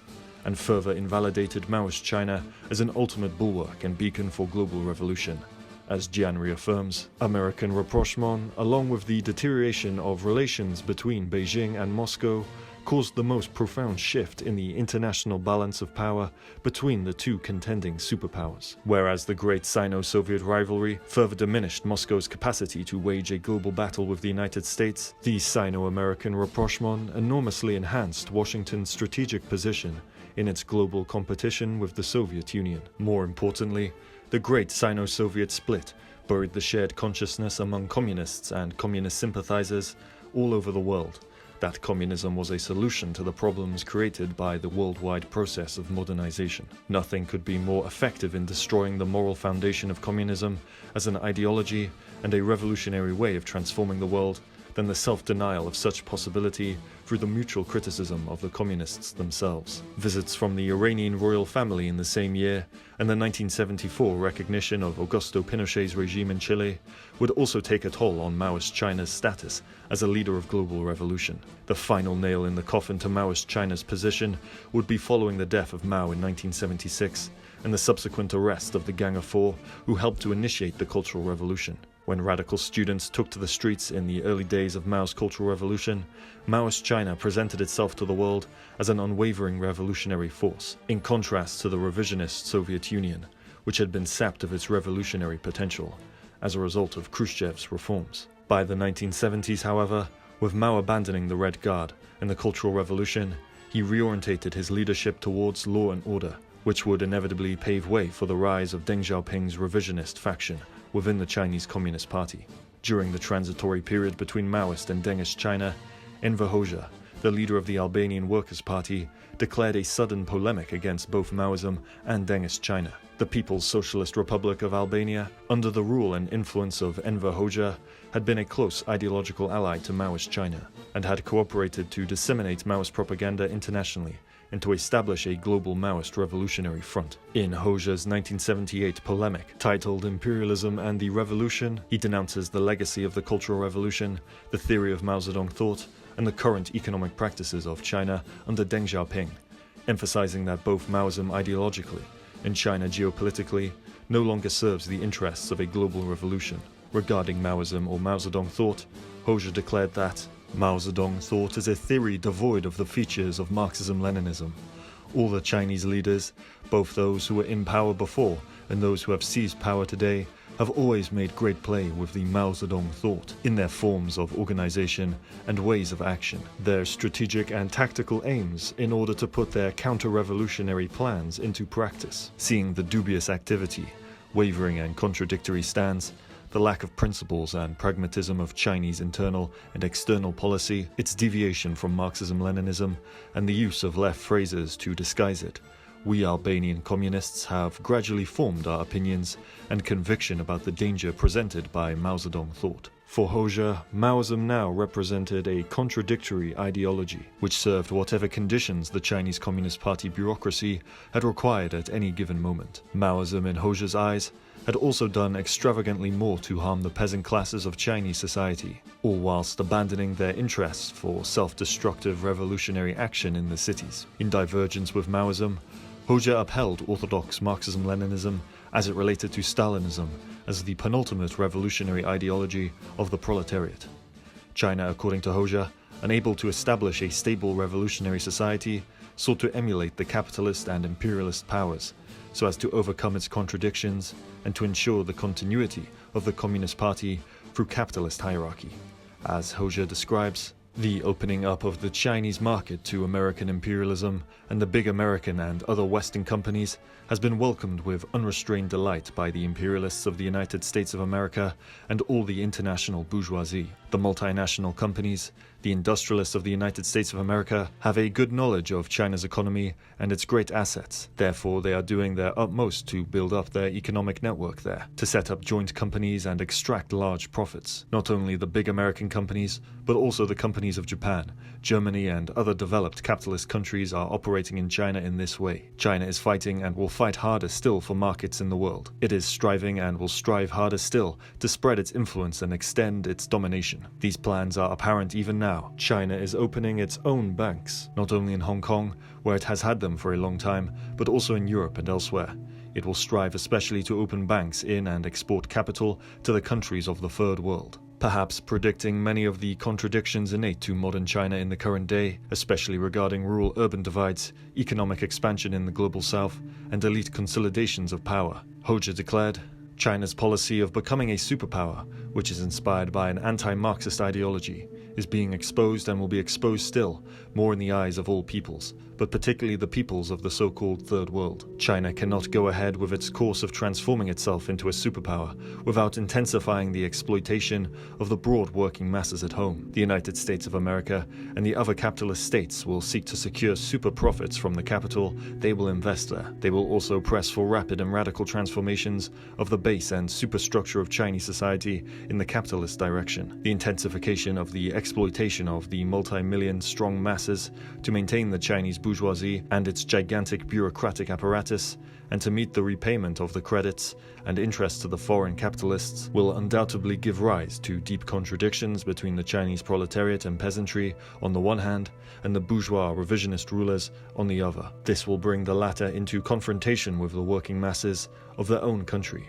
and further invalidated Maoist China as an ultimate bulwark and beacon for global revolution. As Jian reaffirms, American rapprochement, along with the deterioration of relations between Beijing and Moscow, caused the most profound shift in the international balance of power between the 2 contending superpowers. Whereas the great Sino-Soviet rivalry further diminished Moscow's capacity to wage a global battle with the United States, the Sino-American rapprochement enormously enhanced Washington's strategic position in its global competition with the Soviet Union. More importantly, the great Sino-Soviet split buried the shared consciousness among communists and communist sympathizers all over the world that communism was a solution to the problems created by the worldwide process of modernization. Nothing could be more effective in destroying the moral foundation of communism as an ideology and a revolutionary way of transforming the world than the self-denial of such possibility through the mutual criticism of the communists themselves. Visits from the Iranian royal family in the same year and the 1974 recognition of Augusto Pinochet's regime in Chile would also take a toll on Maoist China's status as a leader of global revolution. The final nail in the coffin to Maoist China's position would be following the death of Mao in 1976 and the subsequent arrest of the Gang of Four who helped to initiate the Cultural Revolution. When radical students took to the streets in the early days of Mao's Cultural Revolution, Maoist China presented itself to the world as an unwavering revolutionary force, in contrast to the revisionist Soviet Union, which had been sapped of its revolutionary potential as a result of Khrushchev's reforms. By the 1970s, however, with Mao abandoning the Red Guard and the Cultural Revolution, he reorientated his leadership towards law and order, which would inevitably pave way for the rise of Deng Xiaoping's revisionist faction within the Chinese Communist Party. During the transitory period between Maoist and Dengist China, Enver Hoxha, the leader of the Albanian Workers' Party, declared a sudden polemic against both Maoism and Dengist China. The People's Socialist Republic of Albania, under the rule and influence of Enver Hoxha, had been a close ideological ally to Maoist China, and had cooperated to disseminate Maoist propaganda internationally and to establish a global Maoist revolutionary front. In Hoxha's 1978 polemic, titled Imperialism and the Revolution, he denounces the legacy of the Cultural Revolution, the theory of Mao Zedong thought, and the current economic practices of China under Deng Xiaoping, emphasizing that both Maoism ideologically and China geopolitically no longer serves the interests of a global revolution. Regarding Maoism or Mao Zedong thought, Hoxha declared that Mao Zedong thought is a theory devoid of the features of Marxism-Leninism. All the Chinese leaders, both those who were in power before and those who have seized power today, have always made great play with the Mao Zedong thought in their forms of organization and ways of action, their strategic and tactical aims in order to put their counter-revolutionary plans into practice. Seeing the dubious activity, wavering and contradictory stance, the lack of principles and pragmatism of Chinese internal and external policy, its deviation from Marxism-Leninism, and the use of left phrases to disguise it, we Albanian communists have gradually formed our opinions and conviction about the danger presented by Mao Zedong thought. For Hoxha, Maoism now represented a contradictory ideology, which served whatever conditions the Chinese Communist Party bureaucracy had required at any given moment. Maoism, in Hoxha's eyes, had also done extravagantly more to harm the peasant classes of Chinese society, all whilst abandoning their interests for self-destructive revolutionary action in the cities. In divergence with Maoism, Hoxha upheld orthodox Marxism-Leninism as it related to Stalinism as the penultimate revolutionary ideology of the proletariat. China, according to Hoxha, unable to establish a stable revolutionary society, sought to emulate the capitalist and imperialist powers, so as to overcome its contradictions and to ensure the continuity of the Communist Party through capitalist hierarchy. As Hoxha describes, the opening up of the Chinese market to American imperialism and the big American and other Western companies has been welcomed with unrestrained delight by the imperialists of the United States of America and all the international bourgeoisie. The multinational companies, the industrialists of the United States of America, have a good knowledge of China's economy and its great assets. Therefore, they are doing their utmost to build up their economic network there, to set up joint companies and extract large profits. Not only the big American companies, but also the companies of Japan, Germany, and other developed capitalist countries are operating in China in this way. China is fighting and will fight harder still for markets in the world. It is striving and will strive harder still to spread its influence and extend its domination. These plans are apparent even now. China is opening its own banks, not only in Hong Kong, where it has had them for a long time, but also in Europe and elsewhere. It will strive especially to open banks in and export capital to the countries of the Third World. Perhaps predicting many of the contradictions innate to modern China in the current day, especially regarding rural-urban divides, economic expansion in the global south, and elite consolidations of power. Hoxha declared, China's policy of becoming a superpower, which is inspired by an anti-Marxist ideology, is being exposed and will be exposed still, more in the eyes of all peoples, but particularly the peoples of the so-called Third World. China cannot go ahead with its course of transforming itself into a superpower without intensifying the exploitation of the broad working masses at home. The United States of America and the other capitalist states will seek to secure super profits from the capital they will invest there. They will also press for rapid and radical transformations of the base and superstructure of Chinese society in the capitalist direction. The intensification of the exploitation of the multi-million strong masses to maintain the Chinese bourgeoisie and its gigantic bureaucratic apparatus, and to meet the repayment of the credits and interest to the foreign capitalists, will undoubtedly give rise to deep contradictions between the Chinese proletariat and peasantry on the one hand, and the bourgeois revisionist rulers on the other. This will bring the latter into confrontation with the working masses of their own country,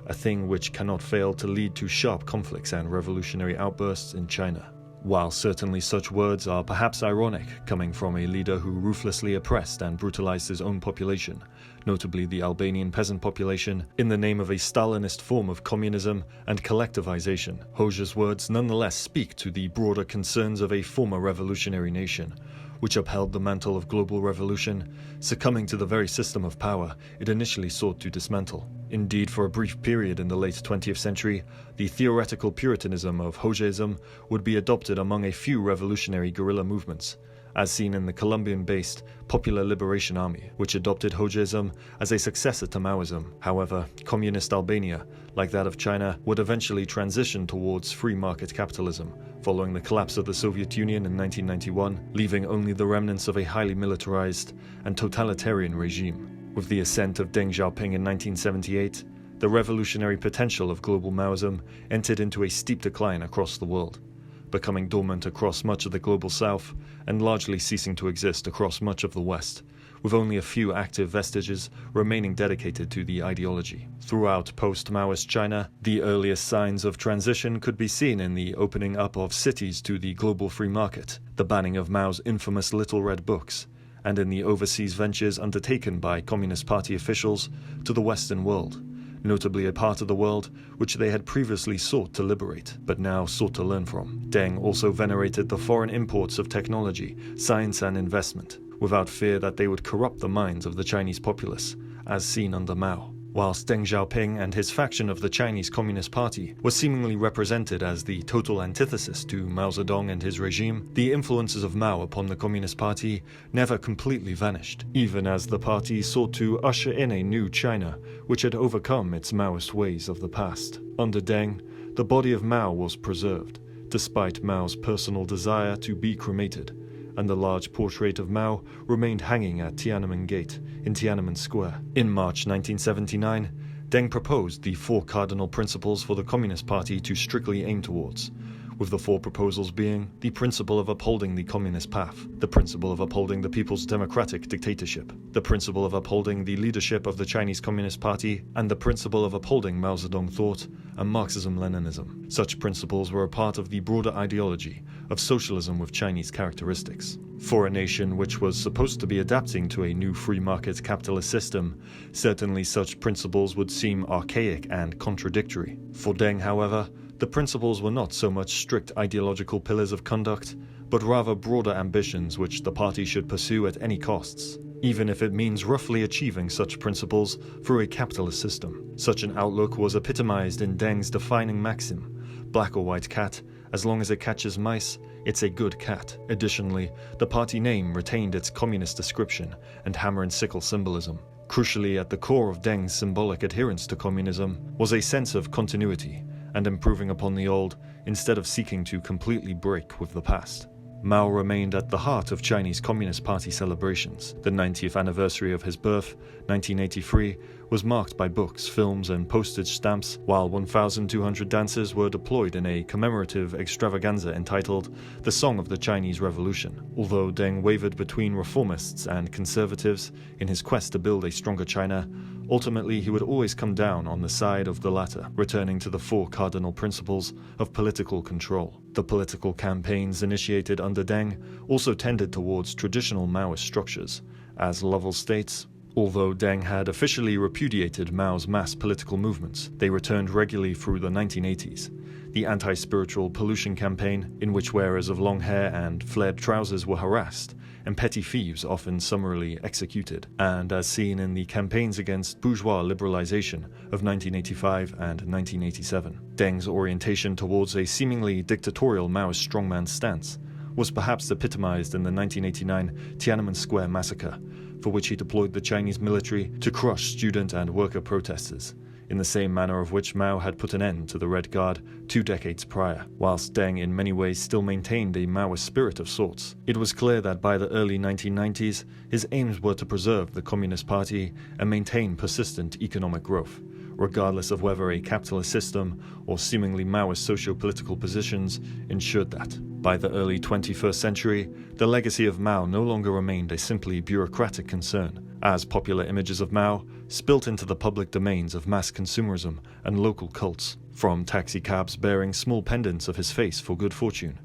a thing which cannot fail to lead to sharp conflicts and revolutionary outbursts in China. While certainly such words are perhaps ironic, coming from a leader who ruthlessly oppressed and brutalized his own population, notably the Albanian peasant population, in the name of a Stalinist form of communism and collectivization, Hoxha's words nonetheless speak to the broader concerns of a former revolutionary nation, which upheld the mantle of global revolution, succumbing to the very system of power it initially sought to dismantle. Indeed, for a brief period in the late 20th century, the theoretical Puritanism of Hoxhaism would be adopted among a few revolutionary guerrilla movements, as seen in the Colombian-based Popular Liberation Army, which adopted Hoxhaism as a successor to Maoism. However, communist Albania, like that of China, would eventually transition towards free market capitalism, following the collapse of the Soviet Union in 1991, leaving only the remnants of a highly militarized and totalitarian regime. With the ascent of Deng Xiaoping in 1978, the revolutionary potential of global Maoism entered into a steep decline across the world, becoming dormant across much of the global south and largely ceasing to exist across much of the west, with only a few active vestiges remaining dedicated to the ideology. Throughout post-Maoist China, the earliest signs of transition could be seen in the opening up of cities to the global free market, the banning of Mao's infamous Little Red Books, and in the overseas ventures undertaken by Communist Party officials to the Western world, notably a part of the world which they had previously sought to liberate, but now sought to learn from. Deng also venerated the foreign imports of technology, science and investment, without fear that they would corrupt the minds of the Chinese populace, as seen under Mao. Whilst Deng Xiaoping and his faction of the Chinese Communist Party were seemingly represented as the total antithesis to Mao Zedong and his regime, the influences of Mao upon the Communist Party never completely vanished, even as the party sought to usher in a new China which had overcome its Maoist ways of the past. Under Deng, the body of Mao was preserved, despite Mao's personal desire to be cremated, and the large portrait of Mao remained hanging at Tiananmen Gate in Tiananmen Square. In March 1979, Deng proposed the 4 cardinal principles for the Communist Party to strictly aim towards, with the four proposals being the principle of upholding the communist path, the principle of upholding the people's democratic dictatorship, the principle of upholding the leadership of the Chinese Communist Party, and the principle of upholding Mao Zedong thought and Marxism-Leninism. Such principles were a part of the broader ideology of socialism with Chinese characteristics. For a nation which was supposed to be adapting to a new free market capitalist system, certainly such principles would seem archaic and contradictory. For Deng, however, the principles were not so much strict ideological pillars of conduct, but rather broader ambitions which the party should pursue at any costs, even if it means roughly achieving such principles through a capitalist system. Such an outlook was epitomized in Deng's defining maxim, "Black or white cat, as long as it catches mice, it's a good cat." Additionally, the party name retained its communist description and hammer and sickle symbolism. Crucially, at the core of Deng's symbolic adherence to communism was a sense of continuity and improving upon the old instead of seeking to completely break with the past. Mao remained at the heart of Chinese Communist Party celebrations. The 90th anniversary of his birth, 1983, was marked by books, films, and postage stamps, while 1,200 dancers were deployed in a commemorative extravaganza entitled The Song of the Chinese Revolution. Although Deng wavered between reformists and conservatives in his quest to build a stronger China, ultimately he would always come down on the side of the latter, returning to the four cardinal principles of political control. The political campaigns initiated under Deng also tended towards traditional Maoist structures. As Lovell states, although Deng had officially repudiated Mao's mass political movements, they returned regularly through the 1980s. The anti-spiritual pollution campaign, in which wearers of long hair and flared trousers were harassed, and petty thieves often summarily executed, and as seen in the campaigns against bourgeois liberalization of 1985 and 1987. Deng's orientation towards a seemingly dictatorial Maoist strongman stance was perhaps epitomized in the 1989 Tiananmen Square massacre, for which he deployed the Chinese military to crush student and worker protesters, in the same manner of which Mao had put an end to the Red Guard 2 decades prior. Whilst Deng in many ways still maintained a Maoist spirit of sorts, it was clear that by the early 1990s, his aims were to preserve the Communist Party and maintain persistent economic growth, regardless of whether a capitalist system or seemingly Maoist socio-political positions ensured that. By the early 21st century, the legacy of Mao no longer remained a simply bureaucratic concern, as popular images of Mao spilt into the public domains of mass consumerism and local cults, from taxicabs bearing small pendants of his face for good fortune,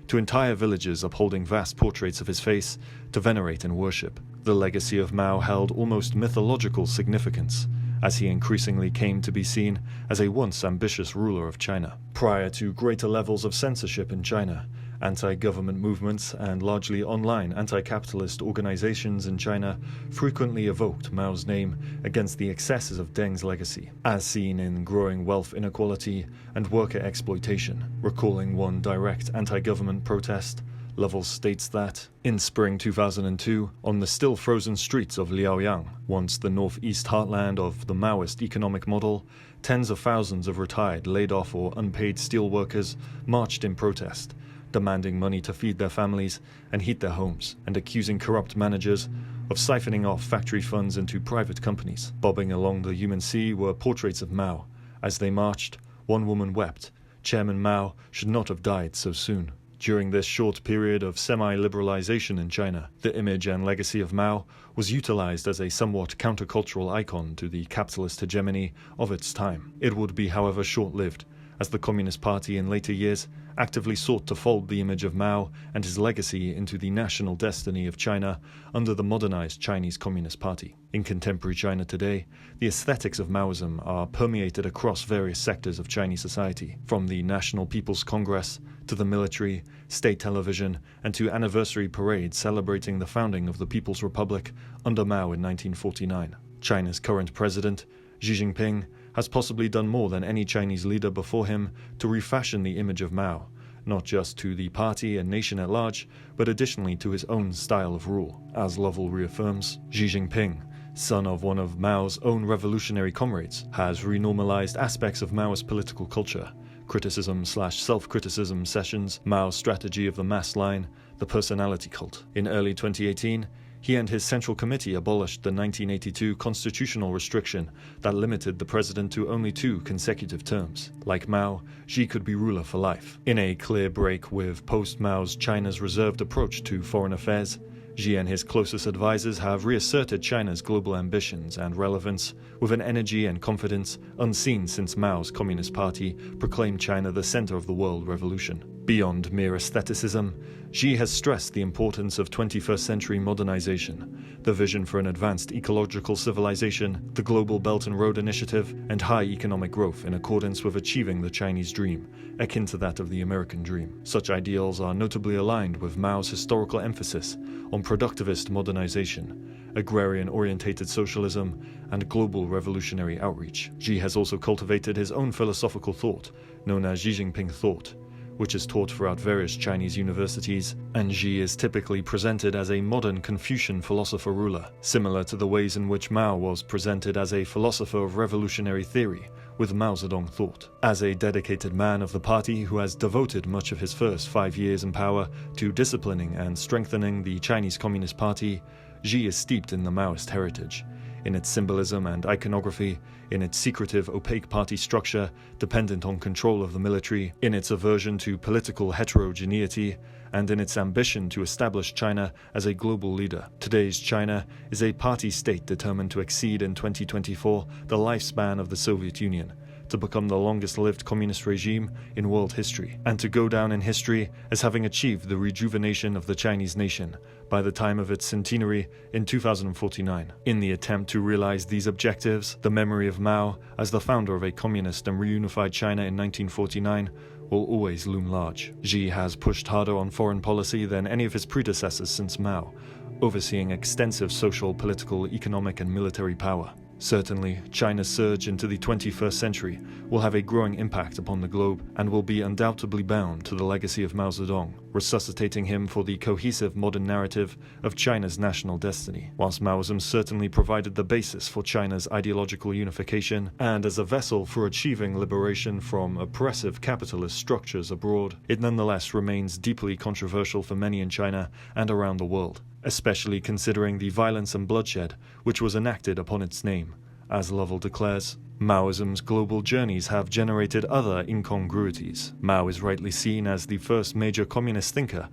to entire villages upholding vast portraits of his face to venerate and worship. The legacy of Mao held almost mythological significance, as he increasingly came to be seen as a once ambitious ruler of China. Prior to greater levels of censorship in China, anti-government movements and largely online anti-capitalist organizations in China frequently evoked Mao's name against the excesses of Deng's legacy, as seen in growing wealth inequality and worker exploitation. Recalling one direct anti-government protest, Lovell states that, in spring 2002, on the still frozen streets of Liaoyang, once the northeast heartland of the Maoist economic model, tens of thousands of retired, laid-off or unpaid steel workers marched in protest, demanding money to feed their families and heat their homes, and accusing corrupt managers of siphoning off factory funds into private companies. Bobbing along the human sea were portraits of Mao. As they marched, one woman wept, "Chairman Mao should not have died so soon." During this short period of semi-liberalization in China, the image and legacy of Mao was utilized as a somewhat countercultural icon to the capitalist hegemony of its time. It would be, however, short-lived, as the Communist Party in later years actively sought to fold the image of Mao and his legacy into the national destiny of China under the modernized Chinese Communist Party. In contemporary China today, the aesthetics of Maoism are permeated across various sectors of Chinese society, from the National People's Congress to the military, state television, and to anniversary parades celebrating the founding of the People's Republic under Mao in 1949. China's current president, Xi Jinping, has possibly done more than any Chinese leader before him to refashion the image of Mao, not just to the party and nation at large, but additionally to his own style of rule. As Lovell reaffirms, Xi Jinping, son of one of Mao's own revolutionary comrades, has renormalized aspects of Maoist political culture, criticism/self-criticism sessions, Mao's strategy of the mass line, the personality cult. In early 2018, He and his Central Committee abolished the 1982 constitutional restriction that limited the president to only 2 consecutive terms. Like Mao, Xi could be ruler for life. In a clear break with post-Mao's China's reserved approach to foreign affairs, Xi and his closest advisors have reasserted China's global ambitions and relevance with an energy and confidence unseen since Mao's Communist Party proclaimed China the center of the world revolution. Beyond mere aestheticism, Xi has stressed the importance of 21st century modernization, the vision for an advanced ecological civilization, the Global Belt and Road Initiative, and high economic growth in accordance with achieving the Chinese dream, akin to that of the American dream. Such ideals are notably aligned with Mao's historical emphasis on productivist modernization, agrarian-orientated socialism, and global revolutionary outreach. Xi has also cultivated his own philosophical thought, known as Xi Jinping thought, which is taught throughout various Chinese universities, and Xi is typically presented as a modern Confucian philosopher-ruler, similar to the ways in which Mao was presented as a philosopher of revolutionary theory, with Mao Zedong thought. As a dedicated man of the party who has devoted much of his first 5 years in power to disciplining and strengthening the Chinese Communist Party, Xi is steeped in the Maoist heritage, in its symbolism and iconography, in its secretive, opaque party structure dependent on control of the military, in its aversion to political heterogeneity, and in its ambition to establish China as a global leader. Today's China is a party state determined to exceed in 2024 the lifespan of the Soviet Union, to become the longest-lived communist regime in world history, and to go down in history as having achieved the rejuvenation of the Chinese nation by the time of its centenary in 2049. In the attempt to realize these objectives, the memory of Mao as the founder of a communist and reunified China in 1949 will always loom large. Xi has pushed harder on foreign policy than any of his predecessors since Mao, overseeing extensive social, political, economic, and military power. Certainly, China's surge into the 21st century will have a growing impact upon the globe and will be undoubtedly bound to the legacy of Mao Zedong, resuscitating him for the cohesive modern narrative of China's national destiny. Whilst Maoism certainly provided the basis for China's ideological unification and as a vessel for achieving liberation from oppressive capitalist structures abroad, it nonetheless remains deeply controversial for many in China and around the world, especially considering the violence and bloodshed which was enacted upon its name. As Lovell declares, Maoism's global journeys have generated other incongruities. Mao is rightly seen as the first major communist thinker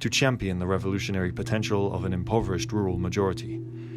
to champion the revolutionary potential of an impoverished rural majority.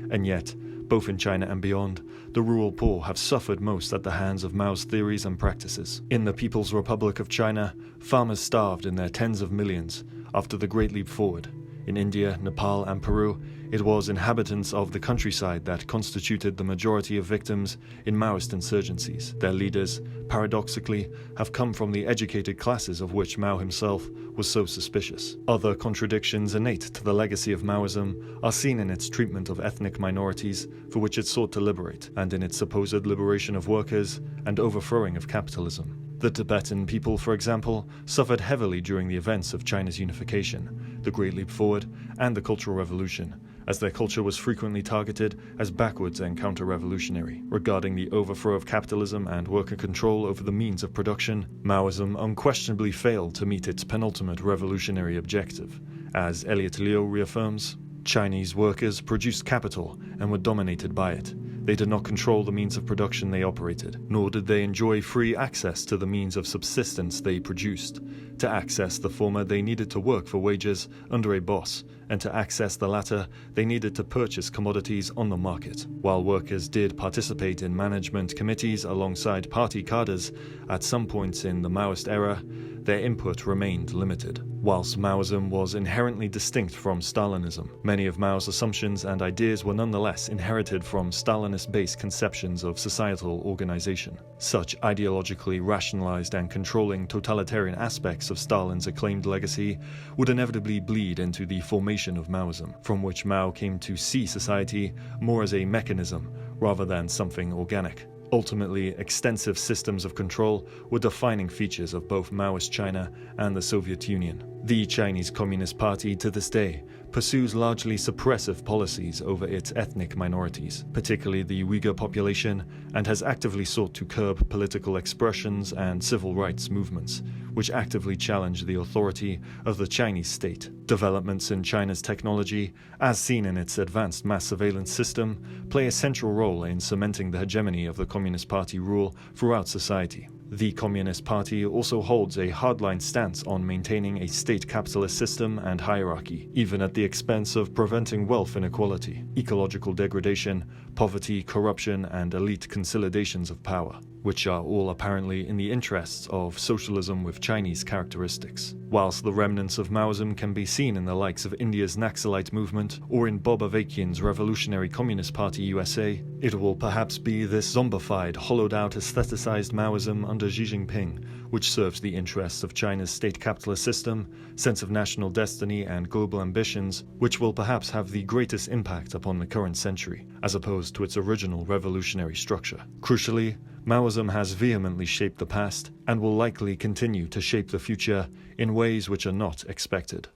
And yet, both in China and beyond, the rural poor have suffered most at the hands of Mao's theories and practices. In the People's Republic of China, farmers starved in their tens of millions after the Great Leap Forward. In India, Nepal, and Peru, it was inhabitants of the countryside that constituted the majority of victims in Maoist insurgencies. Their leaders, paradoxically, have come from the educated classes of which Mao himself was so suspicious. Other contradictions innate to the legacy of Maoism are seen in its treatment of ethnic minorities, for which it sought to liberate, and in its supposed liberation of workers and overthrowing of capitalism. The Tibetan people, for example, suffered heavily during the events of China's unification, the Great Leap Forward, and the Cultural Revolution, as their culture was frequently targeted as backwards and counter-revolutionary. Regarding the overthrow of capitalism and worker control over the means of production, Maoism unquestionably failed to meet its penultimate revolutionary objective. As Elliott Liu reaffirms, Chinese workers produced capital and were dominated by it. They did not control the means of production they operated, nor did they enjoy free access to the means of subsistence they produced. To access the former, they needed to work for wages under a boss, and to access the latter, they needed to purchase commodities on the market. While workers did participate in management committees alongside party cadres at some points in the Maoist era, their input remained limited. Whilst Maoism was inherently distinct from Stalinism, many of Mao's assumptions and ideas were nonetheless inherited from Stalinist-based conceptions of societal organization. Such ideologically rationalized and controlling totalitarian aspects of Stalin's acclaimed legacy would inevitably bleed into the formation of Maoism, from which Mao came to see society more as a mechanism rather than something organic. Ultimately, extensive systems of control were defining features of both Maoist China and the Soviet Union. The Chinese Communist Party, to this day, pursues largely suppressive policies over its ethnic minorities, particularly the Uyghur population, and has actively sought to curb political expressions and civil rights movements, which actively challenge the authority of the Chinese state. Developments in China's technology, as seen in its advanced mass surveillance system, play a central role in cementing the hegemony of the Communist Party rule throughout society. The Communist Party also holds a hardline stance on maintaining a state capitalist system and hierarchy, even at the expense of preventing wealth inequality, ecological degradation, poverty, corruption, and elite consolidations of power, which are all apparently in the interests of socialism with Chinese characteristics. Whilst the remnants of Maoism can be seen in the likes of India's Naxalite movement or in Bob Avakian's Revolutionary Communist Party USA, it will perhaps be this zombified, hollowed-out, aestheticized Maoism under Xi Jinping which serves the interests of China's state capitalist system, sense of national destiny, and global ambitions, which will perhaps have the greatest impact upon the current century, as opposed to its original revolutionary structure. Crucially, Maoism has vehemently shaped the past and will likely continue to shape the future in ways which are not expected.